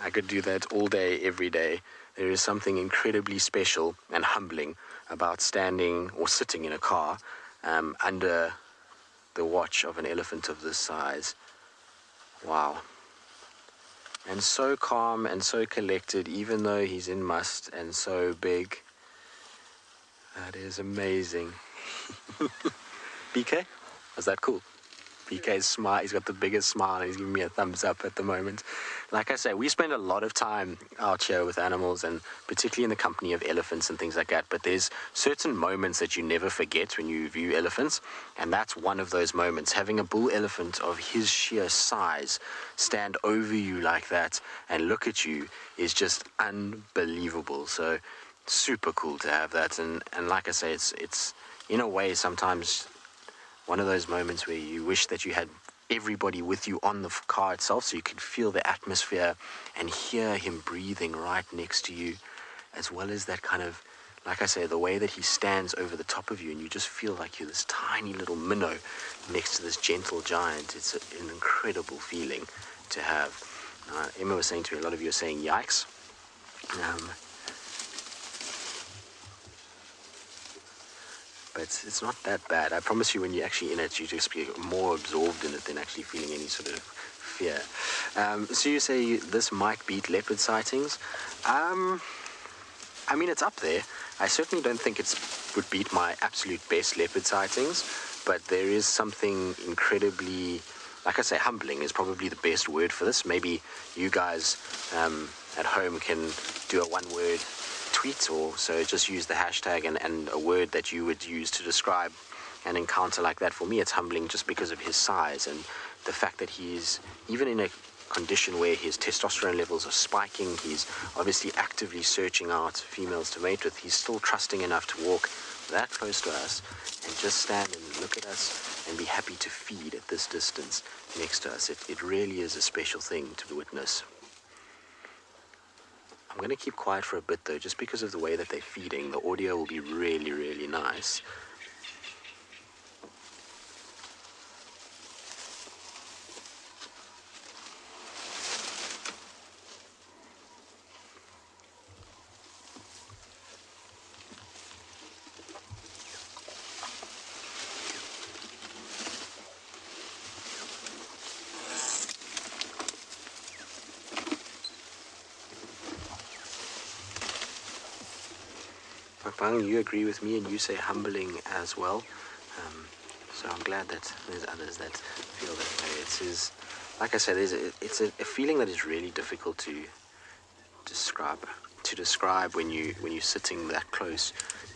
I could do that all day, every day. There is something incredibly special and humbling about standing or sitting in a car under the watch of an elephant of this size. Wow. And so calm and so collected, even though he's in must and so big. That is amazing. BK, was that cool? PK's smile, he's got the biggest smile, and he's giving me a thumbs up at the moment. Like I say, we spend a lot of time out here with animals, and particularly in the company of elephants and things like that, but there's certain moments that you never forget when you view elephants, and that's one of those moments. Having a bull elephant of his sheer size stand over you like that and look at you is just unbelievable. So super cool to have that, and like I say, it's in a way sometimes one of those moments where you wish that you had everybody with you on the car itself, so you could feel the atmosphere and hear him breathing right next to you, as well as that kind of, like I say, the way that he stands over the top of you, and you just feel like you're this tiny little minnow next to this gentle giant. It's an incredible feeling to have. Emma was saying to me, a lot of you are saying yikes. But it's not that bad. I promise you, when you're actually in it, you just be more absorbed in it than actually feeling any sort of fear. So you say this might beat leopard sightings. I mean, it's up there. I certainly don't think it would beat my absolute best leopard sightings, but there is something incredibly, like I say, humbling is probably the best word for this. Maybe you guys at home can do a one-word tweet, or so just use the hashtag and a word that you would use to describe an encounter like that. For me, it's humbling just because of his size and the fact that he's, even in a condition where his testosterone levels are spiking, he's obviously actively searching out females to mate with, he's still trusting enough to walk that close to us and just stand and look at us and be happy to feed at this distance next to us. It really is a special thing to witness. I'm going to keep quiet for a bit though, just because of the way that they're feeding. The audio will be really, really nice. You agree with me and you say humbling as well, so I'm glad that there's others that feel that way. It's like I said, it's a feeling that is really difficult to describe when you're sitting that close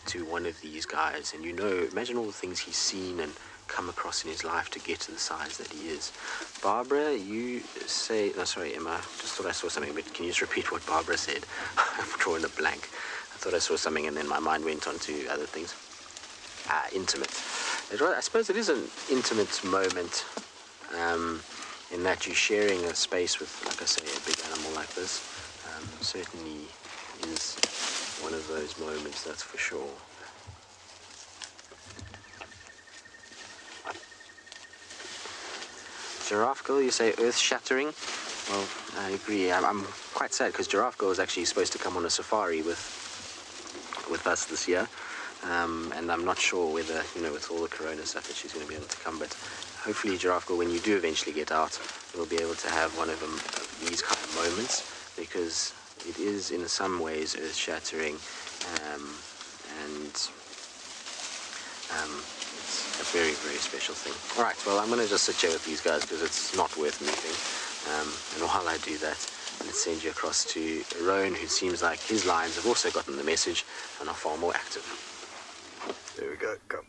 to one of these guys, and imagine all the things he's seen and come across in his life to get to the size that he is. Barbara, you say, no, sorry, Emma, just thought I saw something, but can you just repeat what Barbara said? I'm drawing a blank. I thought I saw something and then my mind went on to other things. Intimate. I suppose it is an intimate moment in that you're sharing a space with, like I say, a big animal like this. Certainly is one of those moments, that's for sure. Giraffe Girl, you say earth-shattering. Well, I agree. I'm quite sad because Giraffe Girl is actually supposed to come on a safari with us this year, and I'm not sure whether, with all the corona stuff, that she's going to be able to come, but hopefully, Giraffe Girl, when you do eventually get out, you'll be able to have one of these kind of moments, because it is in some ways earth-shattering, and it's a very, very special thing. Alright, well, I'm going to just sit here with these guys because it's not worth moving, and while I do that, let's send you across to Rowan, who seems like his lions have also gotten the message and are far more active. There we go. Come.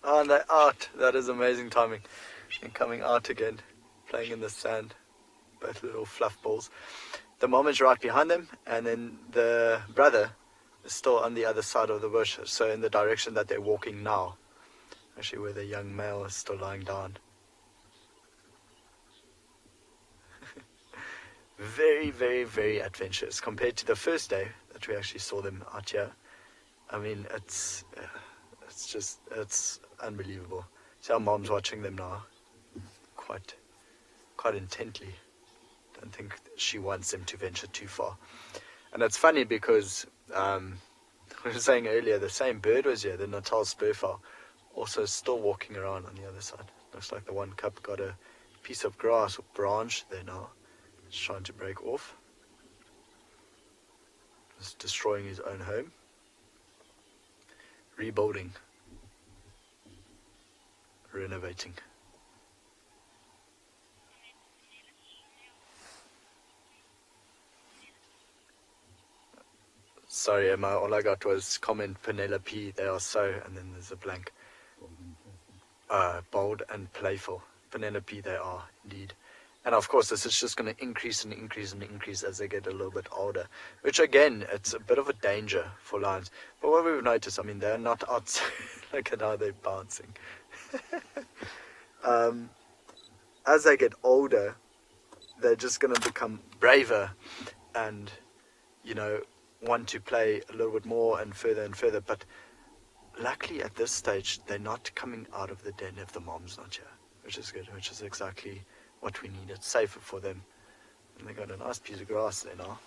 Oh, and they're out. That is amazing timing. And coming out again, playing in the sand. Both little fluff balls. The mom is right behind them, and then the brother is still on the other side of the bush, so in the direction that they're walking now. Actually, where the young male is still lying down. Very, very, very adventurous compared to the first day that we actually saw them out here. I mean, it's unbelievable. So our mom's watching them now, quite intently. Don't think she wants them to venture too far. And it's funny because we were saying earlier, the same bird was here, the Natal spurfowl, also still walking around on the other side. Looks like the one cub got a piece of grass or branch there now. It's trying to break off. Just destroying his own home. rebuilding, renovating. Sorry, Emma, all I got was comment Penelope, they are so, and then there's a blank. Bold and playful. Penelope, they are, indeed. And of course, this is just going to increase and increase and increase as they get a little bit older. Which, again, it's a bit of a danger for lions. But what we've noticed, I mean, they're not out. Look at how they're bouncing. As they get older, they're just going to become braver and, you know, want to play a little bit more and further. But luckily, at this stage, they're not coming out of the den if the mom's not here. Which is good, which is exactly what we need. It's safer for them. And they got a nice piece of grass there now.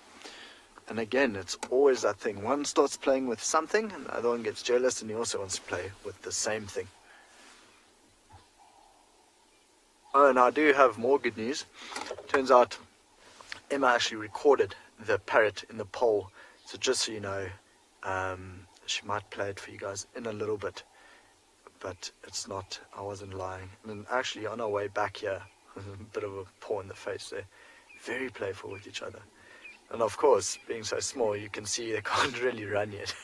And again, it's always that thing. One starts playing with something, and the other one gets jealous, and he also wants to play with the same thing. Oh, and I do have more good news. Turns out Emma actually recorded the parrot in the poll. So just so you know, she might play it for you guys in a little bit. But it's not, I wasn't lying. I mean, actually, on our way back here, a bit of a paw in the face there. Very playful with each other. And of course, being so small, you can see they can't really run yet.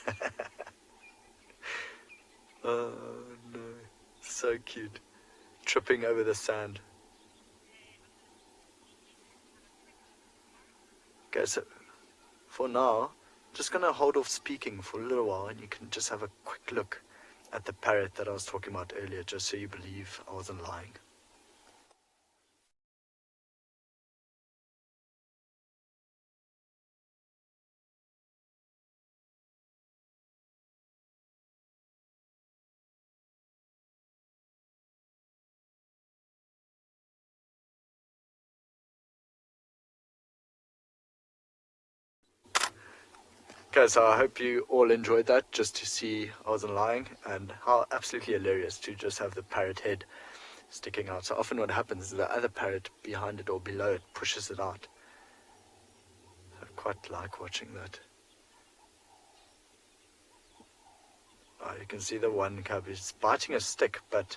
Oh no, so cute. Tripping over the sand. Okay, so for now, just going to hold off speaking for a little while, and you can just have a quick look at the parrot that I was talking about earlier, just so you believe I wasn't lying. Okay, so I hope you all enjoyed that, just to see I wasn't lying, and how absolutely hilarious to just have the parrot head sticking out. So often what happens is the other parrot behind it or below it pushes it out. I quite like watching that. Oh, you can see the one cub is biting a stick, but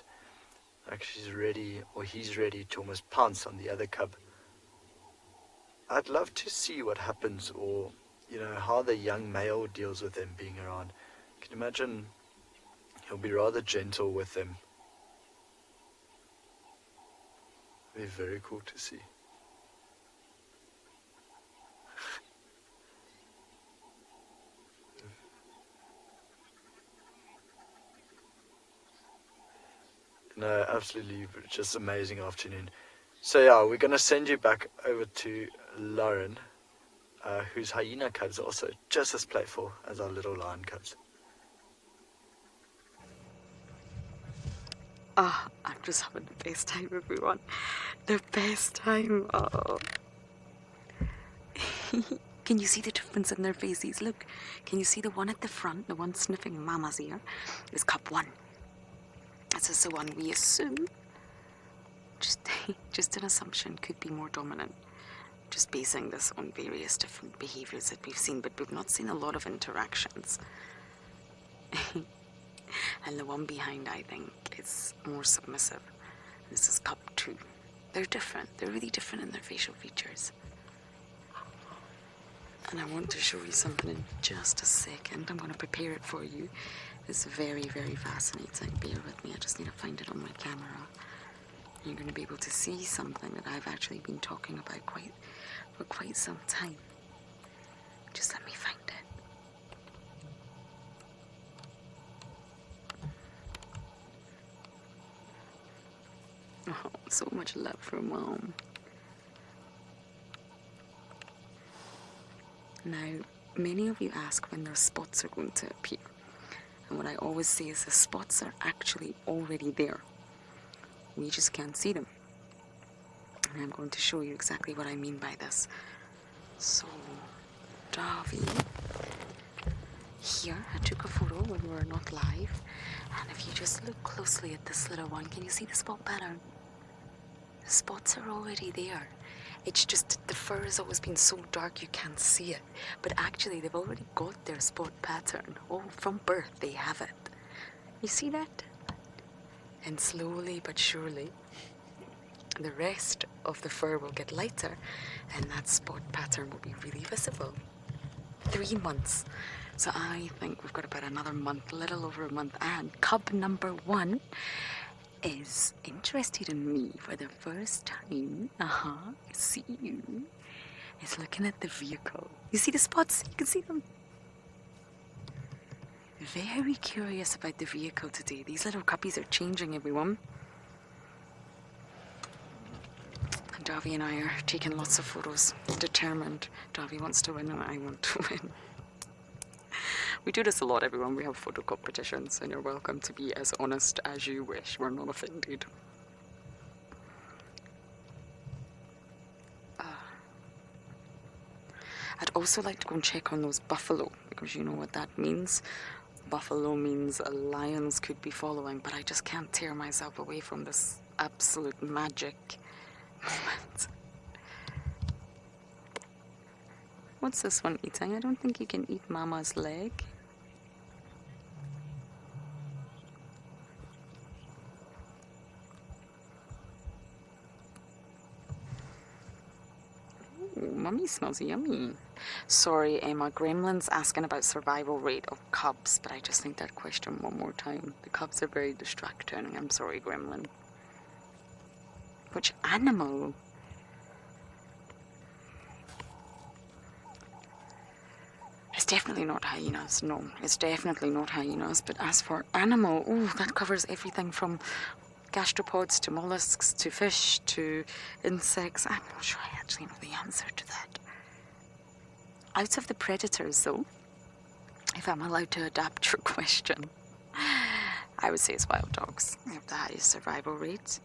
actually he's ready, or he's ready to almost pounce on the other cub. I'd love to see what happens, or you know, how the young male deals with them being around. Can you imagine? He'll be rather gentle with them. It'll be very cool to see. No, absolutely, just amazing afternoon. So yeah, we're going to send you back over to Lauren, whose hyena cubs are also just as playful as our little lion cubs. Ah, I'm just having the best time, everyone. The best time. Oh. Can you see the difference in their faces? Look, can you see the one at the front, the one sniffing Mama's ear, is cub 1. This is the one we assume, just an assumption, could be more dominant. Just basing this on various different behaviors that we've seen, but we've not seen a lot of interactions. And the one behind, I think, is more submissive. This is cub 2. They're different. They're really different in their facial features. And I want to show you something in just a second. I'm going to prepare it for you. It's very, very fascinating. Bear with me. I just need to find it on my camera. You're going to be able to see something that I've actually been talking about for quite some time. Just let me find it. Oh, so much love from Mom. Now, many of you ask when those spots are going to appear. And what I always say is the spots are actually already there. We just can't see them. And I'm going to show you exactly what I mean by this. So, Davy, here, I took a photo when we were not live. And if you just look closely at this little one, can you see the spot pattern? The spots are already there. It's just the fur has always been so dark you can't see it. But actually, they've already got their spot pattern. Oh, from birth, they have it. You see that? And slowly but surely, the rest of the fur will get lighter and that spot pattern will be really visible. 3 months. So I think we've got about another month, little over a month, and cub number 1 is interested in me for the first time. See you. Is looking at the vehicle. You see the spots? You can see them. Very curious about the vehicle today. These little cuppies are changing, everyone. And Davi and I are taking lots of photos. Determined. Davi wants to win and I want to win. We do this a lot, everyone. We have photo competitions and you're welcome to be as honest as you wish. We're not offended. I'd also like to go and check on those buffalo, because you know what that means. Buffalo means lions could be following, but I just can't tear myself away from this absolute magic moment. What's this one eating? I don't think you can eat Mama's leg. Ooh, Mummy smells yummy. Sorry, Emma. Gremlin's asking about survival rate of cubs, but I just need that question one more time. The cubs are very distracting. I'm sorry, Gremlin. Which animal? It's definitely not hyenas. No, it's definitely not hyenas. But as for animal, oh, that covers everything from gastropods to mollusks to fish to insects. I'm not sure I actually know the answer to that. Out of the predators, though, if I'm allowed to adapt your question, I would say it's wild dogs. They have the highest survival rate.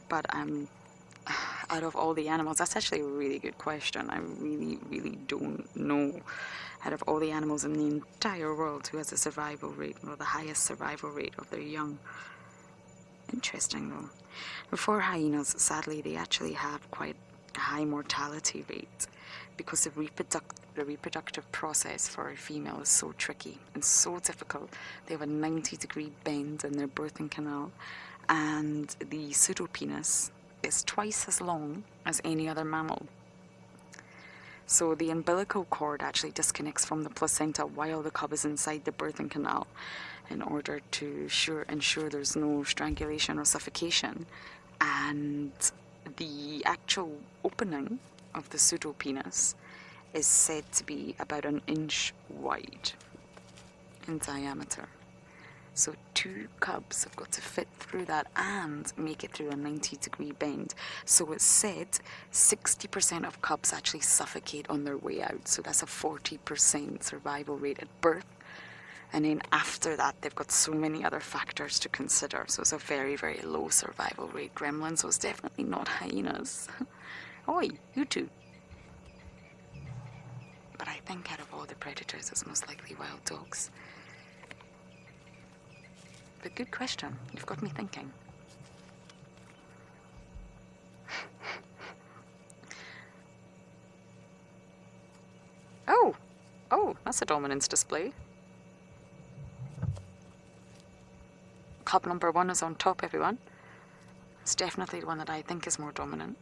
But out of all the animals, that's actually a really good question. I really, really don't know. Out of all the animals in the entire world, who has a survival rate, or the highest survival rate of their young? Interesting, though. For hyenas, sadly, they actually have quite a high mortality rate, because the reproductive process for a female is so tricky and so difficult. They have a 90-degree bend in their birthing canal, and the pseudopenis is twice as long as any other mammal. So the umbilical cord actually disconnects from the placenta while the cub is inside the birthing canal in order to ensure there's no strangulation or suffocation. And the actual opening of the pseudopenis is said to be about 1 inch wide in diameter. So 2 cubs have got to fit through that and make it through a 90-degree bend. So it's said 60% of cubs actually suffocate on their way out. So that's a 40% survival rate at birth. And then after that, they've got so many other factors to consider. So it's a very, very low survival rate. Gremlins, so it's definitely not hyenas. Oi, you two. But I think out of all the predators, it's most likely wild dogs. But good question. You've got me thinking. Oh, that's a dominance display. Cub number 1 is on top, everyone. It's definitely the one that I think is more dominant.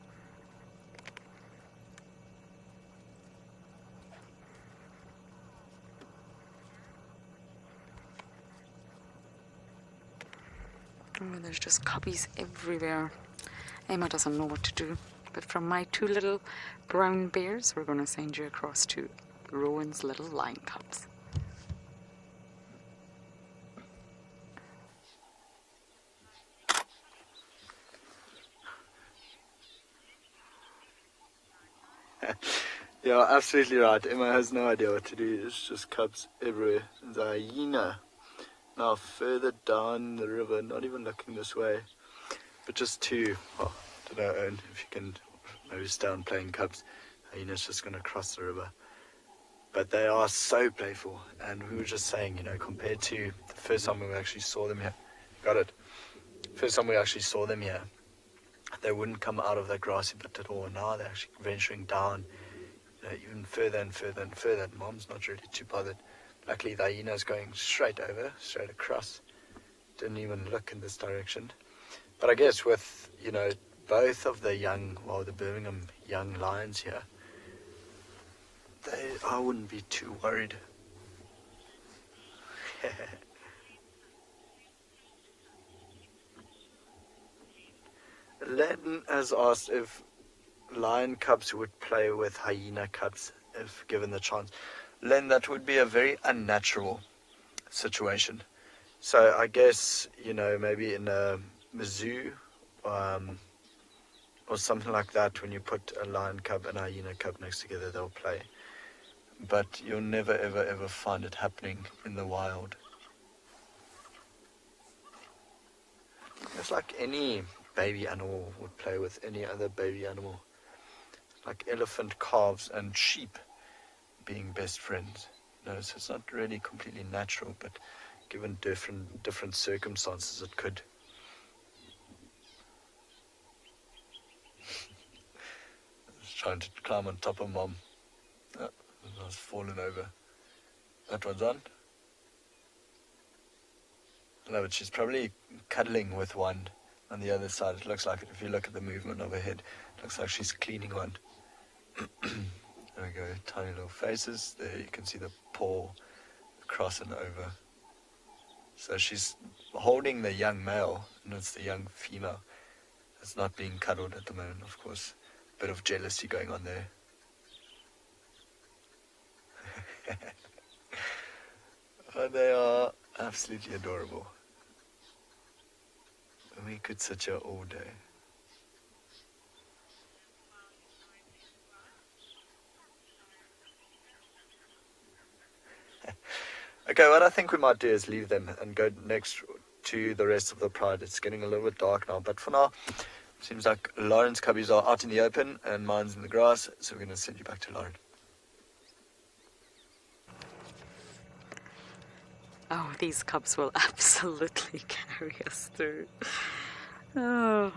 Oh, there's just cubbies everywhere. Emma doesn't know what to do. But from my 2 little brown bears, we're going to send you across to Rowan's little lion cubs. Yeah, absolutely right. Emma has no idea what to do. There's just cubs everywhere. There's a hyena now further down the river, not even looking this way, but just 2. Well, I don't know, Owen, if you can maybe stay on playing cubs. Hyena's just going to cross the river. But they are so playful, and we were just saying, you know, compared to the first time we actually saw them here, first time we actually saw them here, they wouldn't come out of that grassy bit at all. Now they're actually venturing down, you know, even further and further and further. And Mom's not really too bothered. Luckily the hyena's going straight across. Didn't even look in this direction. But I guess with, you know, both of the the Birmingham young lions here, I wouldn't be too worried. Len has asked if lion cubs would play with hyena cubs if given the chance. Len, that would be a very unnatural situation. So I guess, you know, maybe in a zoo or something like that, when you put a lion cub and a hyena cub next together, they'll play. But you'll never ever find it happening in the wild. It's like any baby animal would play with any other baby animal. Like elephant, calves and sheep being best friends. No, so it's not really completely natural, but given different circumstances, it could. I was trying to climb on top of Mom. Oh, I was falling over. That one's on. No, but she's probably cuddling with one on the other side. It looks like it. If you look at the movement of her head, it looks like she's cleaning one. There we go, tiny little faces. There you can see the paw across and over. So she's holding the young male, and it's the young female that's not being cuddled at the moment, of course. A bit of jealousy going on there. Oh, they are absolutely adorable. We could sit here all day. Okay, what I think we might do is leave them and go next to the rest of the pride. It's getting a little bit dark now, but for now, seems like Lauren's cubbies are out in the open and mine's in the grass, so we're going to send you back to Lauren. Oh, these cubs will absolutely carry us through. Oh,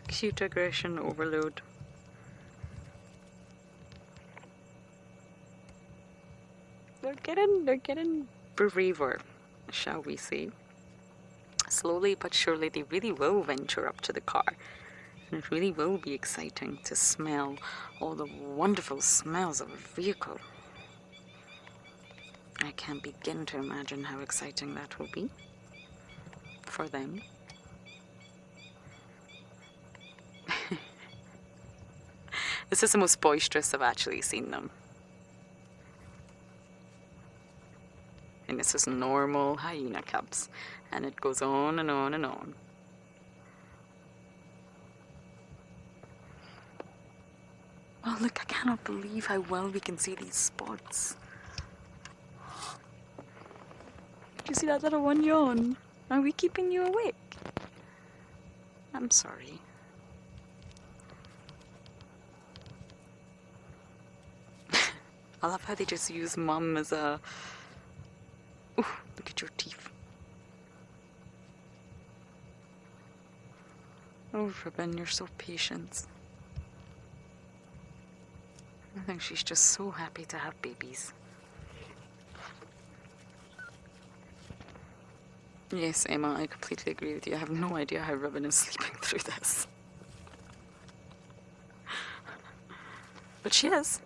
cute aggression overload. They're getting braver, shall we say. Slowly but surely they really will venture up to the car. And it really will be exciting to smell all the wonderful smells of a vehicle. I can't begin to imagine how exciting that will be for them. This is the most boisterous I've actually seen them. And this is normal hyena cubs. And it goes on and on and on. Oh, look, I cannot believe how well we can see these spots. Did you see that little one yawn? Are we keeping you awake? I'm sorry. I love how they just use Mum as a... Ooh, look at your teeth. Oh, Ribbon, you're so patient. I think she's just so happy to have babies. Yes, Emma, I completely agree with you. I have no idea how Ribbon is sleeping through this. But she is.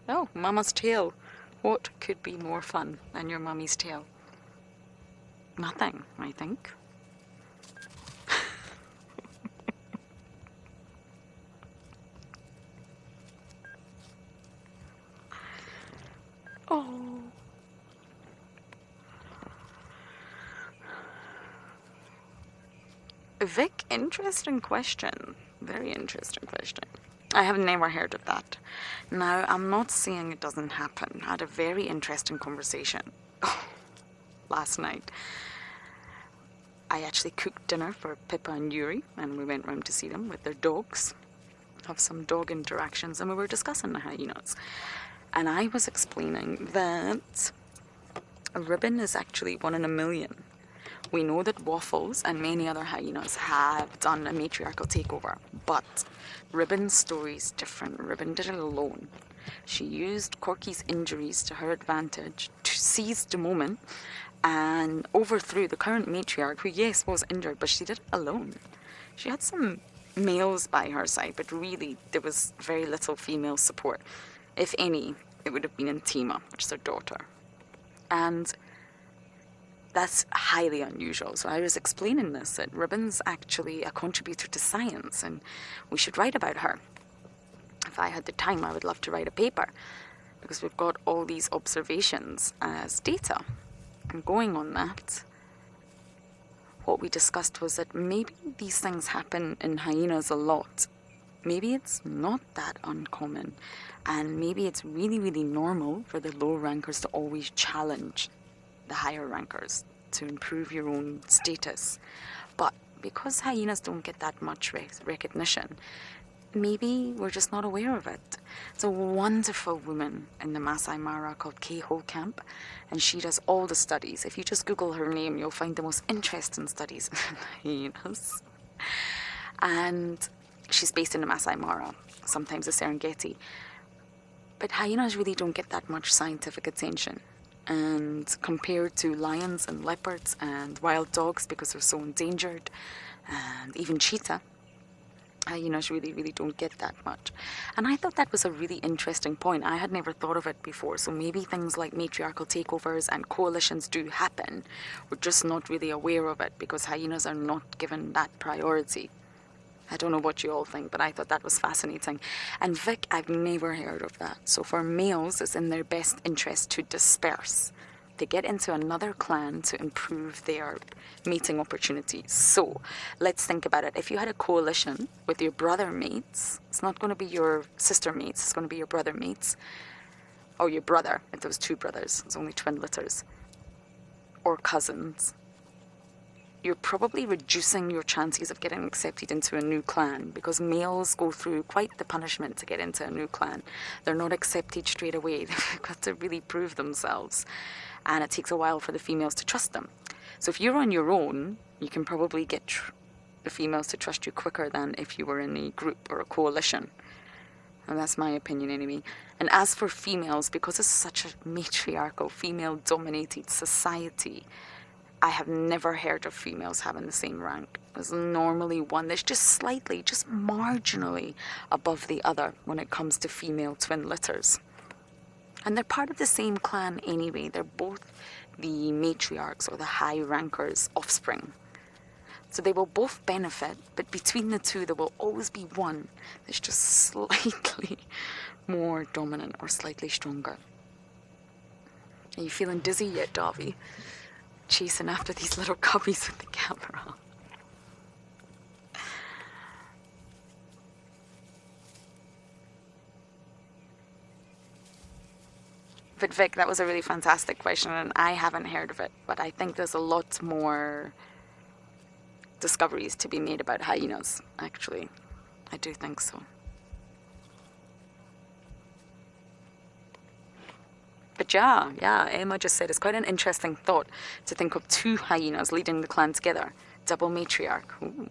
Oh, Mama's tail. What could be more fun than your mummy's tail? Nothing, I think. Oh. Vic, interesting question. Very interesting question. I have never heard of that. Now, I'm not saying it doesn't happen. I had a very interesting conversation last night. I actually cooked dinner for Pippa and Yuri, and we went round to see them with their dogs. Have some dog interactions, and we were discussing the hyenas. And I was explaining that a ribbon is actually 1 in a million. We know that Waffles and many other hyenas have done a matriarchal takeover, but Ribbon's story is different. Ribbon did it alone. She used Corky's injuries to her advantage to seize the moment and overthrew the current matriarch, who, yes, was injured, but she did it alone. She had some males by her side, but really there was very little female support. If any, it would have been in Tima, which is her daughter. And that's highly unusual. So I was explaining this, that Ribbon's actually a contributor to science, and we should write about her. If I had the time, I would love to write a paper, because we've got all these observations as data. And going on that, what we discussed was that maybe these things happen in hyenas a lot. Maybe it's not that uncommon, and maybe it's really, really normal for the low rankers to always challenge the higher rankers to improve your own status. But because hyenas don't get that much recognition, maybe we're just not aware of it. It's a wonderful woman in the Masai Mara called Kay Holcamp, and she does all the studies. If you just Google her name, you'll find the most interesting studies in hyenas. And she's based in the Masai Mara, sometimes the Serengeti. But hyenas really don't get that much scientific attention. And compared to lions and leopards and wild dogs, because they're so endangered, and even cheetah, hyenas really, really don't get that much. And I thought that was a really interesting point. I had never thought of it before. So maybe things like matriarchal takeovers and coalitions do happen. We're just not really aware of it because hyenas are not given that priority. I don't know what you all think, but I thought that was fascinating. And Vic, I've never heard of that. So for males, it's in their best interest to disperse, to get into another clan to improve their mating opportunities. So let's think about it. If you had a coalition with your brother mates, it's not going to be your sister mates, it's going to be your brother mates. Or your brother, if there was two brothers, it's only twin litters. Or cousins. You're probably reducing your chances of getting accepted into a new clan, because males go through quite the punishment to get into a new clan. They're not accepted straight away. They've got to really prove themselves. And it takes a while for the females to trust them. So if you're on your own, you can probably get the females to trust you quicker than if you were in a group or a coalition. And that's my opinion anyway. And as for females, because it's such a matriarchal, female-dominated society, I have never heard of females having the same rank. There's normally one that's just slightly, just marginally above the other when it comes to female twin litters. And they're part of the same clan anyway. They're both the matriarchs or the high rankers' offspring. So they will both benefit, but between the two there will always be one that's just slightly more dominant or slightly stronger. Are you feeling dizzy yet, Davy? Chasing after these little cubbies with the camera. But Vic, that was a really fantastic question, and I haven't heard of it, but I think there's a lot more discoveries to be made about hyenas, actually. I do think so. But yeah, Emma just said it's quite an interesting thought to think of two hyenas leading the clan together. Double matriarch. Ooh.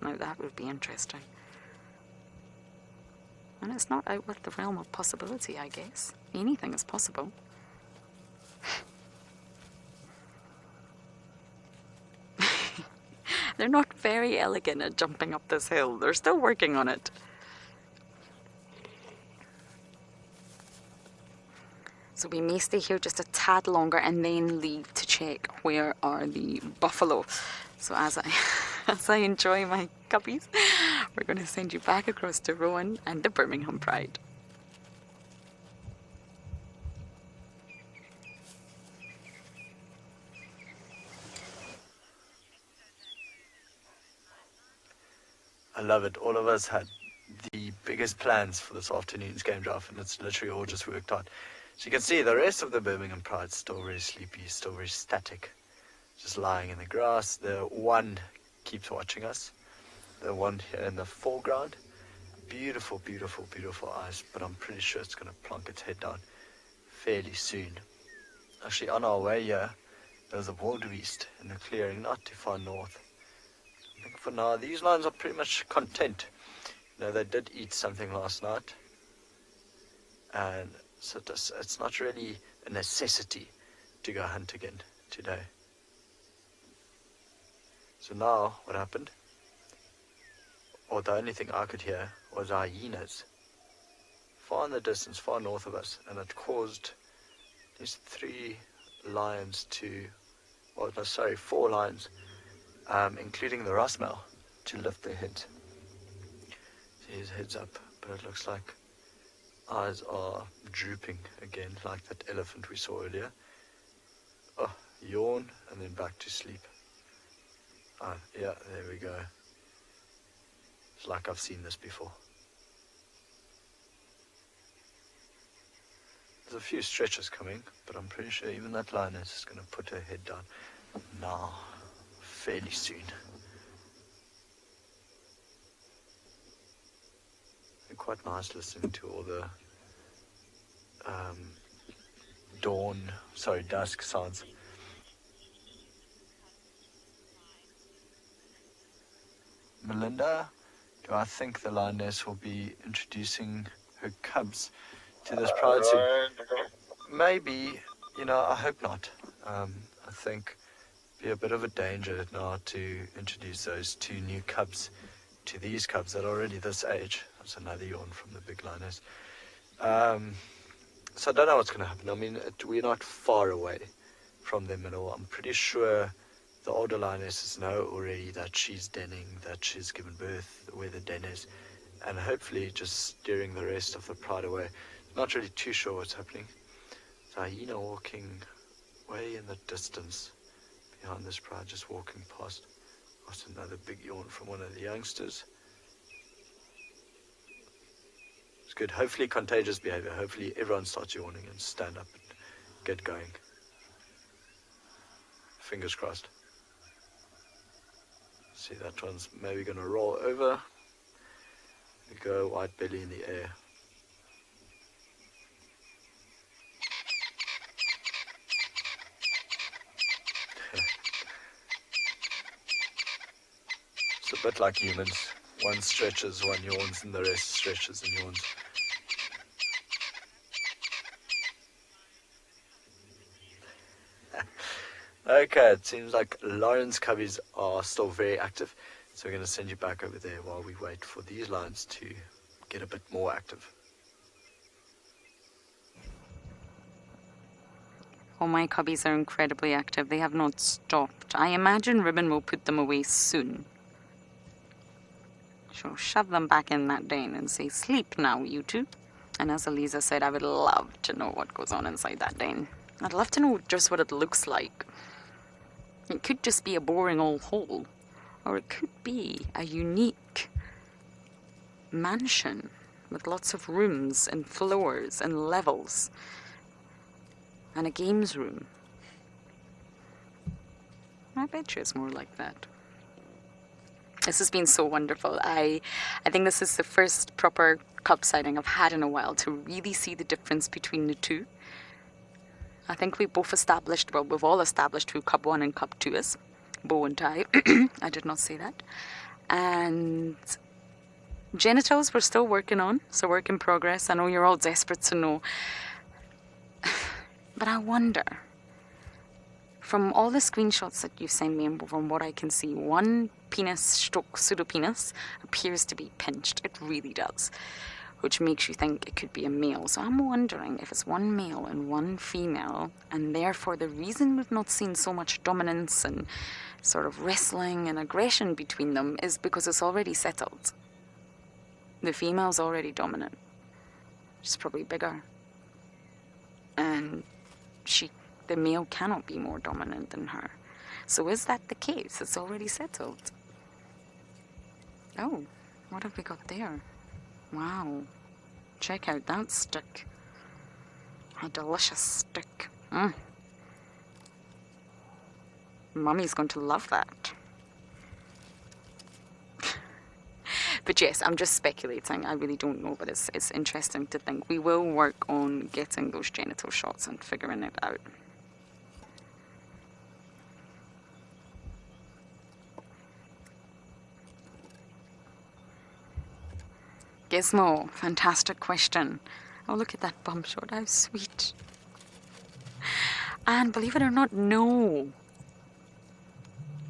Now that would be interesting. And it's not out with the realm of possibility, I guess. Anything is possible. They're not very elegant at jumping up this hill. They're still working on it. So we may stay here just a tad longer and then leave to check where are the buffalo. So as I enjoy my cubbies, we're going to send you back across to Rowan and the Birmingham Pride. I love it. All of us had the biggest plans for this afternoon's game drive, and it's literally all just worked out. So you can see the rest of the Birmingham Pride still very sleepy, still very static, just lying in the grass. The one keeps watching us, the one here in the foreground. Beautiful, beautiful, beautiful eyes, but I'm pretty sure it's going to plonk its head down fairly soon. Actually, on our way here, There's a Wildebeest in the clearing not too far north. I think for now these lions are pretty much content. You know, they did eat something last night, and so it's not really a necessity to go hunt again today. So now what happened, or the only thing I could hear, was hyenas far in the distance, far north of us, and it caused these 4 lions, including the Rasmel, to lift their heads. See his head's up, but it looks like eyes are drooping again, like that elephant we saw earlier. Oh, yawn and then back to sleep. Ah, yeah, there we go. It's like I've seen this before. There's a few stretches coming, but I'm pretty sure even that lioness is going to put her head down now, fairly soon. And quite nice listening to all the dusk sounds. Melinda, do I think the lioness will be introducing her cubs to this pride soon? Maybe, I hope not. I think it'd be a bit of a danger now to introduce those 2 new cubs to these cubs that are already this age. That's another yawn from the big lioness. So I don't know what's going to happen. I mean, we're not far away from them at all. I'm pretty sure the older lionesses know already that she's denning, that she's given birth, where the den is, and hopefully just steering the rest of the pride away. Not really too sure what's happening. So hyena walking way in the distance behind this pride, just walking past. Got another big yawn from one of the youngsters. It's good. Hopefully contagious behavior. Hopefully everyone starts yawning and stand up and get going. Fingers crossed. See, that one's maybe going to roll over. We go white belly in the air. It's a bit like humans. One stretches, one yawns, and the rest stretches and yawns. Okay, it seems like Lauren's cubbies are still very active, so we're going to send you back over there while we wait for these lions to get a bit more active. Oh, my cubbies are incredibly active. They have not stopped. I imagine Ribbon will put them away soon. She'll shove them back in that den and say, sleep now, you two. And as Eliza said, I would love to know what goes on inside that den. I'd love to know just what it looks like. It could just be a boring old hole, or it could be a unique mansion with lots of rooms and floors and levels and a games room. I bet you it's more like that. This has been so wonderful. I think this is the first proper cub sighting I've had in a while to really see the difference between the two. I think we've all established who Cub 1 and Cub 2 is. Bow and tie. I did not say that. And genitals we're still working on. It's a work in progress. I know you're all desperate to know. But I wonder, from all the screenshots that you sent me and from what I can see, one penis stroke pseudopenis appears to be pinched. It really does. Which makes you think it could be a male. So I'm wondering if it's one male and one female, and therefore the reason we've not seen so much dominance and sort of wrestling and aggression between them is because it's already settled. The female's already dominant. She's probably bigger. And the male cannot be more dominant than her. So is that the case? It's already settled. Oh, what have we got there? Wow, check out that stick. A delicious stick. Mummy's going to love that. But yes, I'm just speculating. I really don't know, but it's interesting to think. We will work on getting those genital shots and figuring it out. Gizmo, fantastic question. Oh, look at that bum shot, how sweet. And believe it or not, no.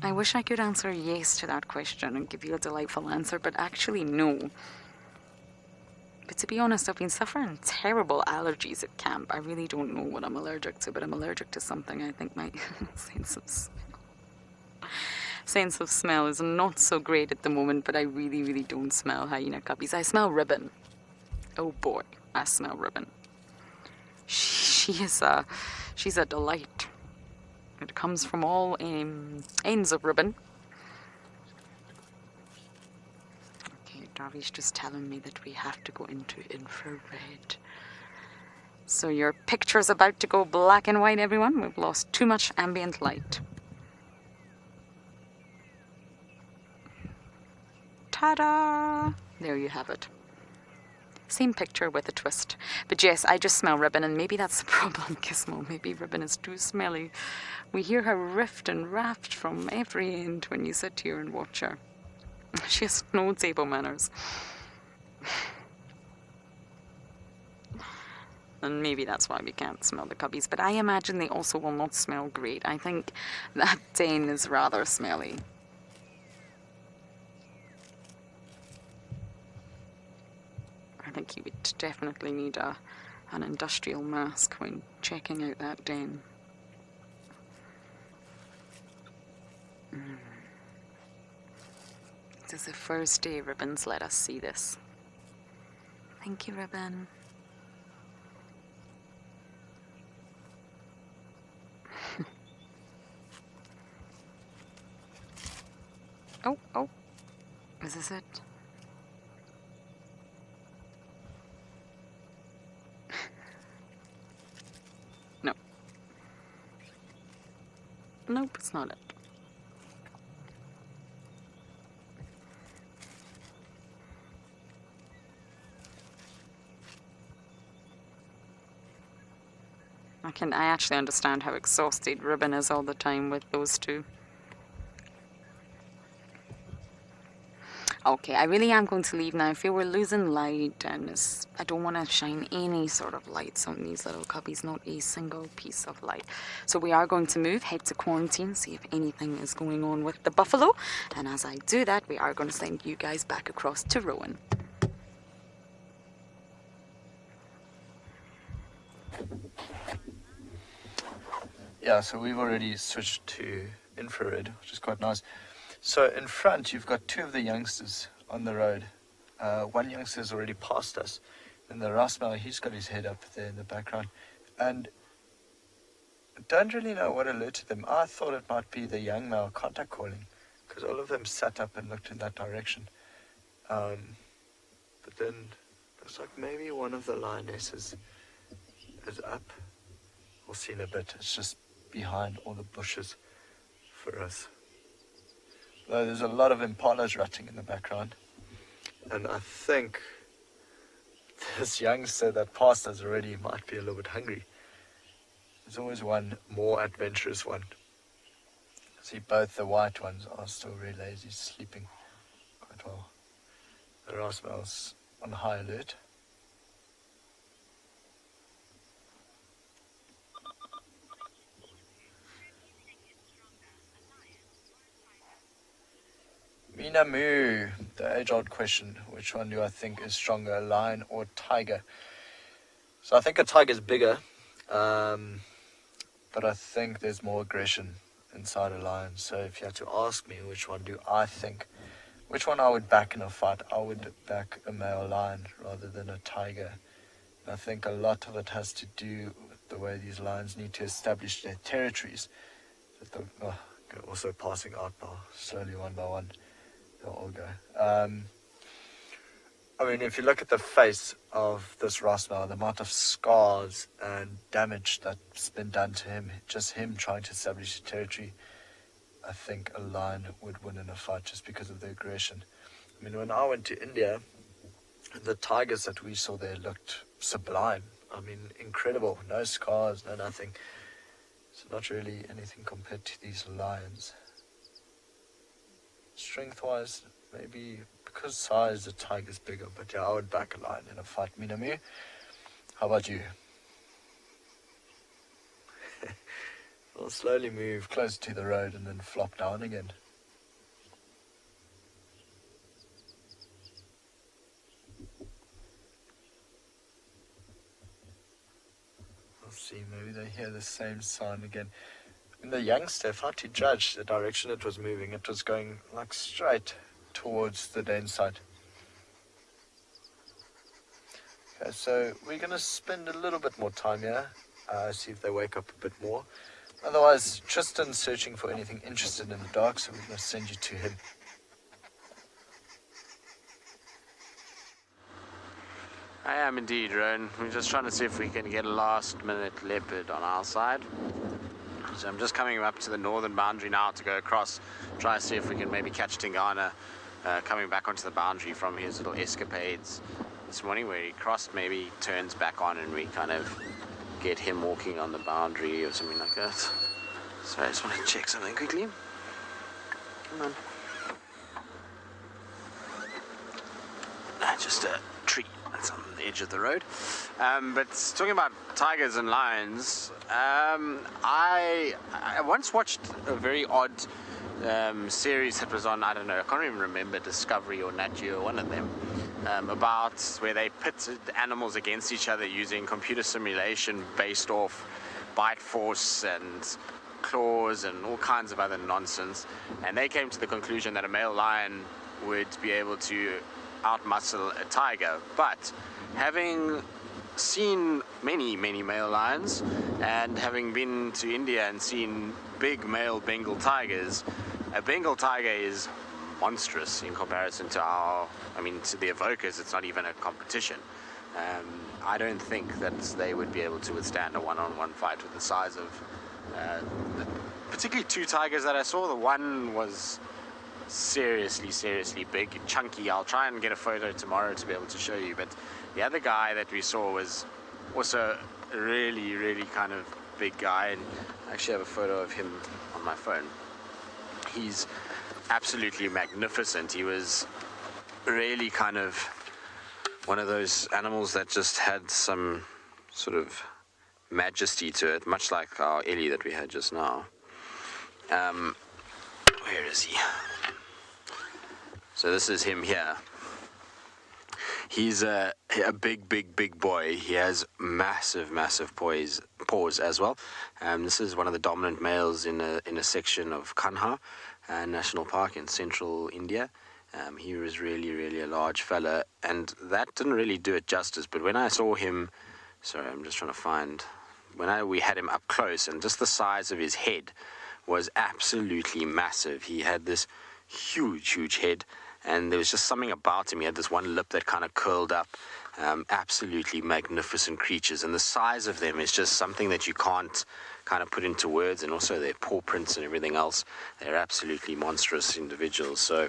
I wish I could answer yes to that question and give you a delightful answer, but actually no. But to be honest, I've been suffering terrible allergies at camp. I really don't know what I'm allergic to, but I'm allergic to something. I think my sense of smell is not so great at the moment, but I really, really don't smell hyena cubbies. I smell ribbon. Oh boy, I smell ribbon. She's a delight. It comes from all ends of ribbon. Okay, Darby's just telling me that we have to go into infrared. So your picture's about to go black and white, everyone. We've lost too much ambient light. Ta-da! There you have it. Same picture with a twist. But yes, I just smell ribbon, and maybe that's the problem, Gizmo. Maybe ribbon is too smelly. We hear her rift and raft from every end when you sit here and watch her. She has no table manners. And maybe that's why we can't smell the cubbies. But I imagine they also will not smell great. I think that den is rather smelly. I think you would definitely need an industrial mask when checking out that den. It is the first day Ribbon's let us see this. Thank you, Ribbon. Oh. Is this it? No. Nope, it's not it. I actually understand how exhausted Ribbon is all the time with those two. Okay, I really am going to leave now. I feel we're losing light, and I don't want to shine any sort of lights on these little cubbies, not a single piece of light. So we are going to move, head to quarantine, see if anything is going on with the buffalo. And as I do that, we are going to send you guys back across to Rowan. Yeah, so we've already switched to infrared, which is quite nice. So in front, you've got two of the youngsters on the road. One youngster has already passed us. And the Rasmal, he's got his head up there in the background. And I don't really know what alerted them. I thought it might be the young male contact calling, because all of them sat up and looked in that direction. But then looks like maybe one of the Lionesses is up. We'll see in a bit. It's just behind all the bushes for us. Though there's a lot of impalas rutting in the background. And I think this youngster that passed us already might be a little bit hungry. There's always one more adventurous one. See, both the white ones are still very lazy, sleeping quite well. The Rasmal's on high alert. Mina Moo, the age-old question, which one do I think is stronger, a lion or tiger? So I think a tiger is bigger, but I think there's more aggression inside a lion. So if you had to ask me which one do I think, which one I would back in a fight, I would back a male lion rather than a tiger. And I think a lot of it has to do with the way these lions need to establish their territories. Also passing out now, slowly one by one. They'll all go. I mean, if you look at the face of this Rasmal, the amount of scars and damage that's been done to him, just him trying to establish a territory, I think a lion would win in a fight just because of the aggression. I mean, when I went to India, the tigers that we saw there looked sublime. I mean, incredible. No scars, no nothing. It's not really anything compared to these lions. strength-wise, maybe because size, the tiger's bigger. But yeah, I would back a lion in a fight, Minami. How about you? We'll slowly move closer to the road and then flop down again. We'll see, maybe they hear the same sound again. In the youngster, if I had to judge the direction it was moving, it was going like straight towards the den site. Okay, so we're going to spend a little bit more time here, see if they wake up a bit more. Otherwise, Tristan's searching for anything interested in the dark, so we're going to send you to him. I am indeed, Rowan. We're just trying to see if we can get a last-minute leopard on our side. So I'm just coming up to the northern boundary now to go across, try to see if we can maybe catch Tingana coming back onto the boundary from his little escapades this morning, where he crossed, maybe turns back on and we kind of get him walking on the boundary or something like that. So I just want to check something quickly. Come on. Just a tree that's on the edge of the road. But talking about tigers and lions, I once watched a very odd series that was on, I don't know, I can't even remember, Discovery or Nat Geo, one of them, about where they pitted animals against each other using computer simulation based off bite force and claws and all kinds of other nonsense. And they came to the conclusion that a male lion would be able to outmuscle a tiger. But having seen many male lions and having been to India and seen big male Bengal tigers, a Bengal tiger is monstrous in comparison to to the evokers. It's not even a competition. I don't think that they would be able to withstand a one-on-one fight with the size of particularly two tigers that I saw. The one was seriously big, chunky. I'll try and get a photo tomorrow to be able to show you, but the other guy that we saw was also a really kind of big guy, and I actually have a photo of him on my phone. He's absolutely magnificent. He was really kind of one of those animals that just had some sort of majesty to it, much like our Ellie that we had just now. Where is he? So this is him here. He's a big boy. He has massive paws as well. This is one of the dominant males in a section of Kanha National Park in central India. He was really a large fella, and that didn't really do it justice. But when I saw him, sorry, I'm just trying to find, we had him up close, and just the size of his head was absolutely massive. He had this huge head, and there was just something about him. He had this one lip that kind of curled up. Absolutely magnificent creatures, and the size of them is just something that you can't kind of put into words, and also their paw prints and everything else. They're absolutely monstrous individuals. So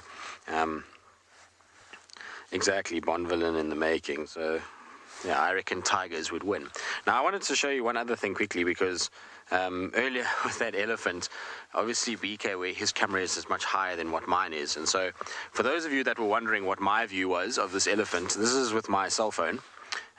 exactly, Bond villain in the making. So yeah, I reckon tigers would win. Now I wanted to show you one other thing quickly, because earlier with that elephant, obviously BK, where his camera is much higher than what mine is, and so for those of you that were wondering what my view was of this elephant, this is with my cell phone,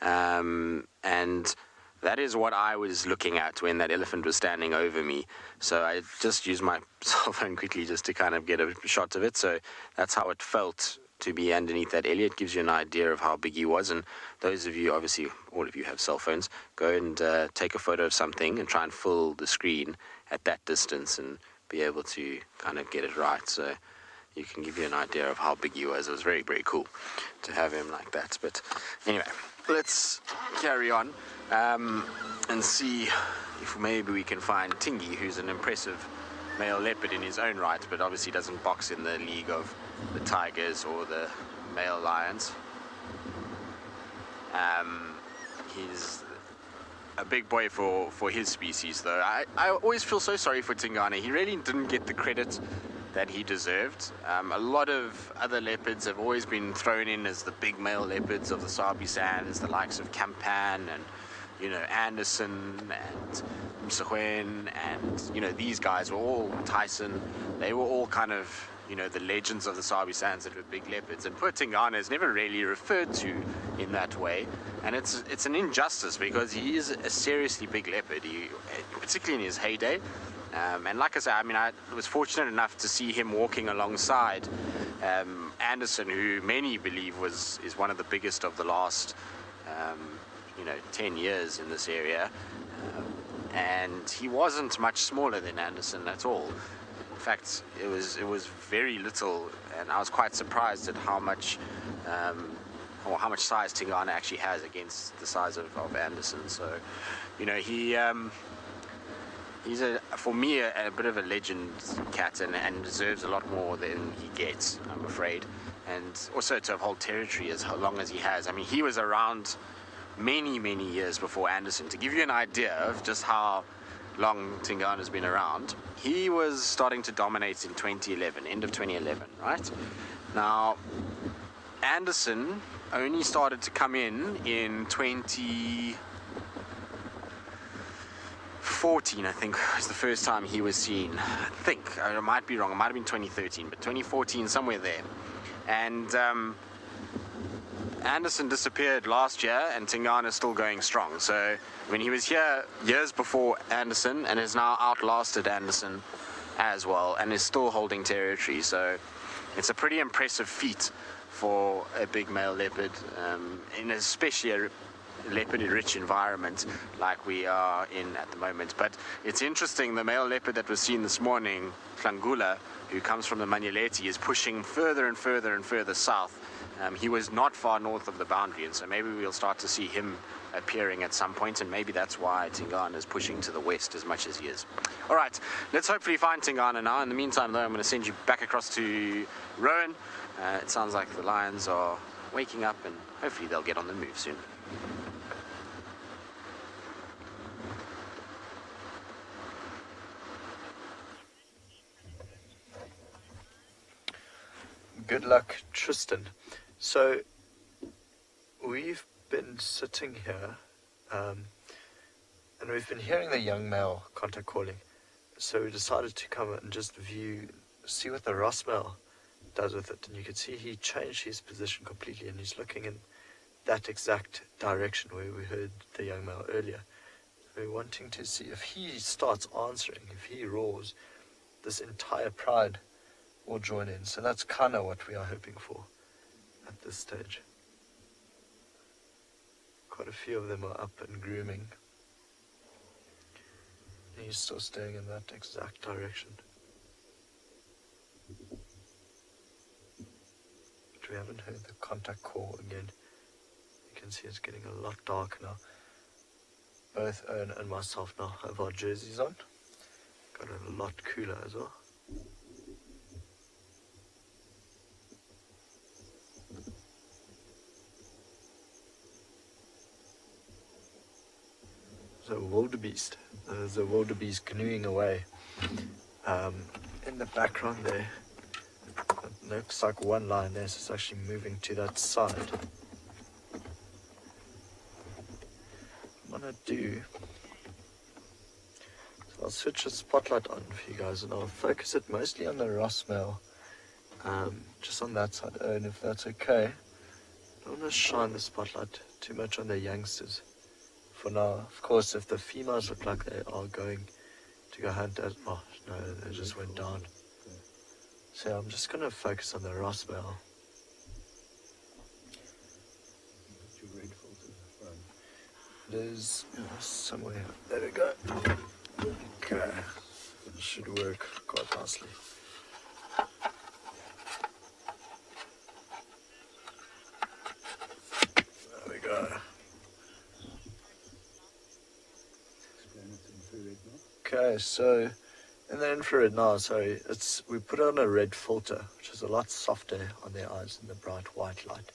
and that is what I was looking at when that elephant was standing over me. So I just used my cell phone quickly just to kind of get a shot of it. So that's how it felt to be underneath that Elliot. Gives you an idea of how big he was. And those of you, obviously all of you have cell phones, go and take a photo of something and try and fill the screen at that distance and be able to kind of get it right. So you can give you an idea of how big he was. It was very cool to have him like that. But anyway, let's carry on and see if maybe we can find Tingy, who's an impressive male leopard in his own right, but obviously doesn't box in the league of the tigers or the male lions. He's a big boy for his species, though. I always feel so sorry for Tingana. He really didn't get the credit that he deserved. A lot of other leopards have always been thrown in as the big male leopards of the Sabi Sands, the likes of Kampan and Anderson and Msahwen, and these guys were all Tyson. They were all kind of you know, the legends of the Sabi Sands that were big leopards, and poor Tingana is never really referred to in that way, and it's an injustice because he is a seriously big leopard, particularly in his heyday. And like I said, I mean, I was fortunate enough to see him walking alongside Anderson, who many believe is one of the biggest of the last 10 years in this area, and he wasn't much smaller than Anderson at all. In fact, it was very little, and I was quite surprised at how much size Tingana actually has against the size of Anderson. So, you know, he's for me a bit of a legend cat, and deserves a lot more than he gets, I'm afraid. And also to hold territory as long as he has. I mean, he was around many years before Anderson. To give you an idea of just how long Tingana's been around, he was starting to dominate in 2011, end of 2011, right? Now, Anderson only started to come in 2014, I think, was the first time he was seen. I think, I might be wrong, it might have been 2013, but 2014, somewhere there. And Anderson disappeared last year, and Tingana's still going strong. So when he was here years before Anderson, and has now outlasted Anderson as well, and is still holding territory. So it's a pretty impressive feat for a big male leopard, in especially a leopard-rich environment like we are in at the moment. But it's interesting, the male leopard that was seen this morning, Tlangula, who comes from the Manyeleti, is pushing further and further south. He was not far north of the boundary, and so maybe we'll start to see him appearing at some point, and maybe that's why Tingana is pushing to the west as much as he is. All right, let's hopefully find Tingana now. In the meantime, though, I'm going to send you back across to Rowan. It sounds like the lions are waking up, and hopefully they'll get on the move soon. Good luck, Tristan. So we've been sitting here, and we've been hearing the young male contact calling. So we decided to come and just see what the Ross male does with it. And you can see he changed his position completely, and he's looking in that exact direction where we heard the young male earlier. We're wanting to see if he starts answering, if he roars, this entire pride will join in. So that's kind of what we are hoping for at this stage. Quite a few of them are up and grooming. And he's still staying in that exact direction. But we haven't heard the contact call again. You can see it's getting a lot darker now. Both Owen and myself now have our jerseys on. Got it a lot cooler as well. The Wildebeest. There's a Wildebeest canoeing away. In the background there, it looks like one lioness is actually moving to that side. What I'm gonna do, so I'll switch the spotlight on for you guys, and I'll focus it mostly on the Ross male, just on that side, and if that's okay. I don't want to shine the spotlight too much on the youngsters for now. Of course, if the females look like they are going to go hunt, oh no, they just went down. So I'm just going to focus on the Ross male. It is somewhere. There we go. Okay, it should work quite nicely. There we go. Okay, so in the infrared now, sorry, we put on a red filter, which is a lot softer on their eyes than the bright white light.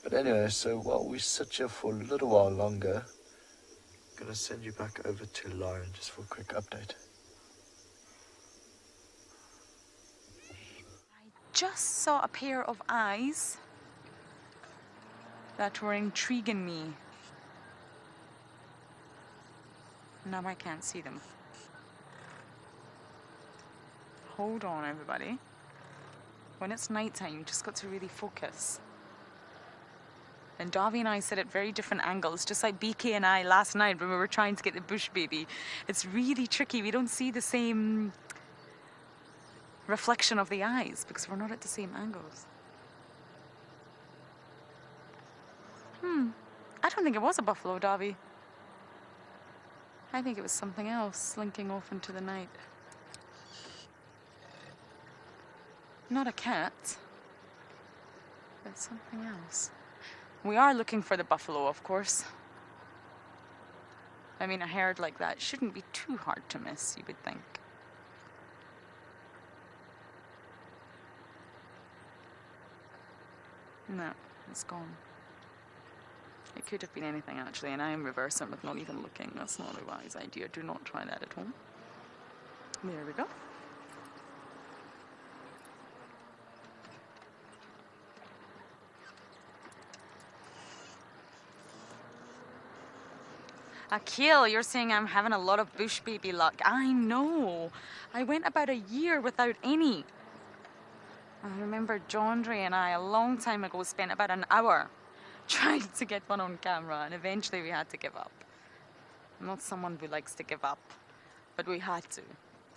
But anyway, so while we sit here for a little while longer, I'm going to send you back over to Lauren just for a quick update. I just saw a pair of eyes that were intriguing me. Now I can't see them. Hold on, everybody. when it's nighttime, you just got to really focus. And Davy and I sit at very different angles, just like BK and I last night when we were trying to get the bush baby. It's really tricky. We don't see the same reflection of the eyes because we're not at the same angles. I don't think it was a buffalo, Davy. I think it was something else slinking off into the night. Not a cat, but something else. We are looking for the buffalo, of course. I mean, a herd like that shouldn't be too hard to miss, you would think. No, it's gone. It could have been anything, actually, and I am reversing with not even looking. That's not a wise idea. Do not try that at home. There we go. Akil, you're saying I'm having a lot of bush baby luck. I know. I went about a year without any. I remember Jondre and I a long time ago spent about an hour trying to get one on camera, and eventually we had to give up. I'm not someone who likes to give up, but we had to.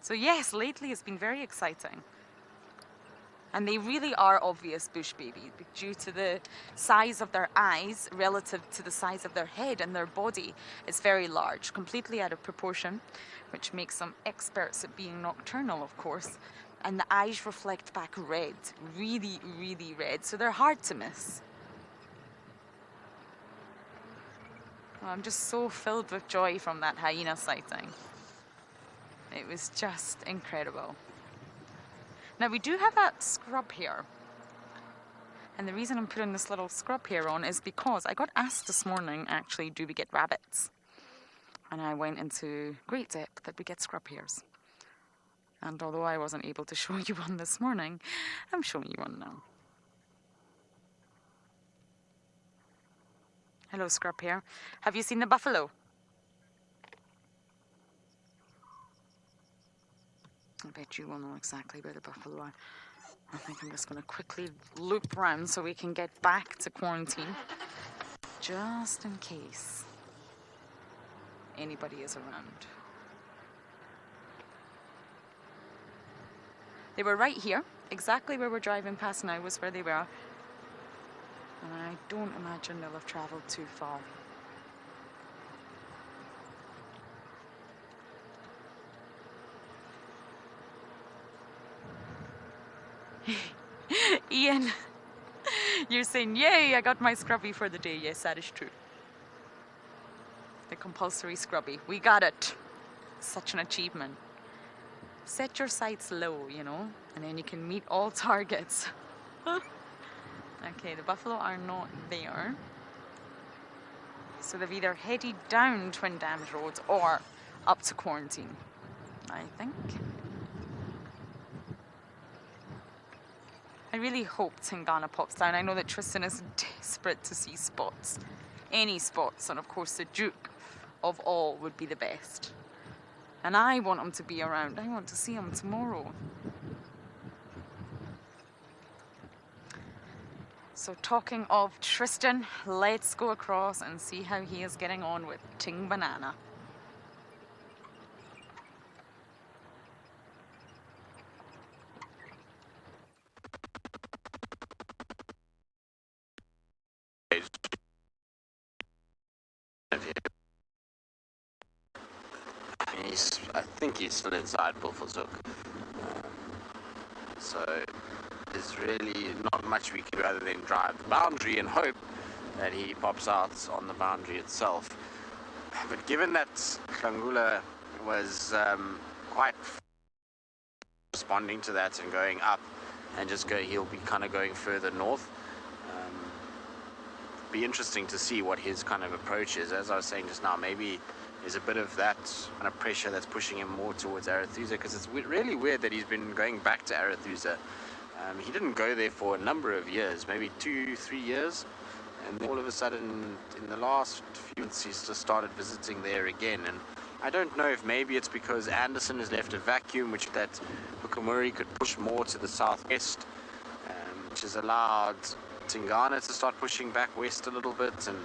So yes, lately it's been very exciting. And they really are obvious bush babies due to the size of their eyes relative to the size of their head, and their body is very large, completely out of proportion, which makes them experts at being nocturnal, of course. And the eyes reflect back red, really, really red, so they're hard to miss. Well, I'm just so filled with joy from that hyena sighting. It was just incredible. Now, we do have a scrub here. And the reason I'm putting this little scrub here on is because I got asked this morning, actually, do we get rabbits? And I went into great depth that we get scrub hairs. And although I wasn't able to show you one this morning, I'm showing you one now. Hello, scrub hare. Have you seen the buffalo? I bet you will know exactly where the buffalo are. I think I'm just going to quickly loop round so we can get back to quarantine, just in case anybody is around. They were right here, exactly where we're driving past now was where they were. And I don't imagine they'll have travelled too far. Ian, you're saying, yay, I got my scrubby for the day. Yes, that is true. The compulsory scrubby. We got it. Such an achievement. Set your sights low, you know, and then you can meet all targets. Okay, the buffalo are not there. So they've either headed down Twin Dams Road or up to quarantine, I think. I really hope Tingana pops down. I know that Tristan is desperate to see spots. Any spots, and of course the Duke of all would be the best. And I want him to be around. I want to see him tomorrow. So talking of Tristan, let's go across and see how he is getting on with Ting Banana. I think he's still inside Buffelshoek. So there's really not much we can do other than drive the boundary and hope that he pops out on the boundary itself. But given that Klangula was quite responding to that and going up and he'll be kind of going further north. Be interesting to see what his kind of approach is. As I was saying just now, maybe there's a bit of that kind of pressure that's pushing him more towards Arethusa, because it's really weird that he's been going back to Arethusa. He didn't go there for a number of years, maybe 2-3 years, and then all of a sudden in the last few months he's just started visiting there again. And I don't know if maybe it's because Anderson has left a vacuum, which that Hukamuri could push more to the southwest, which has allowed Tingana to start pushing back west a little bit, and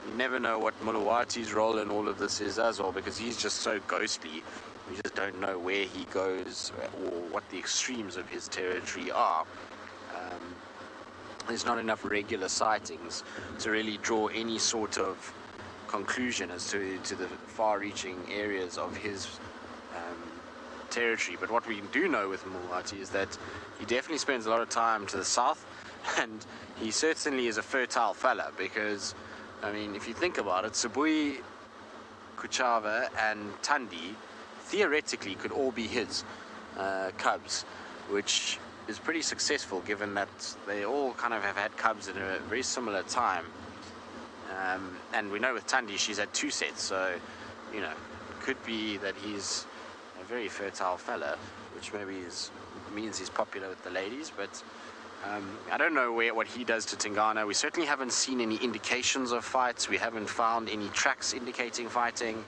you never know what Mulawati's role in all of this is as well, because he's just so ghostly. We just don't know where he goes or what the extremes of his territory are. There's not enough regular sightings to really draw any sort of conclusion as to the far-reaching areas of his territory. But what we do know with Mulawati is that he definitely spends a lot of time to the south, and he certainly is a fertile fella, because, I mean, if you think about it, Sibui, Kuchava and Tandi theoretically could all be his cubs, which is pretty successful given that they all kind of have had cubs at a very similar time. And we know with Tandi she's had 2 sets, so, you know, it could be that he's a very fertile fella, which maybe means he's popular with the ladies. But I don't know what he does to Tingana. We certainly haven't seen any indications of fights. We haven't found any tracks indicating fighting.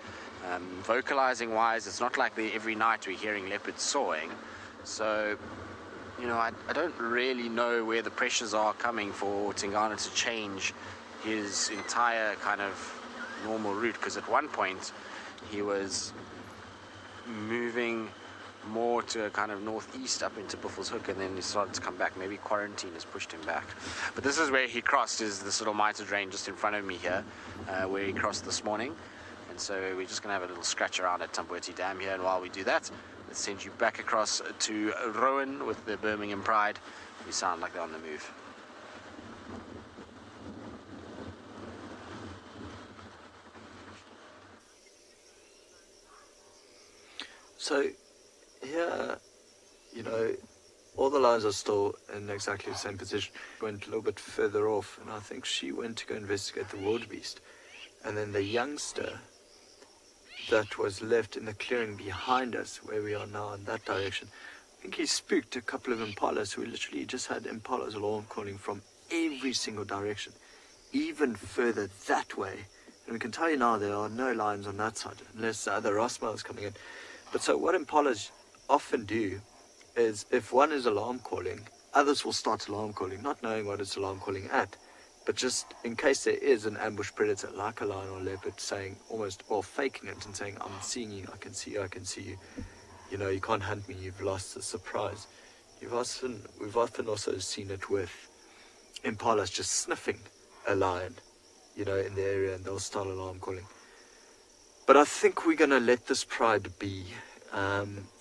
Vocalizing wise, it's not like every night we're hearing leopards sawing. So, you know, I don't really know where the pressures are coming for Tingana to change his entire kind of normal route, because at one point he was moving more to a kind of northeast up into Buffalo's Hook, and then he started to come back. Maybe quarantine has pushed him back. But this is where he crossed, is this little mitre drain just in front of me here, where he crossed this morning. And so we're just going to have a little scratch around at Tambueti Dam here, and while we do that, let's send you back across to Rowan with the Birmingham Pride. We sound like they're on the move. So here, you know, all the lions are still in exactly the same position. Went a little bit further off, and I think she went to go investigate the Wildebeest. And then the youngster that was left in the clearing behind us, where we are now in that direction, I think he spooked a couple of impalas who literally just had impalas alarm calling from every single direction, even further that way. And we can tell you now there are no lions on that side, unless the other Rosma is coming in. But so what impalas often do is, if one is alarm calling, others will start alarm calling, not knowing what it's alarm calling at, but just in case there is an ambush predator like a lion or leopard saying almost, or faking it and saying, I'm seeing you, I can see you, I can see you, you know, you can't hunt me, you've lost the surprise. We've often also seen it with impalas just sniffing a lion, you know, in the area, and they'll start alarm calling. But I think we're going to let this pride be.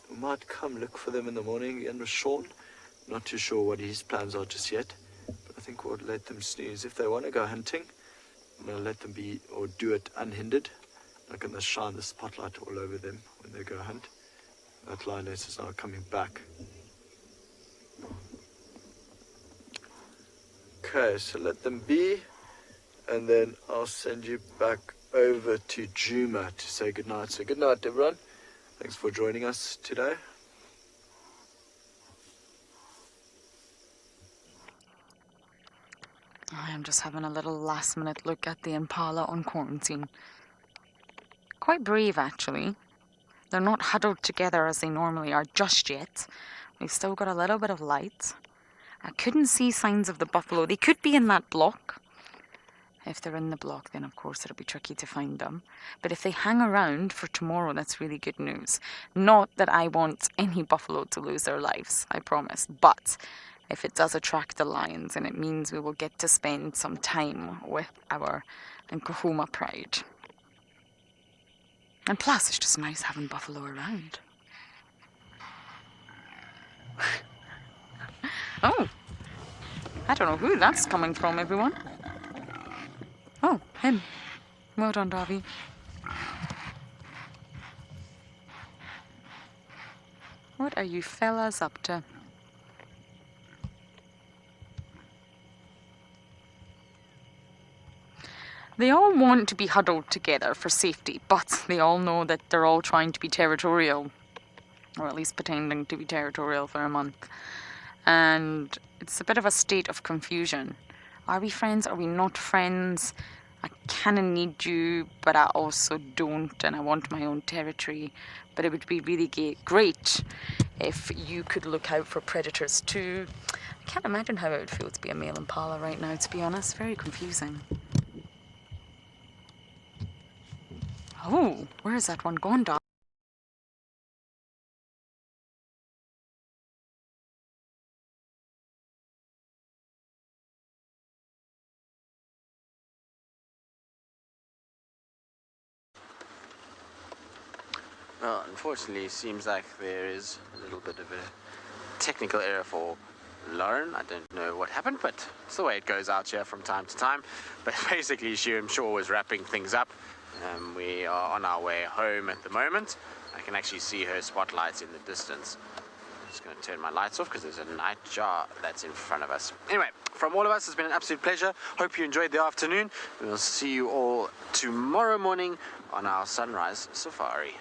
We might come look for them in the morning and with Sean. Not too sure what his plans are just yet. But I think we'll let them snooze. If they want to go hunting, I'm going to let them be, or do it unhindered. I'm going to shine the spotlight all over them when they go hunt. That lioness is now coming back. Okay, so let them be. And then I'll send you back over to Djuma to say goodnight. So good night, everyone. Thanks for joining us today. I am just having a little last minute look at the impala on quarantine. Quite brave, actually. They're not huddled together as they normally are just yet. We've still got a little bit of light. I couldn't see signs of the buffalo. They could be in that block. If they're in the block, then of course it'll be tricky to find them. But if they hang around for tomorrow, that's really good news. Not that I want any buffalo to lose their lives, I promise. But if it does attract the lions, and it means we will get to spend some time with our Nkahuma pride. And plus, it's just nice having buffalo around. Oh, I don't know who that's coming from, everyone. Oh, him. Well done, Darby. What are you fellas up to? They all want to be huddled together for safety, but they all know that they're all trying to be territorial, or at least pretending to be territorial for a month. And it's a bit of a state of confusion. Are we friends? Are we not friends? I kind of need you, but I also don't, and I want my own territory. But it would be really great if you could look out for predators too. I can't imagine how it would feel to be a male impala right now, to be honest. Very confusing. Oh, where is that one gone, Doc? Well, unfortunately, it seems like there is a little bit of a technical error for Lauren. I don't know what happened, but it's the way it goes out here from time to time. But basically, she, I'm sure, was wrapping things up. We are on our way home at the moment. I can actually see her spotlights in the distance. I'm just going to turn my lights off because there's a night jar that's in front of us. Anyway, from all of us, it's been an absolute pleasure. Hope you enjoyed the afternoon. We'll see you all tomorrow morning on our sunrise safari.